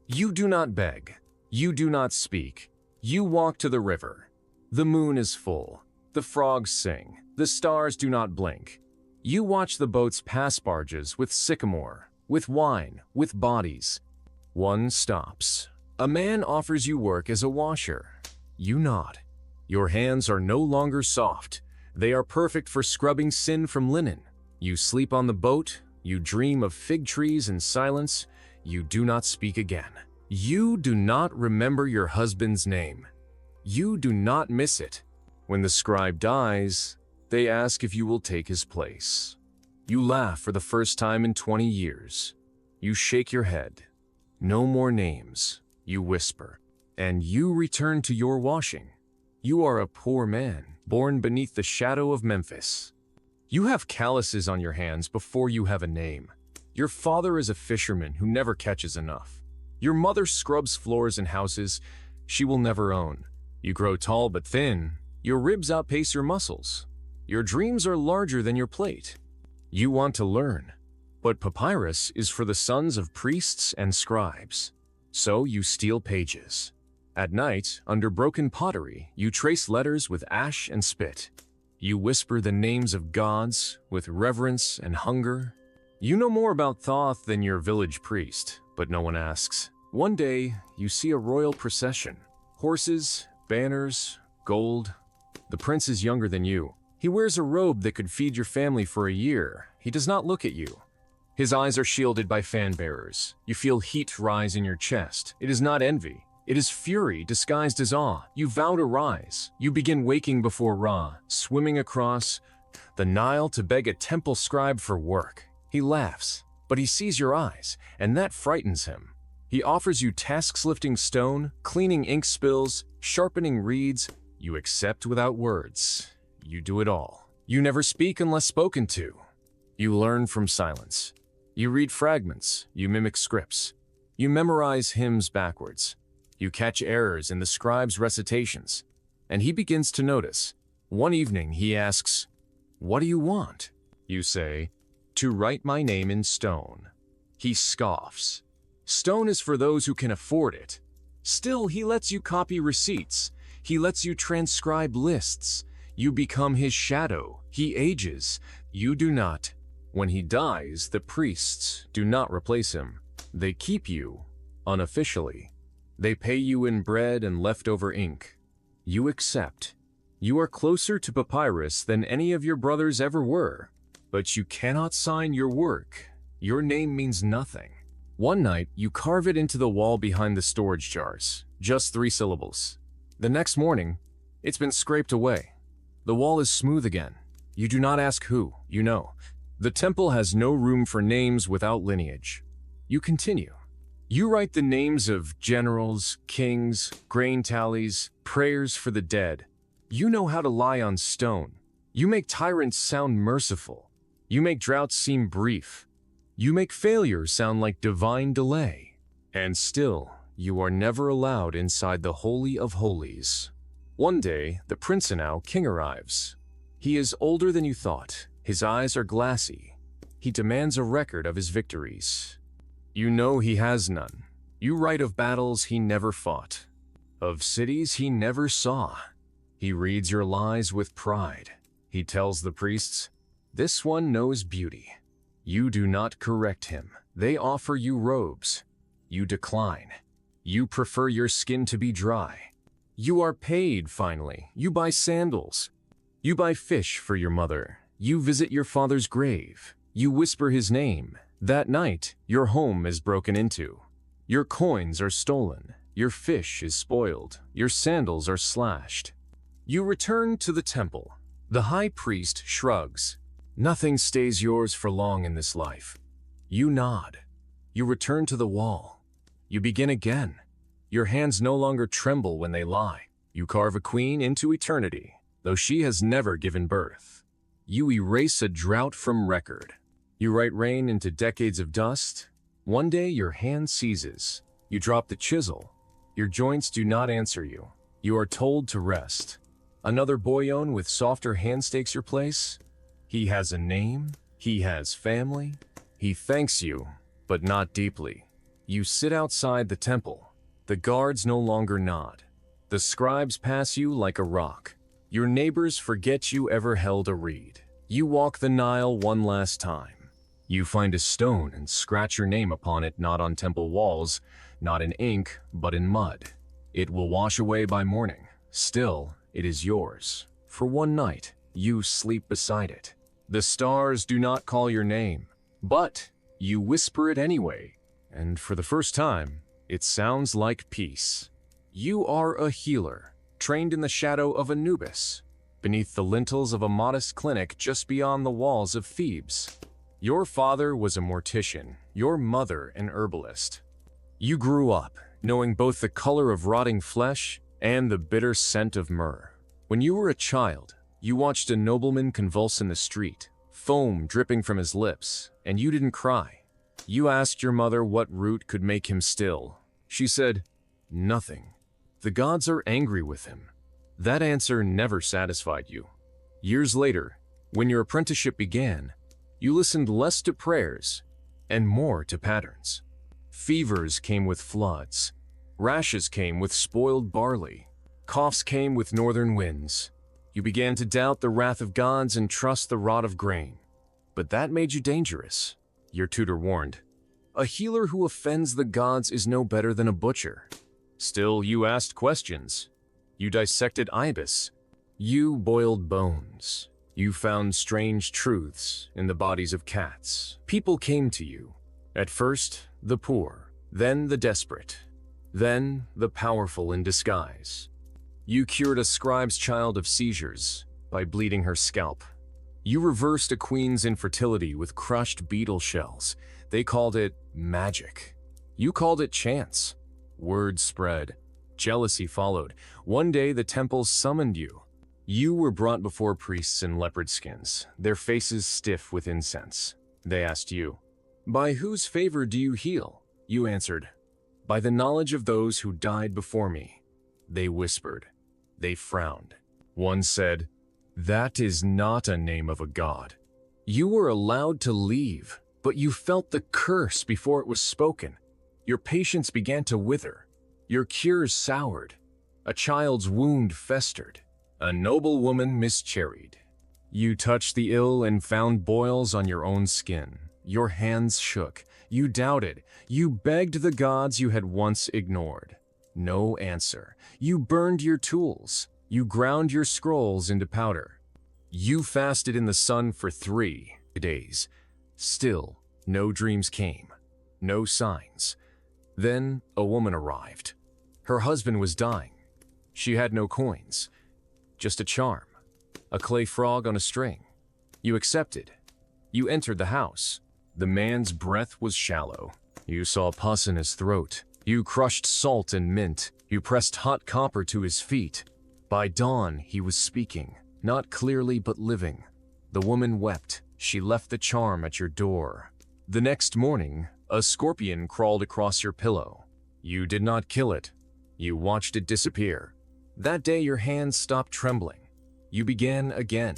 You do not beg. You do not speak. You walk to the river. The moon is full. The frogs sing. The stars do not blink. You watch the boats pass barges with sycamore, with wine, with bodies. One stops. A man offers you work as a washer. You nod. Your hands are no longer soft. They are perfect for scrubbing sin from linen. You sleep on the boat. You dream of fig trees in silence. You do not speak again. You do not remember your husband's name. You do not miss it. When the scribe dies, they ask if you will take his place. You laugh for the first time in 20 years. You shake your head. No more names. You whisper. And you return to your washing. You are a poor man, born beneath the shadow of Memphis. You have calluses on your hands before you have a name. Your father is a fisherman who never catches enough. Your mother scrubs floors in houses she will never own. You grow tall but thin. Your ribs outpace your muscles. Your dreams are larger than your plate. You want to learn, but papyrus is for the sons of priests and scribes. So you steal pages. At night, under broken pottery, you trace letters with ash and spit. You whisper the names of gods with reverence and hunger. You know more about Thoth than your village priest, but no one asks. One day, you see a royal procession. Horses, banners, gold. The prince is younger than you. He wears a robe that could feed your family for a year. He does not look at you. His eyes are shielded by fan bearers. You feel heat rise in your chest. It is not envy. It is fury disguised as awe. You vow to rise. You begin waking before Ra, swimming across the Nile to beg a temple scribe for work. He laughs, but he sees your eyes, and that frightens him. He offers you tasks lifting stone, cleaning ink spills, sharpening reeds. You accept without words. You do it all. You never speak unless spoken to. You learn from silence. You read fragments. You mimic scripts. You memorize hymns backwards. You catch errors in the scribe's recitations. And he begins to notice. One evening he asks, "What do you want?" You say, "To write my name in stone." He scoffs. Stone is for those who can afford it. Still, he lets you copy receipts. He lets you transcribe lists. You become his shadow. He ages. You do not. When he dies, the priests do not replace him. They keep you, unofficially. They pay you in bread and leftover ink. You accept. You are closer to papyrus than any of your brothers ever were. But you cannot sign your work. Your name means nothing. One night, you carve it into the wall behind the storage jars. Just 3 syllables. The next morning, it's been scraped away. The wall is smooth again. You do not ask who, you know. The temple has no room for names without lineage. You continue. You write the names of generals, kings, grain tallies, prayers for the dead. You know how to lie on stone. You make tyrants sound merciful. You make droughts seem brief. You make failure sound like divine delay. And still, you are never allowed inside the Holy of Holies. One day, the Prinsenau king arrives. He is older than you thought. His eyes are glassy. He demands a record of his victories. You know he has none. You write of battles he never fought, of cities he never saw. He reads your lies with pride. He tells the priests, "This one knows beauty." You do not correct him. They offer you robes. You decline. You prefer your skin to be dry. You are paid, finally. You buy sandals. You buy fish for your mother. You visit your father's grave. You whisper his name. That night, your home is broken into. Your coins are stolen. Your fish is spoiled. Your sandals are slashed. You return to the temple. The high priest shrugs. Nothing stays yours for long in this life. You nod. You return to the wall. You begin again. Your hands no longer tremble when they lie. You carve a queen into eternity, though she has never given birth. You erase a drought from record. You write rain into decades of dust. One day your hand seizes. You drop the chisel. Your joints do not answer you. You are told to rest. Another boyon with softer hands takes your place. He has a name. He has family. He thanks you, but not deeply. You sit outside the temple. The guards no longer nod. The scribes pass you like a rock. Your neighbors forget you ever held a reed. You walk the Nile one last time. You find a stone and scratch your name upon it, not on temple walls, not in ink, but in mud. It will wash away by morning. Still, it is yours. For one night, you sleep beside it. The stars do not call your name, but you whisper it anyway. And for the first time, it sounds like peace. You are a healer, trained in the shadow of Anubis, beneath the lintels of a modest clinic just beyond the walls of Thebes. Your father was a mortician, your mother an herbalist. You grew up, knowing both the color of rotting flesh and the bitter scent of myrrh. When you were a child, you watched a nobleman convulse in the street, foam dripping from his lips, and you didn't cry. You asked your mother what root could make him still. She said, "Nothing. The gods are angry with him." That answer never satisfied you. Years later, when your apprenticeship began, you listened less to prayers and more to patterns. Fevers came with floods. Rashes came with spoiled barley. Coughs came with northern winds. You began to doubt the wrath of gods and trust the rot of grain. But that made you dangerous. Your tutor warned. A healer who offends the gods is no better than a butcher. Still, you asked questions. You dissected ibis. You boiled bones. You found strange truths in the bodies of cats. People came to you. At first, the poor, then the desperate, then the powerful in disguise. You cured a scribe's child of seizures by bleeding her scalp. You reversed a queen's infertility with crushed beetle shells. They called it magic. You called it chance. Word spread. Jealousy followed. One day the temples summoned you. You were brought before priests in leopard skins, their faces stiff with incense. They asked you, "By whose favor do you heal?" You answered, "By the knowledge of those who died before me." They whispered. They frowned. One said, "That is not a name of a god." You were allowed to leave, but you felt the curse before it was spoken. Your patience began to wither. Your cures soured. A child's wound festered. A noble woman mischarried. You touched the ill and found boils on your own skin. Your hands shook. You doubted. You begged the gods you had once ignored. No answer. You burned your tools. You ground your scrolls into powder. You fasted in the sun for 3 days. Still, no dreams came. No signs. Then a woman arrived. Her husband was dying. She had no coins. Just a charm. A clay frog on a string. You accepted. You entered the house. The man's breath was shallow. You saw pus in his throat. You crushed salt and mint. You pressed hot copper to his feet. By dawn, he was speaking, not clearly but living. The woman wept. She left the charm at your door. The next morning, a scorpion crawled across your pillow. You did not kill it. You watched it disappear. That day, your hands stopped trembling. You began again,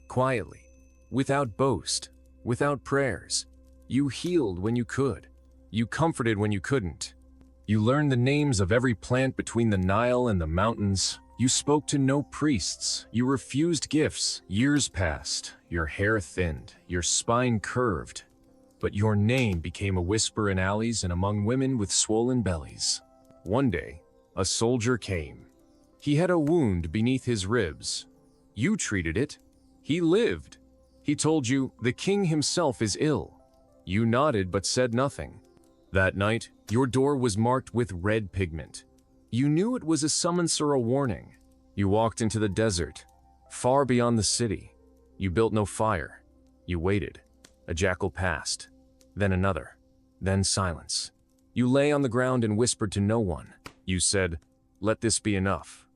quietly, without boast, without prayers. You healed when you could. You comforted when you couldn't. You learned the names of every plant between the Nile and the mountains. You spoke to no priests. You refused gifts. Years passed. Your hair thinned. Your spine curved. But your name became a whisper in alleys and among women with swollen bellies. One day, a soldier came. He had a wound beneath his ribs. You treated it. He lived. He told you, "The king himself is ill." You nodded but said nothing. That night, your door was marked with red pigment. You knew it was a summons or a warning. You walked into the desert, far beyond the city. You built no fire. You waited. A jackal passed, then another, then silence. You lay on the ground and whispered to no one. You said, "Let this be enough."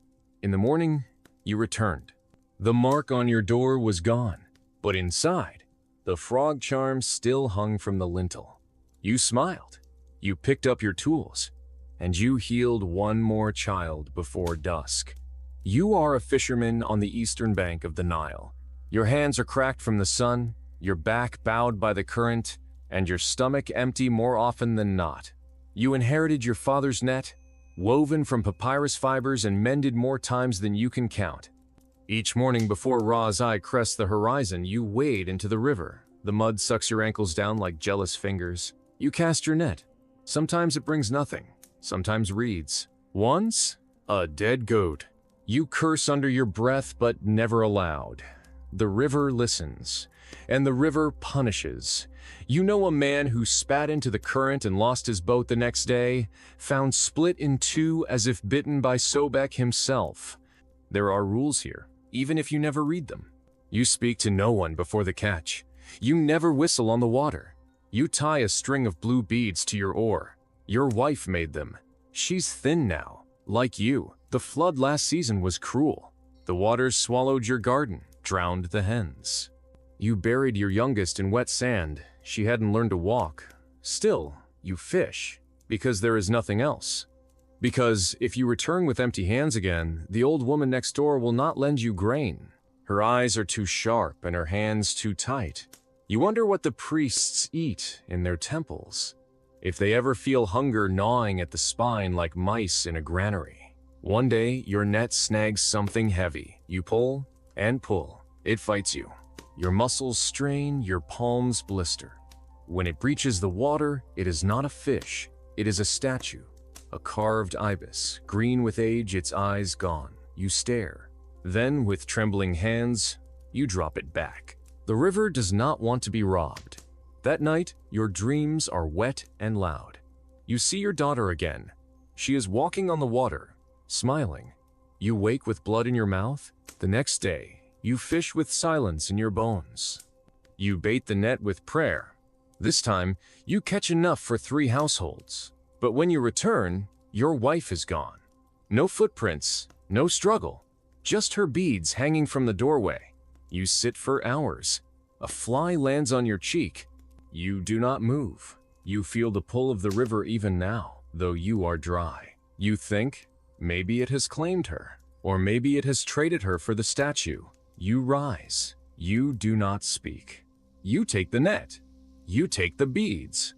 In the morning, you returned. The mark on your door was gone, but inside, the frog charm still hung from the lintel. You smiled. You picked up your tools, and you healed one more child before dusk. You are a fisherman on the eastern bank of the Nile. Your hands are cracked from the sun, your back bowed by the current, and your stomach empty more often than not. You inherited your father's net, woven from papyrus fibers and mended more times than you can count. Each morning before Ra's eye crests the horizon, you wade into the river. The mud sucks your ankles down like jealous fingers. You cast your net. Sometimes it brings nothing, sometimes reeds. Once, a dead goat. You curse under your breath but never aloud. The river listens, and the river punishes. You know a man who spat into the current and lost his boat the next day, found split in two as if bitten by Sobek himself. There are rules here, even if you never read them. You speak to no one before the catch. You never whistle on the water. You tie a string of blue beads to your oar. Your wife made them. She's thin now, like you. The flood last season was cruel. The waters swallowed your garden, drowned the hens. You buried your youngest in wet sand. She hadn't learned to walk. Still, you fish, because there is nothing else. Because if you return with empty hands again, the old woman next door will not lend you grain. Her eyes are too sharp and her hands too tight. You wonder what the priests eat in their temples, if they ever feel hunger gnawing at the spine like mice in a granary. One day, your net snags something heavy. You pull and pull. It fights you. Your muscles strain, your palms blister. When it breaches the water, it is not a fish, it is a statue. A carved ibis, green with age, its eyes gone. You stare. Then, with trembling hands, you drop it back. The river does not want to be robbed. That night, your dreams are wet and loud. You see your daughter again. She is walking on the water, smiling. You wake with blood in your mouth. The next day, you fish with silence in your bones. You bait the net with prayer. This time, you catch enough for 3 households. But when you return, your wife is gone. No footprints, no struggle, just her beads hanging from the doorway. You sit for hours. A fly lands on your cheek. You do not move. You feel the pull of the river even now, though you are dry. You think, maybe it has claimed her, or maybe it has traded her for the statue. You rise. You do not speak. You take the net. You take the beads.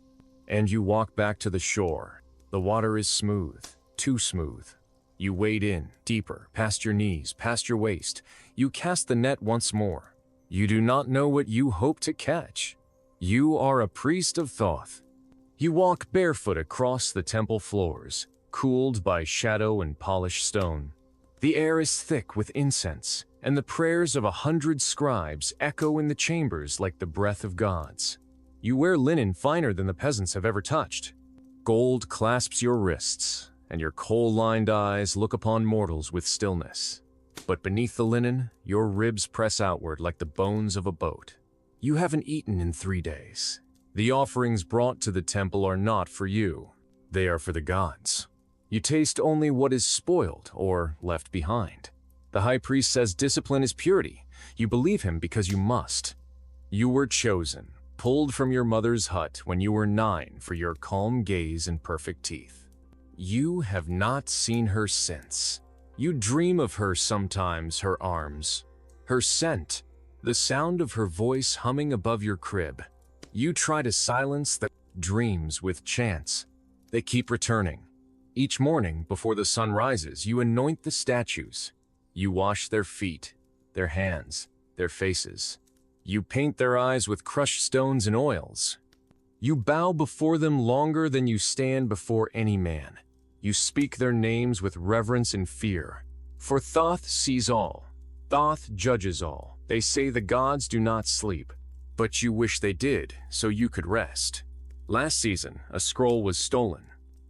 And you walk back to the shore. The water is smooth, too smooth. You wade in, deeper, past your knees, past your waist. You cast the net once more. You do not know what you hope to catch. You are a priest of Thoth. You walk barefoot across the temple floors, cooled by shadow and polished stone. The air is thick with incense, and the prayers of 100 scribes echo in the chambers like the breath of gods. You wear linen finer than the peasants have ever touched. Gold clasps your wrists, and your coal-lined eyes look upon mortals with stillness. But beneath the linen, your ribs press outward like the bones of a boat. You haven't eaten in 3 days. The offerings brought to the temple are not for you. They are for the gods. You taste only what is spoiled or left behind. The high priest says discipline is purity. You believe him because you must. You were chosen, pulled from your mother's hut when you were 9 for your calm gaze and perfect teeth. You have not seen her since. You dream of her sometimes, her arms, her scent, the sound of her voice humming above your crib. You try to silence the dreams with chants. They keep returning. Each morning, before the sun rises, you anoint the statues. You wash their feet, their hands, their faces. You paint their eyes with crushed stones and oils. You bow before them longer than you stand before any man. You speak their names with reverence and fear. For Thoth sees all. Thoth judges all. They say the gods do not sleep. But you wish they did, so you could rest. Last season, a scroll was stolen.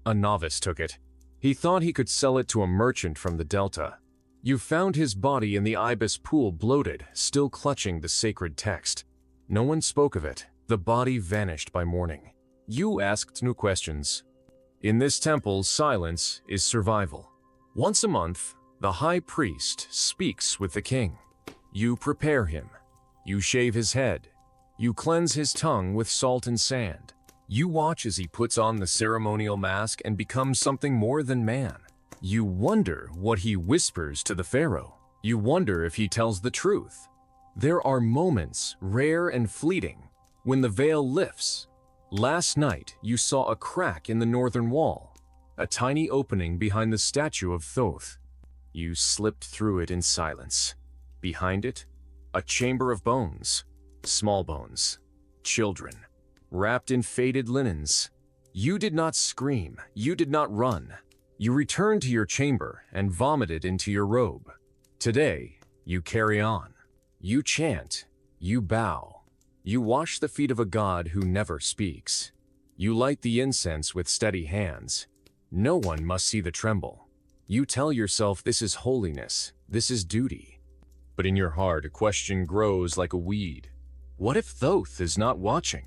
A novice took it. He thought he could sell it to a merchant from the Delta. You found his body in the ibis pool, bloated, still clutching the sacred text. No one spoke of it. The body vanished by morning. You asked no questions. In this temple, silence is survival. Once a month, the high priest speaks with the king. You prepare him. You shave his head. You cleanse his tongue with salt and sand. You watch as he puts on the ceremonial mask and becomes something more than man. You wonder what he whispers to the pharaoh. You wonder if he tells the truth. There are moments, rare and fleeting, when the veil lifts. Last night, you saw a crack in the northern wall, a tiny opening behind the statue of Thoth. You slipped through it in silence. Behind it, a chamber of bones, small bones, children, wrapped in faded linens. You did not scream. You did not run. You returned to your chamber and vomited into your robe. Today, you carry on. You chant. You bow. You wash the feet of a god who never speaks. You light the incense with steady hands. No one must see the tremble. You tell yourself this is holiness, this is duty. But in your heart, a question grows like a weed. What if Thoth is not watching?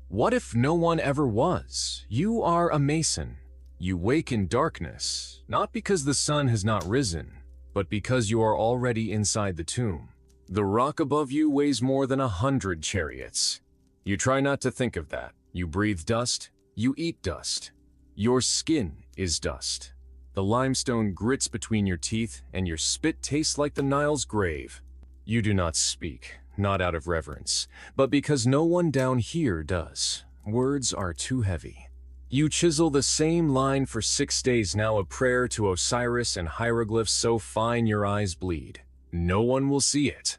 What if no one ever was? You are a mason. You wake in darkness, not because the sun has not risen, but because you are already inside the tomb. The rock above you weighs more than 100 chariots. You try not to think of that. You breathe dust. You eat dust. Your skin is dust. The limestone grits between your teeth, and your spit tastes like the Nile's grave. You do not speak, not out of reverence, but because no one down here does. Words are too heavy. You chisel the same line for 6 days now, a prayer to Osiris and hieroglyphs so fine your eyes bleed. No one will see it.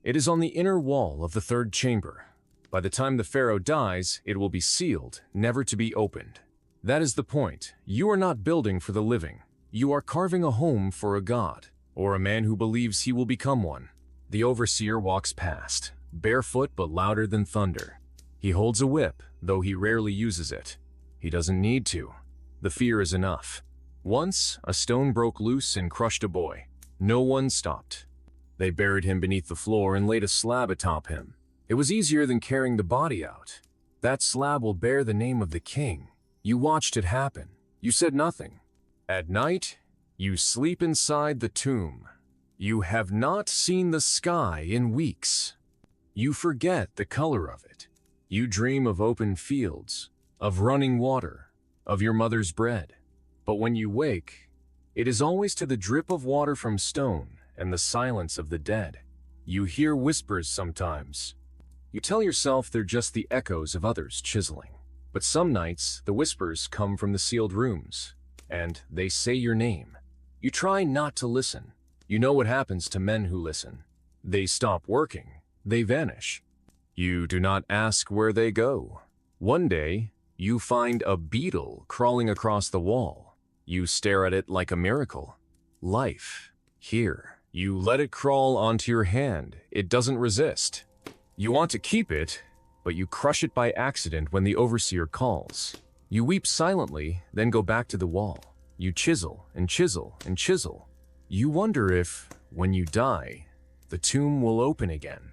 It is on the inner wall of the third chamber. By the time the pharaoh dies, it will be sealed, never to be opened. That is the point. You are not building for the living. You are carving a home for a god, or a man who believes he will become one. The overseer walks past, barefoot but louder than thunder. He holds a whip, though he rarely uses it. He doesn't need to. The fear is enough. Once, a stone broke loose and crushed a boy. No one stopped. They buried him beneath the floor and laid a slab atop him. It was easier than carrying the body out. That slab will bear the name of the king. You watched it happen. You said nothing. At night, you sleep inside the tomb. You have not seen the sky in weeks. You forget the color of it. You dream of open fields, of running water, of your mother's bread. But when you wake, it is always to the drip of water from stone and the silence of the dead. You hear whispers sometimes. You tell yourself they're just the echoes of others chiseling. But some nights, the whispers come from the sealed rooms, and they say your name. You try not to listen. You know what happens to men who listen. They stop working. They vanish. You do not ask where they go. One day, you find a beetle crawling across the wall. You stare at it like a miracle. Life. Here. You let it crawl onto your hand. It doesn't resist. You want to keep it, but you crush it by accident when the overseer calls. You weep silently, then go back to the wall. You chisel and chisel and chisel. You wonder if, when you die, the tomb will open again.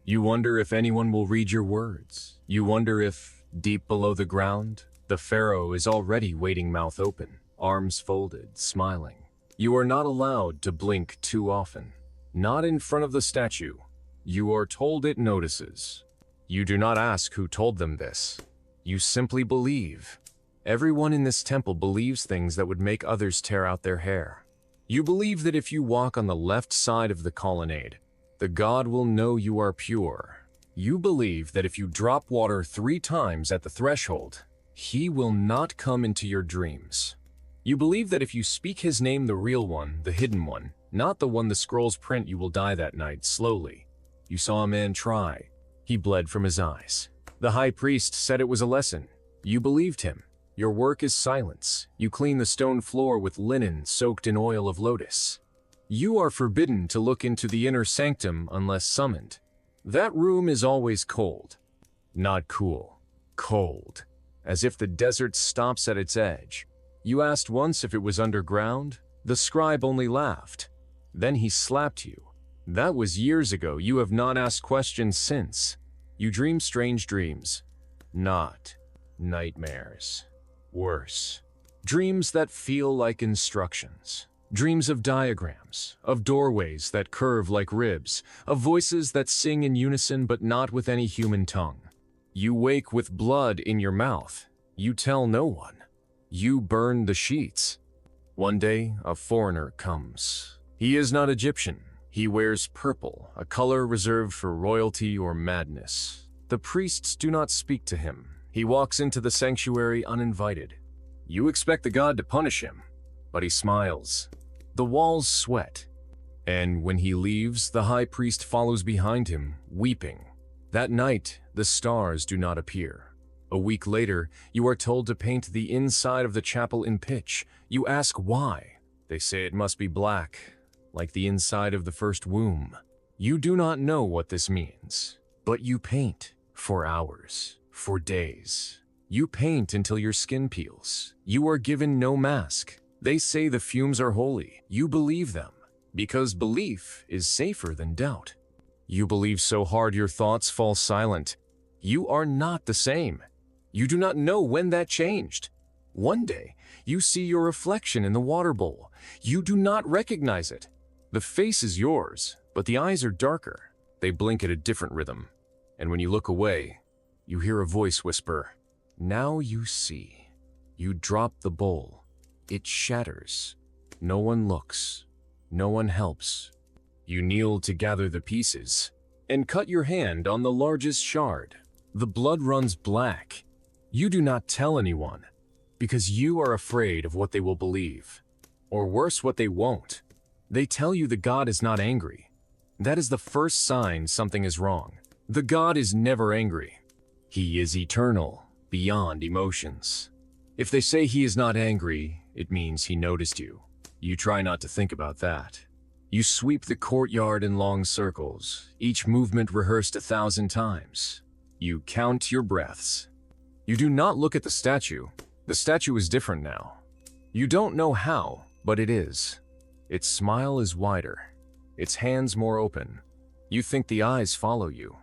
You wonder if anyone will read your words. You wonder if, deep below the ground, the pharaoh is already waiting, mouth open, arms folded, smiling. You are not allowed to blink too often. Not in front of the statue. You are told it notices. You do not ask who told them this. You simply believe. Everyone in this temple believes things that would make others tear out their hair. You believe that if you walk on the left side of the colonnade, the god will know you are pure. You believe that if you drop water 3 times at the threshold, he will not come into your dreams. You believe that if you speak his name, the real one, the hidden one, not the one the scrolls print, you will die that night, slowly. You saw a man try. He bled from his eyes. The high priest said it was a lesson. You believed him. Your work is silence. You clean the stone floor with linen soaked in oil of lotus. You are forbidden to look into the inner sanctum unless summoned. That room is always cold. Not cool. Cold. As if the desert stops at its edge. You asked once if it was underground. The scribe only laughed. Then he slapped you. That was years ago. You have not asked questions since. You dream strange dreams. Not nightmares. Worse. Dreams that feel like instructions. Dreams of diagrams, of doorways that curve like ribs, of voices that sing in unison but not with any human tongue. You wake with blood in your mouth. You tell no one. You burn the sheets. One day, a foreigner comes. He is not Egyptian. He wears purple, a color reserved for royalty or madness. The priests do not speak to him. He walks into the sanctuary uninvited. You expect the god to punish him, but he smiles. The walls sweat. And when he leaves, the high priest follows behind him, weeping. That night, the stars do not appear. A week later, you are told to paint the inside of the chapel in pitch. You ask why. They say it must be black, like the inside of the first womb. You do not know what this means, but you paint for hours, for days. You paint until your skin peels. You are given no mask. They say the fumes are holy. You believe them, because belief is safer than doubt. You believe so hard your thoughts fall silent. You are not the same. You do not know when that changed. One day, you see your reflection in the water bowl. You do not recognize it. The face is yours, but the eyes are darker. They blink at a different rhythm. And when you look away, you hear a voice whisper, "Now you see." You drop the bowl. It shatters. No one looks. No one helps. You kneel to gather the pieces and cut your hand on the largest shard. The blood runs black. You do not tell anyone because you are afraid of what they will believe, or worse, what they won't. They tell you the god is not angry. That is the first sign something is wrong. The god is never angry. He is eternal, beyond emotions. If they say he is not angry, it means he noticed you. You try not to think about that. You sweep the courtyard in long circles, each movement rehearsed 1,000 times. You count your breaths. You do not look at the statue. The statue is different now. You don't know how, but it is. Its smile is wider, its hands more open. You think the eyes follow you.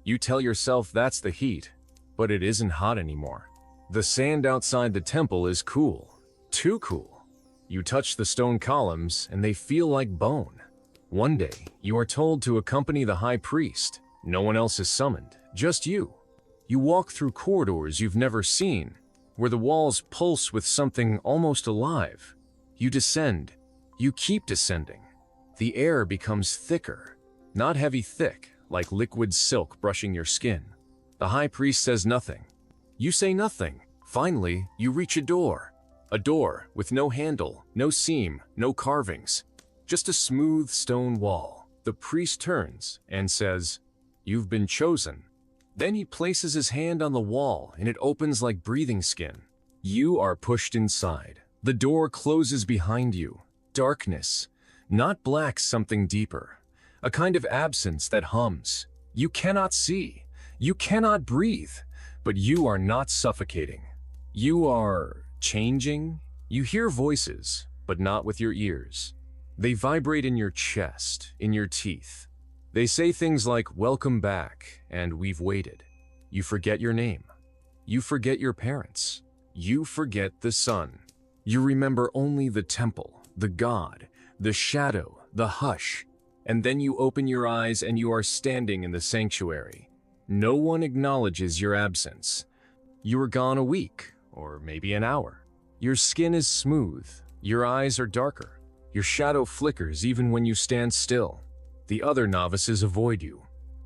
You tell yourself that's the heat, but it isn't hot anymore. The sand outside the temple is cool, too cool. You touch the stone columns and they feel like bone. One day, you are told to accompany the high priest. No one else is summoned, just you. You walk through corridors you've never seen, where the walls pulse with something almost alive. You descend. You keep descending. The air becomes thicker, not heavy thick, like liquid silk brushing your skin. The high priest says nothing. You say nothing. Finally, you reach a door. A door with no handle, no seam, no carvings. Just a smooth stone wall. The priest turns and says, "You've been chosen." Then he places his hand on the wall and it opens like breathing skin. You are pushed inside. The door closes behind you. Darkness. Not black, something deeper. A kind of absence that hums. You cannot see. You cannot breathe. But you are not suffocating. You are changing. You hear voices, but not with your ears. They vibrate in your chest, in your teeth. They say things like, "Welcome back," and "We've waited." You forget your name. You forget your parents. You forget the sun. You remember only the temple, the god, the shadow, the hush. And then you open your eyes and you are standing in the sanctuary. No one acknowledges your absence. You were gone a week, or maybe an hour. Your skin is smooth. Your eyes are darker. Your shadow flickers even when you stand still. The other novices avoid you.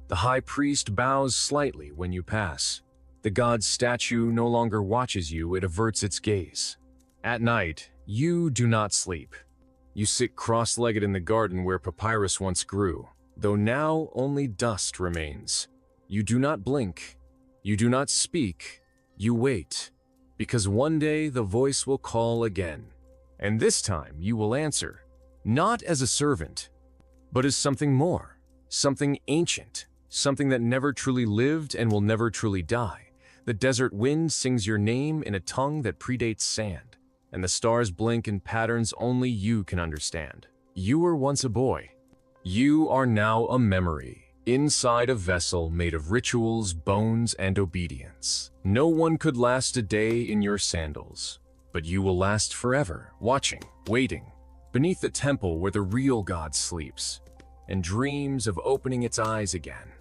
The high priest bows slightly when you pass. The god's statue no longer watches you, it averts its gaze. At night, you do not sleep. You sit cross-legged in the garden where papyrus once grew, though now only dust remains. You do not blink. You do not speak. You wait, because one day the voice will call again. And this time you will answer, not as a servant, but as something more, something ancient, something that never truly lived and will never truly die. The desert wind sings your name in a tongue that predates sand, and the stars blink in patterns only you can understand. You were once a boy. You are now a memory, inside a vessel made of rituals, bones, and obedience. No one could last a day in your sandals, but you will last forever, watching, waiting, beneath the temple where the real God sleeps, and dreams of opening its eyes again.